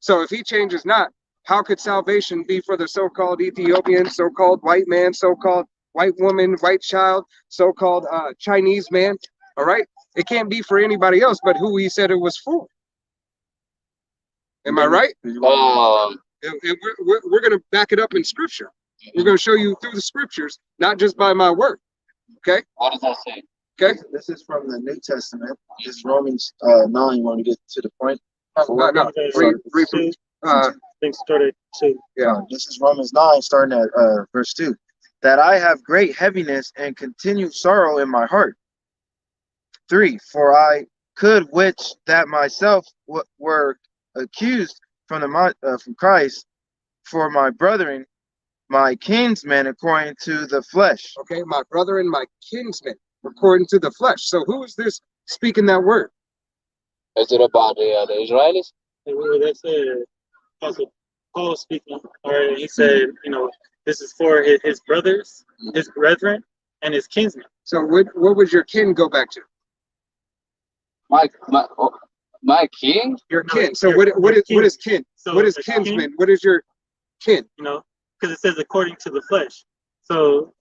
So if he changes not, how could salvation be for the so-called Ethiopian, so-called white man, so-called white woman, white child, so-called Chinese man? All right. It can't be for anybody else but who he said it was for. Am I right? And we're going to back it up in scripture. We're going to show you through the scriptures, not just by my word. Okay? What does that say? Okay? This is from the New Testament. This is Romans 9. You want to get to the point? No. Things started to. Yeah. This is Romans 9, starting at verse 2. That I have great heaviness and continued sorrow in my heart. 3. For I could wish that myself were accused from Christ for my brethren, my kinsmen according to the flesh. Okay, my brother and my kinsman according to the flesh. So who is this speaking that word? Is it about the Israelis? That's Apostle Paul speaking. Or he said, this is for his brothers, his brethren, and his kinsmen. So what would your kin go back to? My king? Your No, kin. So your what is kin. kin? So what is a kinsman? kin, What is your kin? Because it says according to the flesh. So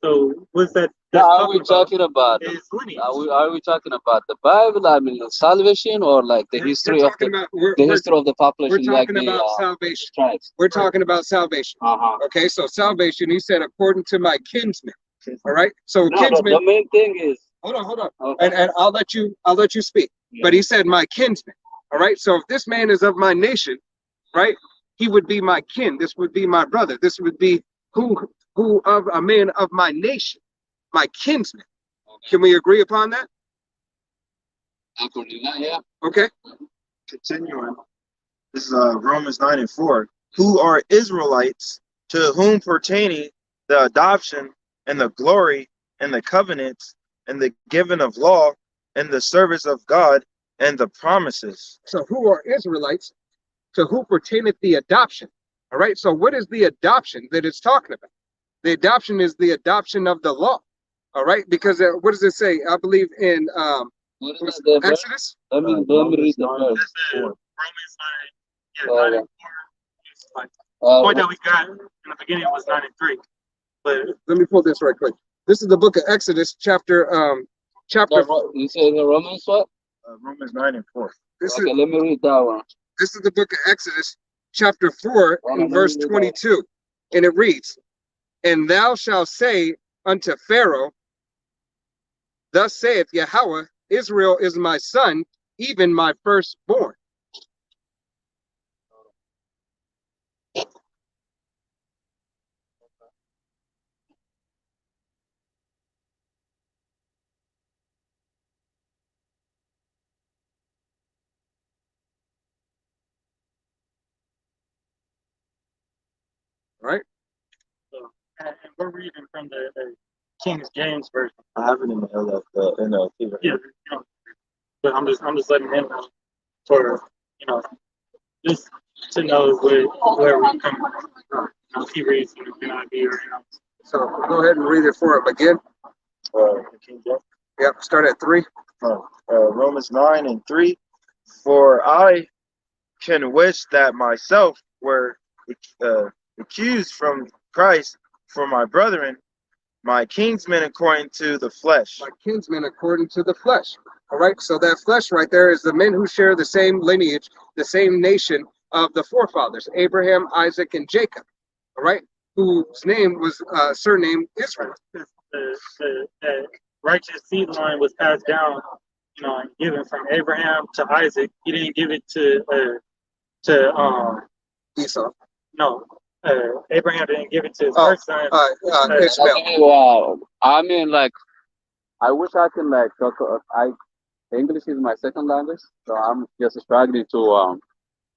what's that? Are we talking about? His lineage. Are we talking about the Bible? I mean, the salvation, or like the history of the history of the population, we're like talking the about salvation. tribes? We're talking about salvation. Okay, so salvation. He said according to my kinsman. All right. So No, kinsman. the main thing is. Hold on. Okay. And I'll let you speak. Yeah. But he said my kinsman. All right. So if this man is of my nation, right, he would be my kin. This would be my brother. This would be who of a man of my nation, my kinsman. Okay. Can we agree upon that? According to that, yeah. Okay. Continuing. This is Romans 9 and 4. Who are Israelites, to whom pertaining the adoption and the glory and the covenants and the giving of law and the service of God and the promises. So who are Israelites, to who pertaineth the adoption? All right. So what is the adoption that it's talking about? The adoption is the adoption of the law. All right. Because what does it say? I believe in What is that, Exodus. let me read the verse. Romans 9, 9 and 4. The point that we got in the beginning was 9 and 3. But Let me pull this right quick. This is the book of Exodus, chapter. You say the Romans what? Romans 9 and 4. This Okay, let me read that one. is the book of Exodus, chapter 4, and verse 22, and it reads, "And thou shalt say unto Pharaoh, Thus saith Yahweh, Israel is my son, even my firstborn." Right? and we're reading from the King James version. I have it in the NLT. Yeah, but I'm just letting him know for just to know where we're coming from. He reads in the NIV or So go ahead and read it for him again. King James. Yep, start at 3. Romans 9:3. For I can wish that myself were accused from Christ for my brethren, my kinsmen according to the flesh. My kinsmen according to the flesh. All right, so that flesh right there is the men who share the same lineage, the same nation of the forefathers, Abraham, Isaac, and Jacob. All right, whose name was surnamed Israel. the righteous seed line was passed down, and given from Abraham to Isaac. He didn't give it to Esau. no. Abraham didn't give it to his first son. Ishmael. I mean, like, I wish I can like talk. English is my second language, so I'm just struggling to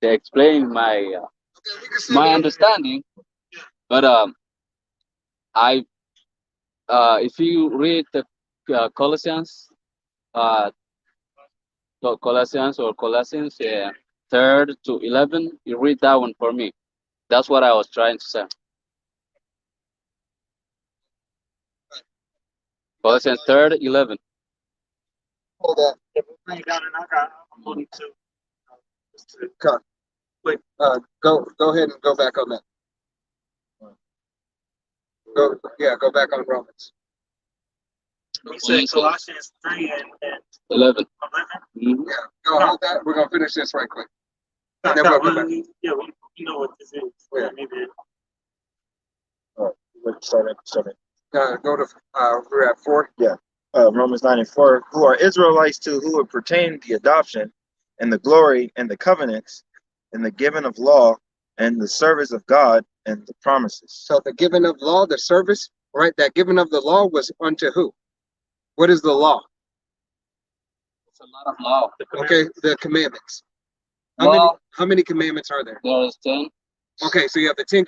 explain my understanding. But if you read the Colossians, Colossians 3 to 11, you read that one for me. That's what I was trying to say. Colossians 3, 11. Hold that. I'm holding two. Go ahead and go back on that. Go back on Romans. You said Colossians 3 and 11. 11? Yeah, go hold that. We're gonna finish this right quick. And then we'll go back. Yeah, you know what this is. Yeah. Maybe. Go to we're at 4. Romans 9:4. Who are Israelites to who would pertain the adoption and the glory and the covenants and the giving of law and the service of God and the promises. So the giving of law, the service, right? That giving of the law was unto who? What is the law? It's a lot of law. Okay, the commandments. How many commandments are there? There is 10. Okay, so you have the 10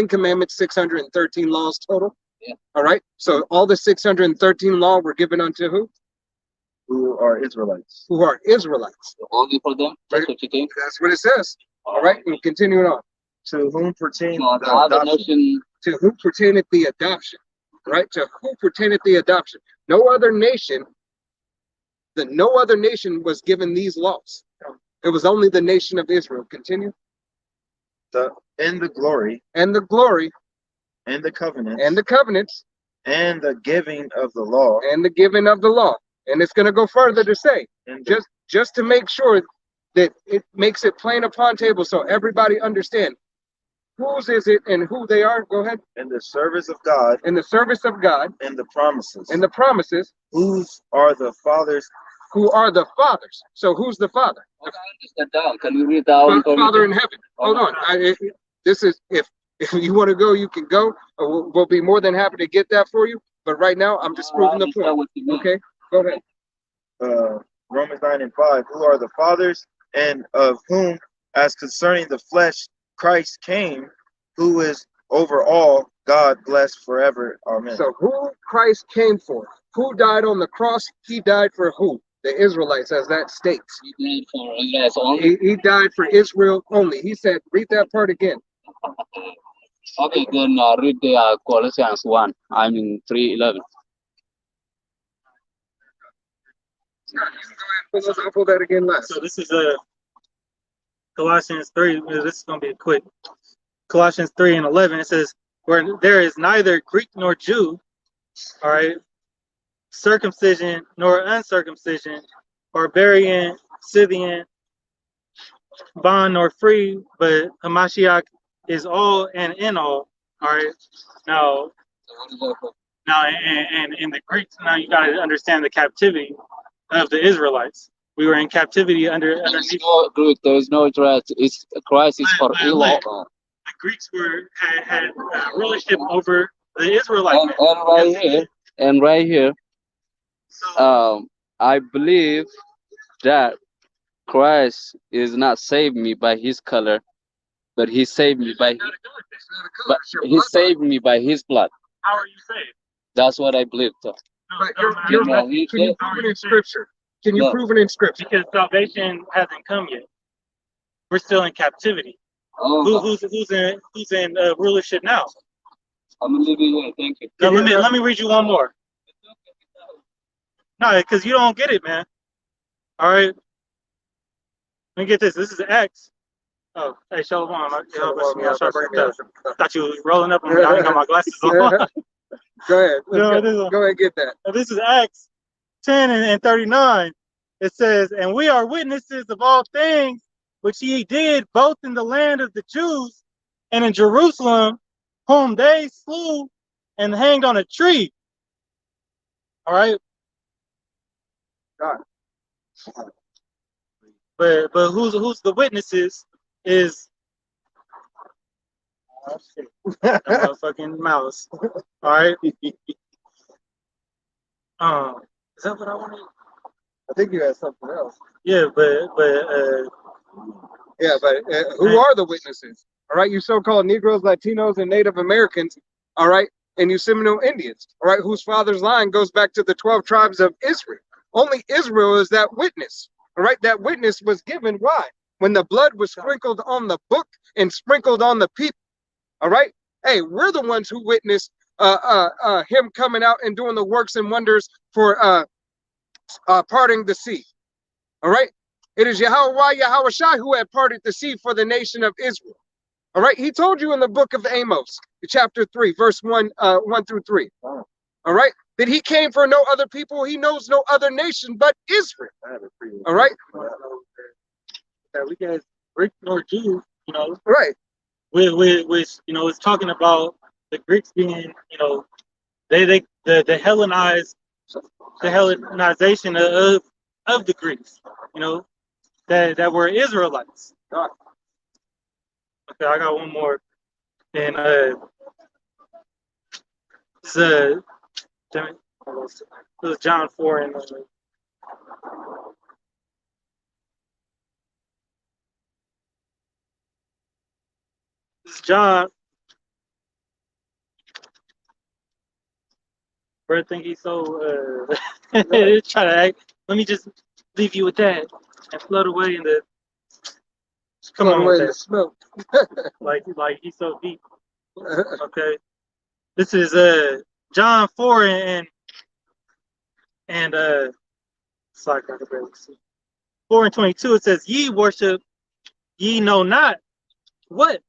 commandments, 613 laws total. Yeah. All right. So all the 613 law were given unto who? Who are Israelites. Who are Israelites. Only for them. That's what you think. That's what it says. All right. And continuing on. To whom pertain So the the other adoption. nation, To who pertaineth the adoption. Right? To who pertaineth the adoption. No other nation was given these laws. It was only the nation of Israel. Continue. In the glory And the glory and the covenant and the covenants and the giving of the law and the giving of the law. And it's going to go further to say, and the, just to make sure that it makes it plain upon table so everybody understand whose is it and who they are. Go ahead. and the service of God In the service of God and the promises. and the promises, Whose are the fathers. who are the fathers. So who's the father? I understand that. Can you read that one for me? Father in heaven. Hold on. This is if you want to go, you can go. We'll be more than happy to get that for you. But right now, I'm just proving the point. Okay, go ahead. Romans 9:5. Who are the fathers, and of whom, as concerning the flesh, Christ came, who is over all, God blessed forever. Amen. So who Christ came for? Who died on the cross? He died for who? The Israelites, as that states. He died for Israelites only. He died for Israel only. He said, read that part again. Okay, then read the Colossians 1. 3:11. I'll pull that again last. So this is Colossians 3. This is going to be quick. Colossians 3 and 11. It says, where there is neither Greek nor Jew, all right, circumcision nor uncircumcision, barbarian, Scythian, bond nor free, but Hamashiach is all and in all. All right. Now and in the Greeks, now you got to understand the captivity of the Israelites. We were in captivity underneath. No Greek, there is no Israelite. It's Christ is for all. The Greeks had rulership over the Israelites. And right here, So, I believe that Christ is not saved me by his color, but he saved me by his blood. how are you saved? That's what I believe. So. But can you prove it in scripture? Can you prove it in scripture? Because salvation hasn't come yet. we're still in captivity. Oh, Who's in rulership now? I'm gonna leave it here. Thank you. No, let me read you one more. No, because you don't get it, man. All right. Let me get this. This is Acts. Oh, hey, Shalom. I thought you was rolling up on me. I ain't got my glasses on. Go ahead. No, Go ahead and get that. this is Acts 10 and 39. It says, and we are witnesses of all things which he did both in the land of the Jews and in Jerusalem, whom they slew and hanged on a tree. All right. God. But who's the witnesses is that motherfucking mouse. All right. Is that what I wanted? I think you had something else. Yeah, but Yeah, but who are the witnesses? All right, you so-called Negroes, Latinos, and Native Americans. All right, and you Seminole Indians. All right, whose father's line goes back to the 12 tribes of Israel. Only Israel is that witness. All right, that witness was given. Why? When the blood was sprinkled on the book and sprinkled on the people. All right, hey, we're the ones who witnessed him coming out and doing the works and wonders for parting the sea. All right, it is Yahweh Shai who had parted the sea for the nation of Israel. All right, he told you in the book of Amos, chapter 3, verse 1 through 3. All right, that he came for no other people. He knows no other nation but Israel. All right, that we guys Greek nor Jew, you know, right. which you know is talking about the Greeks being, you know, the Hellenization of the Greeks, you know, that were Israelites. Okay, I got one more. And it's damn it, it was John 4 and this is John. Bro, think he's so try to act. Let me just leave you with that and float away in the come on with the that. smoke. like he's so deep. Okay. This is John 4 and sorry, I can barely see. 4 and 22, it says, ye worship, ye know not what.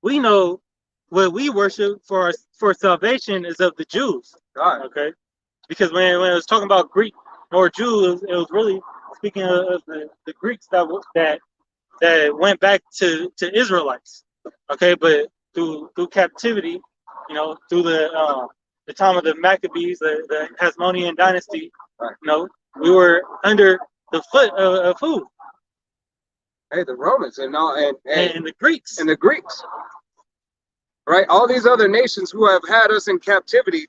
We know what we worship for salvation is of the Jews. God. Okay. Because when it was talking about Greek or Jew, it was really speaking of the Greeks that went back to Israelites. Okay, but through captivity, you know, through the time of the Maccabees, the Hasmonean dynasty, you know, we were under the foot of who? Hey, the Romans and the Greeks. And the Greeks. Right? All these other nations who have had us in captivity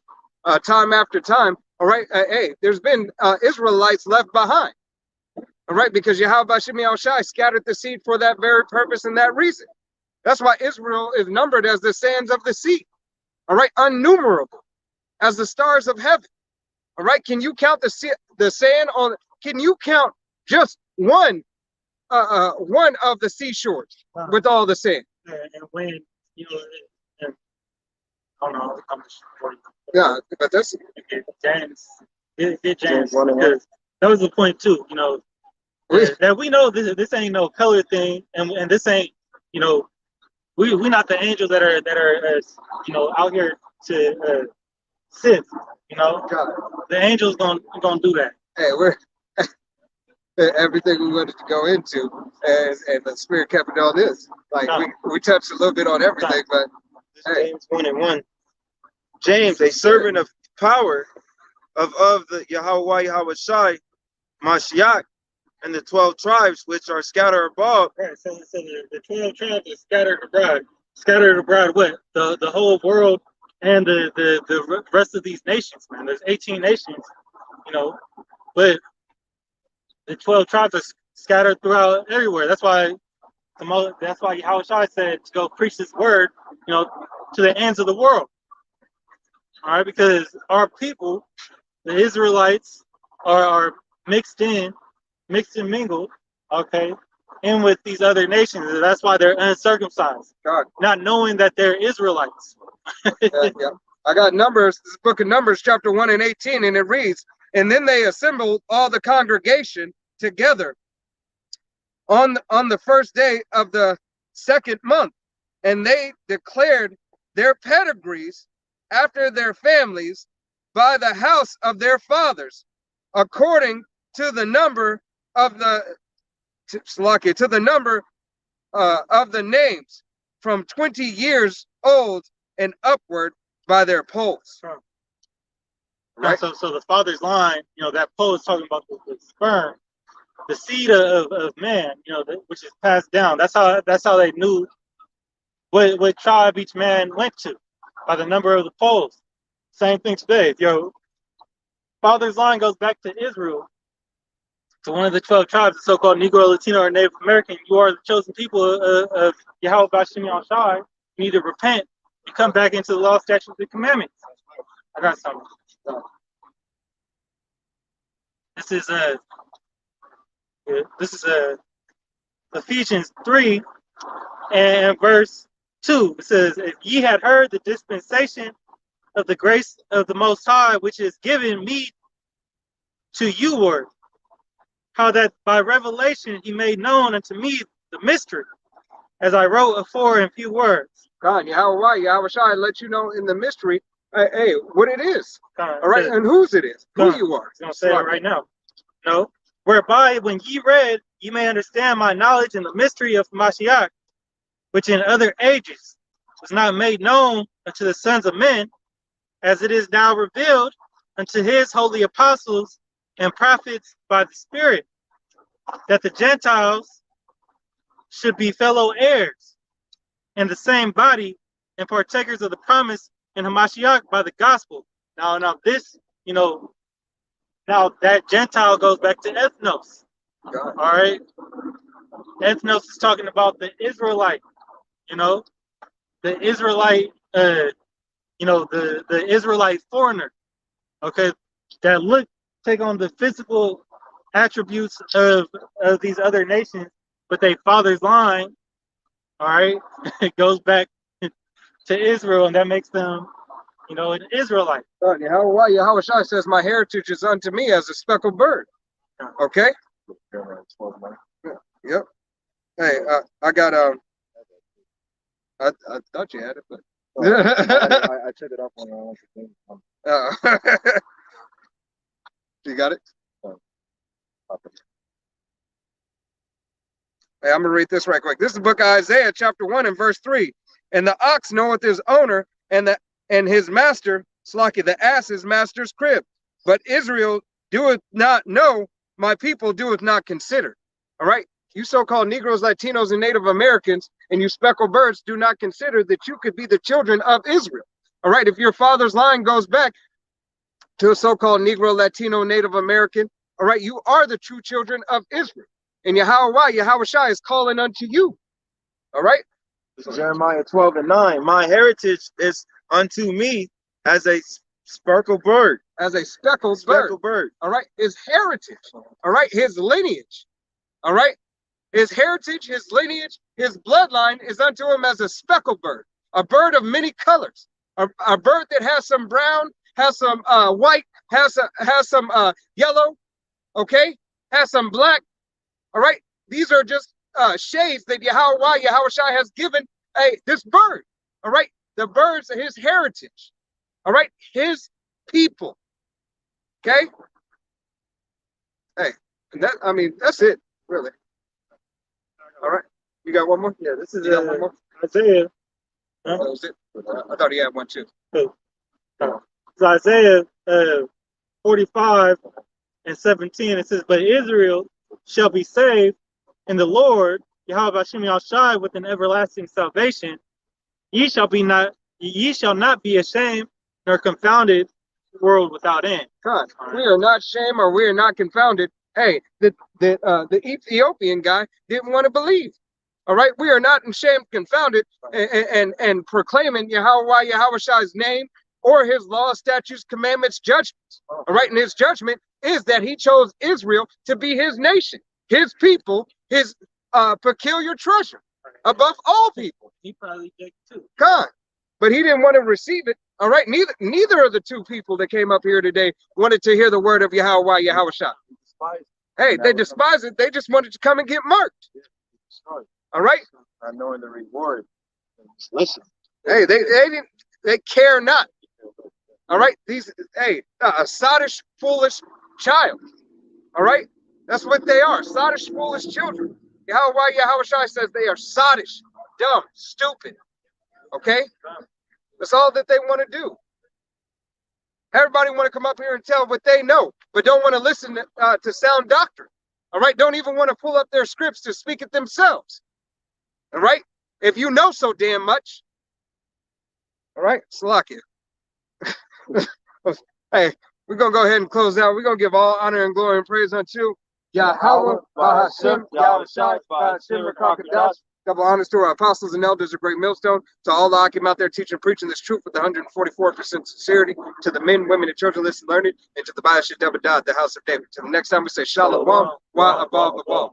time after time. All right. Hey, there's been Israelites left behind. All right, because Yahweh Shemi Al-Shai scattered the seed for that very purpose and that reason. That's why Israel is numbered as the sands of the sea. All right, unnumerable as the stars of heaven. All right, can you count the sand on? Can you count just one of the seashores with all the sand? And when you know, I don't know, I'm just yeah, but that's James. Get James because that was the point too. You know. That we know this ain't no color thing, and this ain't, you know, we not the angels that are you know, out here to sin, you know. God. The angels gonna do that. Hey, we're everything we wanted to go into, and the Spirit kept it on this. Like we touched a little bit on everything, but hey. James 1 and 1. James, a servant of power of the Yahweh Shai, Mashiach, and the 12 tribes which are scattered abroad. Right. So the 12 tribes are scattered abroad. Scattered abroad what? The whole world and the rest of these nations, man. There's 18 nations, you know, but the 12 tribes are scattered throughout everywhere. That's why Yahweh Shai said to go preach this word, you know, to the ends of the world. All right, because our people, the Israelites, are mixed and mingled, okay, in with these other nations. And that's why they're uncircumcised, God. not knowing that they're Israelites. Yeah. I got Numbers, this book of Numbers, chapter 1 and 18, and it reads, and then they assembled all the congregation together on the first day of the second month, and they declared their pedigrees after their families by the house of their fathers, according to the number of the of the names, from 20 years old and upward by their polls. Right. So the father's line, that pole is talking about the sperm, the seed of man, which is passed down. That's how they knew what tribe each man went to, by the number of the poles. Same thing today. If your father's line goes back to Israel, to one of the 12 tribes, the so-called Negro, Latino, or Native American, you are the chosen people of Yahweh Bashim Shai. You need to repent and come back into the law, statutes, and commandments. I got something. This is Ephesians 3 and verse 2. It says, if ye had heard the dispensation of the grace of the Most High, which is given me to you word, how that by revelation he made known unto me the mystery, as I wrote afore in few words. God, Yahweh Shai let you know in the mystery, hey, what it is. God, All right, and whose it is, who you are. I'm going to say it right now. No. Whereby, when ye read, ye may understand my knowledge in the mystery of Mashiach, which in other ages was not made known unto the sons of men, as it is now revealed unto his holy apostles and prophets by the Spirit, that the Gentiles should be fellow heirs in the same body and partakers of the promise in Hamashiach by the gospel. Now this, now that Gentile goes back to ethnos. All right. Ethnos is talking about the Israelite, the Israelite, the Israelite foreigner. Okay. That take on the physical attributes of these other nations, but they father's line, all right, it goes back to Israel, and that makes them, an Israelite. Yahweh Shai says, my heritage is unto me as a speckled bird. Okay? Yep. Hey, I got I thought you had it, but I took it off when I went to think. You got it? Hey, I'm gonna read this right quick. This is the book of Isaiah, chapter 1 and verse 3. And the ox knoweth his owner, and his master, the ass his master's crib. But Israel doeth not know, my people doeth not consider. All right? You so-called Negroes, Latinos, and Native Americans, and you speckled birds do not consider that you could be the children of Israel. All right? If your father's line goes back to a so-called Negro, Latino, Native American, all right, you are the true children of Israel. And Yahweh Shai is calling unto you. All right? Jeremiah 12 and 9. My heritage is unto me as a speckled bird. As a speckled bird. All right? His heritage. All right? His lineage. All right? His heritage, his lineage, his bloodline is unto him as a speckled bird. A bird of many colors. A bird that has some brown, has some white, has some yellow. Okay? Has some black. All right? These are just shades that Yahweh Shai has given this bird. All right? The birds are his heritage. All right? His people. Okay? Hey, that's it, really. All right. You got one more? Yeah, this is one more? Isaiah. That was it? I thought he had one too. It's Isaiah 45 and 17. It says, but Israel shall be saved in the Lord, Yahweh Bashim Shai, with an everlasting salvation. Ye shall not be ashamed nor confounded, world without end. God, we are not shamed or we are not confounded. Hey, the Ethiopian guy didn't want to believe. All right, we are not ashamed, confounded, and proclaiming Yahweh Shai's name or his law, statutes, commandments, judgments. All right, and his judgment is that he chose Israel to be his nation, his people, his peculiar treasure above all people. He probably did too. God, but he didn't want to receive it. All right, neither of the two people that came up here today wanted to hear the word of Yahweh Yahushua. Hey, they despise it. They just wanted to come and get marked. All right. Not knowing the reward. Listen. Hey, they care not. All right. A sottish, foolish child. All right. That's what they are. Sottish, foolish children. Yahushua says they are sottish, dumb, stupid. Okay. That's all that they want to do. Everybody want to come up here and tell what they know, but don't want to listen to sound doctrine. All right. Don't even want to pull up their scripts to speak it themselves. All right. If you know so damn much. All right. Salakia. Hey, we're going to go ahead and close out. We're going to give all honor and glory and praise unto Yahweh, Bahashem, Yahushai, Bahashem, Rakakadash. Double honors to our apostles and elders of Great Millstone, to all the Akim out there teaching and preaching this truth with 144% sincerity, to the men, women, and children listening, learning, and to the Bayashah Debadah, the house of David. Till the next time we say Shalom, wa above above.